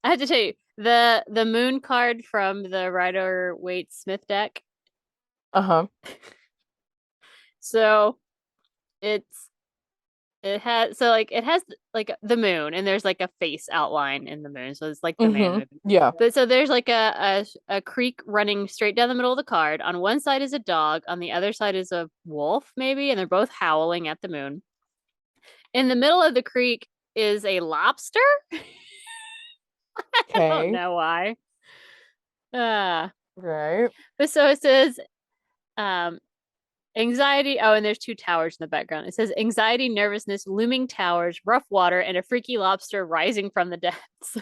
Speaker 1: I have to tell you, the moon card from the Rider Waite Smith deck.
Speaker 2: Uh-huh.
Speaker 1: So it has like the moon and there's like a face outline in the moon. So it's like the man
Speaker 2: Mm-hmm.
Speaker 1: moving.
Speaker 2: Yeah.
Speaker 1: But so there's like a creek running straight down the middle of the card. On one side is a dog, on the other side is a wolf, maybe, and they're both howling at the moon. In the middle of the creek is a lobster. I don't
Speaker 2: Okay.
Speaker 1: know why. Uh,
Speaker 2: Right.
Speaker 1: but so it says um anxiety. Oh, and there's 2 towers in the background. It says anxiety, nervousness, looming towers, rough water, and a freaky lobster rising from the depths.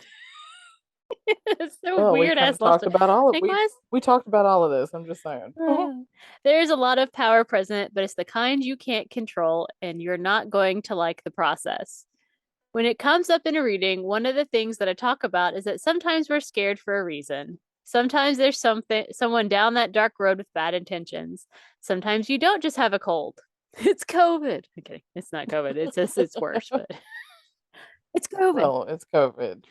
Speaker 1: It's so
Speaker 2: Well, we
Speaker 1: weird
Speaker 2: kind
Speaker 1: ass
Speaker 2: of talked
Speaker 1: lobster.
Speaker 2: about all of
Speaker 1: Like, why is
Speaker 2: we talked about all of this. I'm just saying.
Speaker 1: there's a lot of power present, but it's the kind you can't control, and you're not going to like the process. When it comes up in a reading, one of the things that I talk about is that sometimes we're scared for a reason. Sometimes there's someone down that dark road with bad intentions. Sometimes you don't just have a cold. It's COVID. Okay, it's not COVID. It's just it's worse, but it's COVID.
Speaker 2: Well, it's COVID.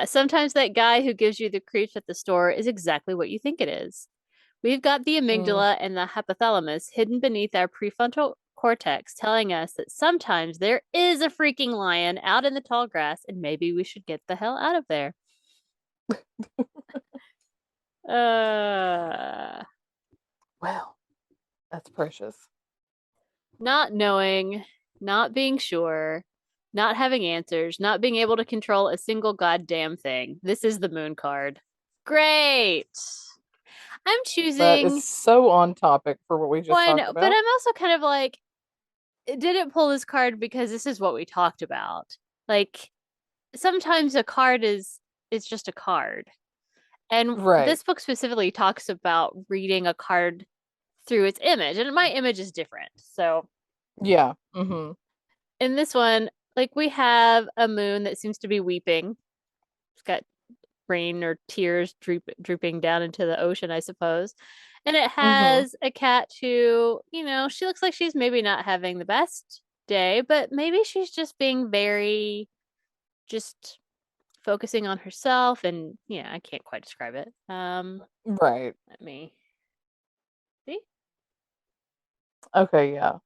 Speaker 1: Sometimes that guy who gives you the creeps at the store is exactly what you think it is. We've got the
Speaker 2: Mm.
Speaker 1: amygdala and the hypothalamus hidden beneath our prefrontal cortex, telling us that sometimes there is a freaking lion out in the tall grass and maybe we should get the hell out of there. Uh,
Speaker 2: Well, that's precious.
Speaker 1: not knowing, not being sure, not having answers, not being able to control a single goddamn thing. This is the moon card. Great. I'm
Speaker 2: That is
Speaker 1: choosing.
Speaker 2: so on topic for what we
Speaker 1: Well,
Speaker 2: just
Speaker 1: I
Speaker 2: talked
Speaker 1: know, but
Speaker 2: about.
Speaker 1: I'm also kind of like, didn't pull this card because this is what we talked about. Like, sometimes a card is it's just a card. And
Speaker 2: Right.
Speaker 1: this book specifically talks about reading a card through its image, and my image is different. So
Speaker 2: Yeah. Mhm.
Speaker 1: in this one, like we have a moon that seems to be weeping. It's got rain or tears drooping down into the ocean, I suppose. And it
Speaker 2: Mhm.
Speaker 1: has a cat who, she looks like she's maybe not having the best day, but maybe she's just being very, just focusing on herself. And yeah, I can't quite describe it.
Speaker 2: Right.
Speaker 1: Let me see.
Speaker 2: Okay, yeah.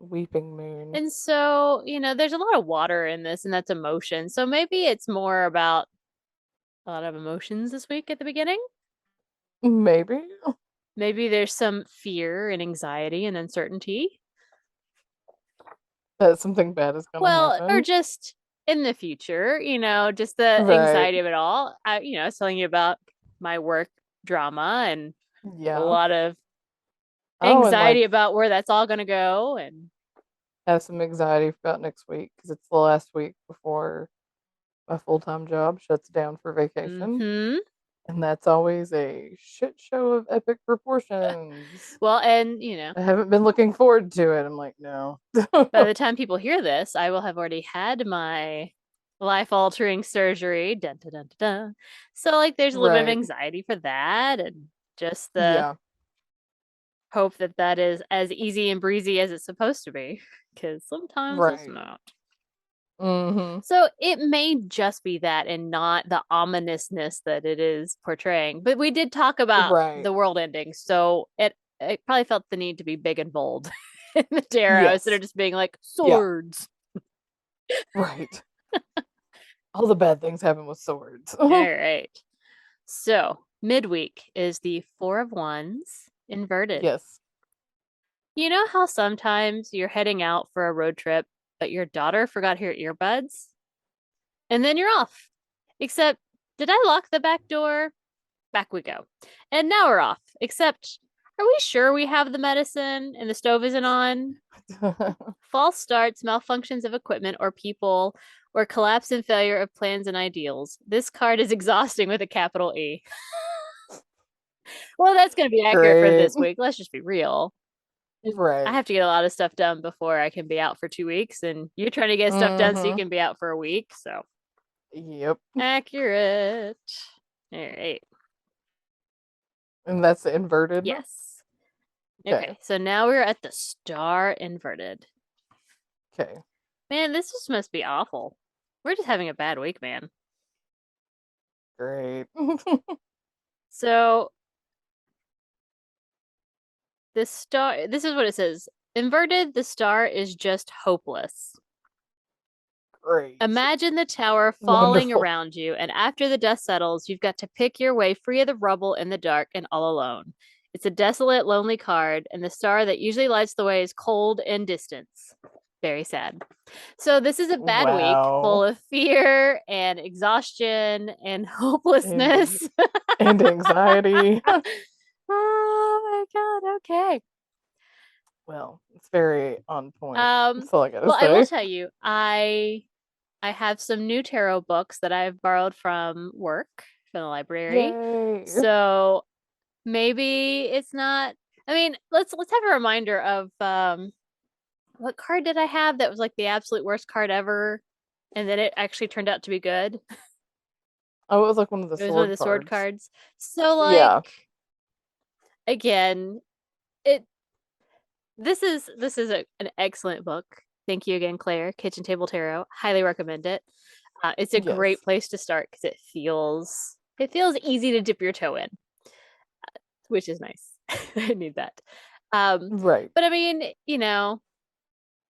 Speaker 2: Weeping moon.
Speaker 1: And so, there's a lot of water in this, and that's emotion. So maybe it's more about a lot of emotions this week at the beginning.
Speaker 2: Maybe
Speaker 1: Maybe there's some fear and anxiety and uncertainty.
Speaker 2: that something bad is gonna
Speaker 1: Well, or
Speaker 2: happen.
Speaker 1: just in the future, just the
Speaker 2: Right.
Speaker 1: anxiety of it all. I was telling you about my work drama and a
Speaker 2: Yeah.
Speaker 1: lot of
Speaker 2: Oh, and
Speaker 1: anxiety
Speaker 2: like
Speaker 1: about where that's all going to go. And
Speaker 2: have some anxiety about next week because it's the last week before my full-time job shuts down for vacation,
Speaker 1: hmm
Speaker 2: and that's always a shit show of epic proportions.
Speaker 1: well, and
Speaker 2: I haven't been looking forward to it. I'm like, no.
Speaker 1: by the time people hear this, I will have already had my life altering surgery. Dun, dun, dun, dun, dun. So, like, there's a little bit of
Speaker 2: Right.
Speaker 1: anxiety for that, and just the
Speaker 2: Yeah.
Speaker 1: hope that that is as easy and breezy as it's supposed to be, because sometimes it's
Speaker 2: Right.
Speaker 1: not.
Speaker 2: Mhm.
Speaker 1: So, it may just be that and not the ominousness that it is portraying. But we did talk about
Speaker 2: Right.
Speaker 1: the world ending, so it probably felt the need to be big and bold in the tarot instead of
Speaker 2: Yes.
Speaker 1: just being like
Speaker 2: Yeah.
Speaker 1: swords.
Speaker 2: Right. All the bad things happen with swords.
Speaker 1: All right. So, midweek is the Four of Wands inverted.
Speaker 2: Yes.
Speaker 1: You know how sometimes you're heading out for a road trip, but your daughter forgot her earbuds? And then you're off. Except, did I lock the back door? Back we go. And now we're off. Except, are we sure we have the medicine and the stove isn't on? False starts, malfunctions of equipment or people, or collapse and failure of plans and ideals. This card is exhausting with a capital E. Well, that's going to be accurate for
Speaker 2: Great.
Speaker 1: this week. Let's just be real. I
Speaker 2: Right.
Speaker 1: have to get a lot of stuff done before I can be out for 2 weeks, and you're trying to get stuff done so you
Speaker 2: Mhm.
Speaker 1: can be out for a week. So
Speaker 2: Yep.
Speaker 1: accurate. All right.
Speaker 2: And that's inverted.
Speaker 1: Yes.
Speaker 2: Okay.
Speaker 1: Okay. So now we're at the star inverted.
Speaker 2: Okay.
Speaker 1: Man, this just must be awful. We're just having a bad week, man.
Speaker 2: Great.
Speaker 1: So this star, this is what it says. Inverted, the star is just hopeless.
Speaker 2: Great.
Speaker 1: Imagine the tower falling
Speaker 2: Wonderful.
Speaker 1: around you, and after the dust settles, you've got to pick your way free of the rubble in the dark and all alone. It's a desolate, lonely card, and the star that usually lights the way is cold and distance. Very sad. So, this is a bad week full
Speaker 2: Wow.
Speaker 1: of fear and exhaustion and
Speaker 2: Indeed.
Speaker 1: hopelessness.
Speaker 2: And anxiety.
Speaker 1: Oh my God. Okay.
Speaker 2: Well, it's very on point.
Speaker 1: Um,
Speaker 2: That's all I gotta
Speaker 1: well, I will
Speaker 2: say.
Speaker 1: tell you, I have some new tarot books that I've borrowed from work from the library.
Speaker 2: Yay.
Speaker 1: So maybe it's not. I mean, let's have a reminder of what card did I have that was like the absolute worst card ever, and then it actually turned out to be good.
Speaker 2: Oh, it was like one of the
Speaker 1: It was one of
Speaker 2: sword
Speaker 1: the sword
Speaker 2: cards.
Speaker 1: cards. So like
Speaker 2: Yeah.
Speaker 1: again, it this is an excellent book. Thank you again, Claire. Kitchen Table Tarot. Highly recommend it. It's a great
Speaker 2: Yes.
Speaker 1: place to start because it feels easy to dip your toe in, which is nice. I need that. Um,
Speaker 2: Right.
Speaker 1: but I mean,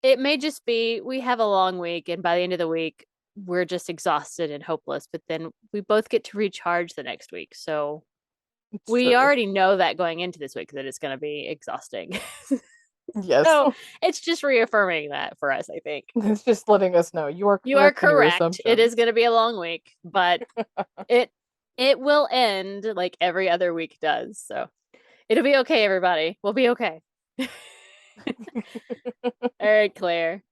Speaker 1: it may just be we have a long week, and by the end of the week, we're just exhausted and hopeless. But then we both get to recharge the next week, so
Speaker 2: It's
Speaker 1: we
Speaker 2: true.
Speaker 1: already know that going into this week that it's going to be exhausting.
Speaker 2: Yes.
Speaker 1: So it's just reaffirming that for us, I think.
Speaker 2: It's just letting us know you are
Speaker 1: You are
Speaker 2: correct in your
Speaker 1: correct. It is
Speaker 2: assumptions.
Speaker 1: going to be a long week, but it it will end like every other week does. So it'll be okay, everybody. We'll be okay. All right, Claire.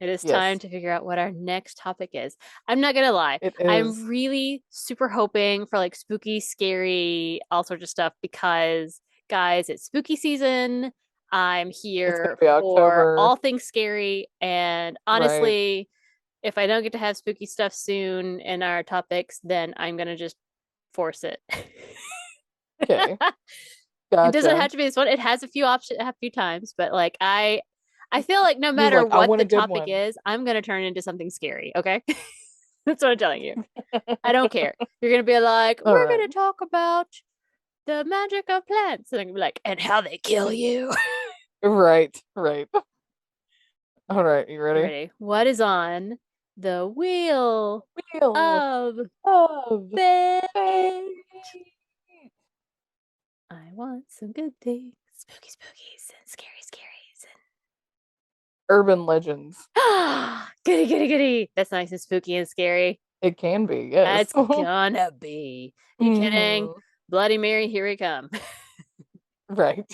Speaker 1: It is
Speaker 2: Yes.
Speaker 1: time to figure out what our next topic is. I'm not gonna lie.
Speaker 2: It is.
Speaker 1: I'm really super hoping for like spooky, scary, all sorts of stuff because, guys, it's spooky season. I'm
Speaker 2: It's
Speaker 1: here
Speaker 2: gonna be
Speaker 1: for
Speaker 2: October.
Speaker 1: all things scary. And
Speaker 2: Right.
Speaker 1: honestly, if I don't get to have spooky stuff soon in our topics, then I'm gonna just force it.
Speaker 2: Okay.
Speaker 1: It doesn't
Speaker 2: Gotcha.
Speaker 1: have to be this one. It has a few options, a few times, but like I feel like no
Speaker 2: You're
Speaker 1: matter
Speaker 2: like, I
Speaker 1: what
Speaker 2: want
Speaker 1: the
Speaker 2: a good
Speaker 1: topic
Speaker 2: one.
Speaker 1: is, I'm gonna turn into something scary. Okay, that's what I'm telling you. I don't care. You're gonna be like,
Speaker 2: All
Speaker 1: we're
Speaker 2: right.
Speaker 1: gonna talk about the magic of plants, and I'm gonna be like, and how they kill you.
Speaker 2: Right. Right. All right. You ready?
Speaker 1: Ready? What is on the wheel
Speaker 2: Wheel
Speaker 1: of
Speaker 2: of
Speaker 1: fate?
Speaker 2: fate.
Speaker 1: I want some good things, spooky spookies, and scary scaries, and
Speaker 2: Urban legends.
Speaker 1: goody, goody, goody. That's nice and spooky and scary.
Speaker 2: It can be, yes.
Speaker 1: It's gonna be. You kidding?
Speaker 2: Mhm.
Speaker 1: Bloody Mary, here we come.
Speaker 2: Right.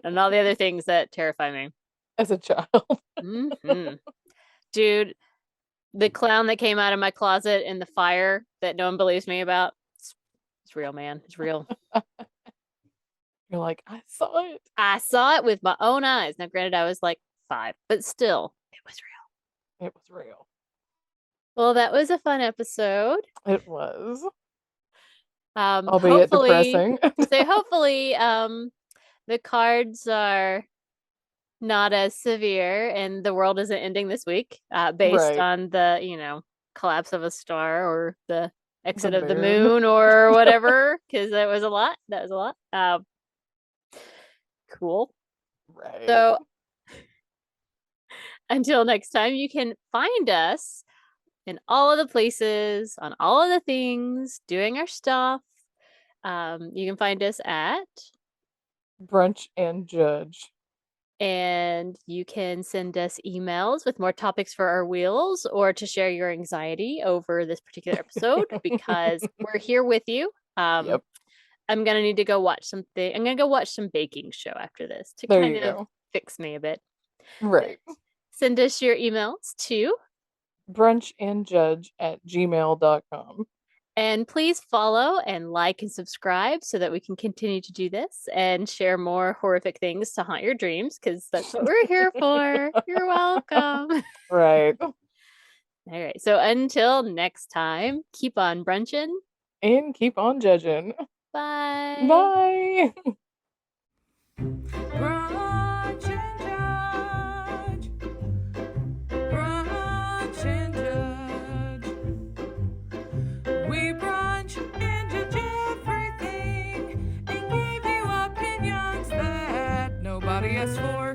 Speaker 1: And all the other things that terrify me.
Speaker 2: As a child.
Speaker 1: Dude, the clown that came out of my closet in the fire that no one believes me about, it's real, man. It's real.
Speaker 2: You're like, I saw it.
Speaker 1: I saw it with my own eyes. Now, granted, I was like 5, but still, it was real.
Speaker 2: It was real.
Speaker 1: Well, that was a fun episode.
Speaker 2: It was.
Speaker 1: Hopefully,
Speaker 2: Albeit depressing.
Speaker 1: hopefully, the cards are not as severe and the world isn't ending this week, based
Speaker 2: Right.
Speaker 1: on the, collapse of a star or the exit
Speaker 2: The
Speaker 1: of the
Speaker 2: moon.
Speaker 1: moon or whatever, because that was a lot. That was a lot. Cool.
Speaker 2: Right.
Speaker 1: So until next time, you can find us in all of the places, on all of the things, doing our stuff. You can find us at
Speaker 2: Brunch and Judge.
Speaker 1: and you can send us emails with more topics for our wheels or to share your anxiety over this particular episode because we're here with you.
Speaker 2: Yep.
Speaker 1: I'm gonna need to go watch something. I'm gonna go watch some baking show after this to
Speaker 2: There
Speaker 1: kind
Speaker 2: you
Speaker 1: of
Speaker 2: go.
Speaker 1: fix me a bit.
Speaker 2: Right.
Speaker 1: Send us your emails to
Speaker 2: brunchandjudge@gmail.com.
Speaker 1: and please follow and like and subscribe so that we can continue to do this and share more horrific things to haunt your dreams because that's what we're here for. You're welcome.
Speaker 2: Right.
Speaker 1: All right. So until next time, keep on brunching.
Speaker 2: And keep on judging.
Speaker 1: Bye.
Speaker 2: Bye.
Speaker 3: Brunch and Judge. Brunch and Judge. We brunch and judge everything and give you opinions that nobody asked for.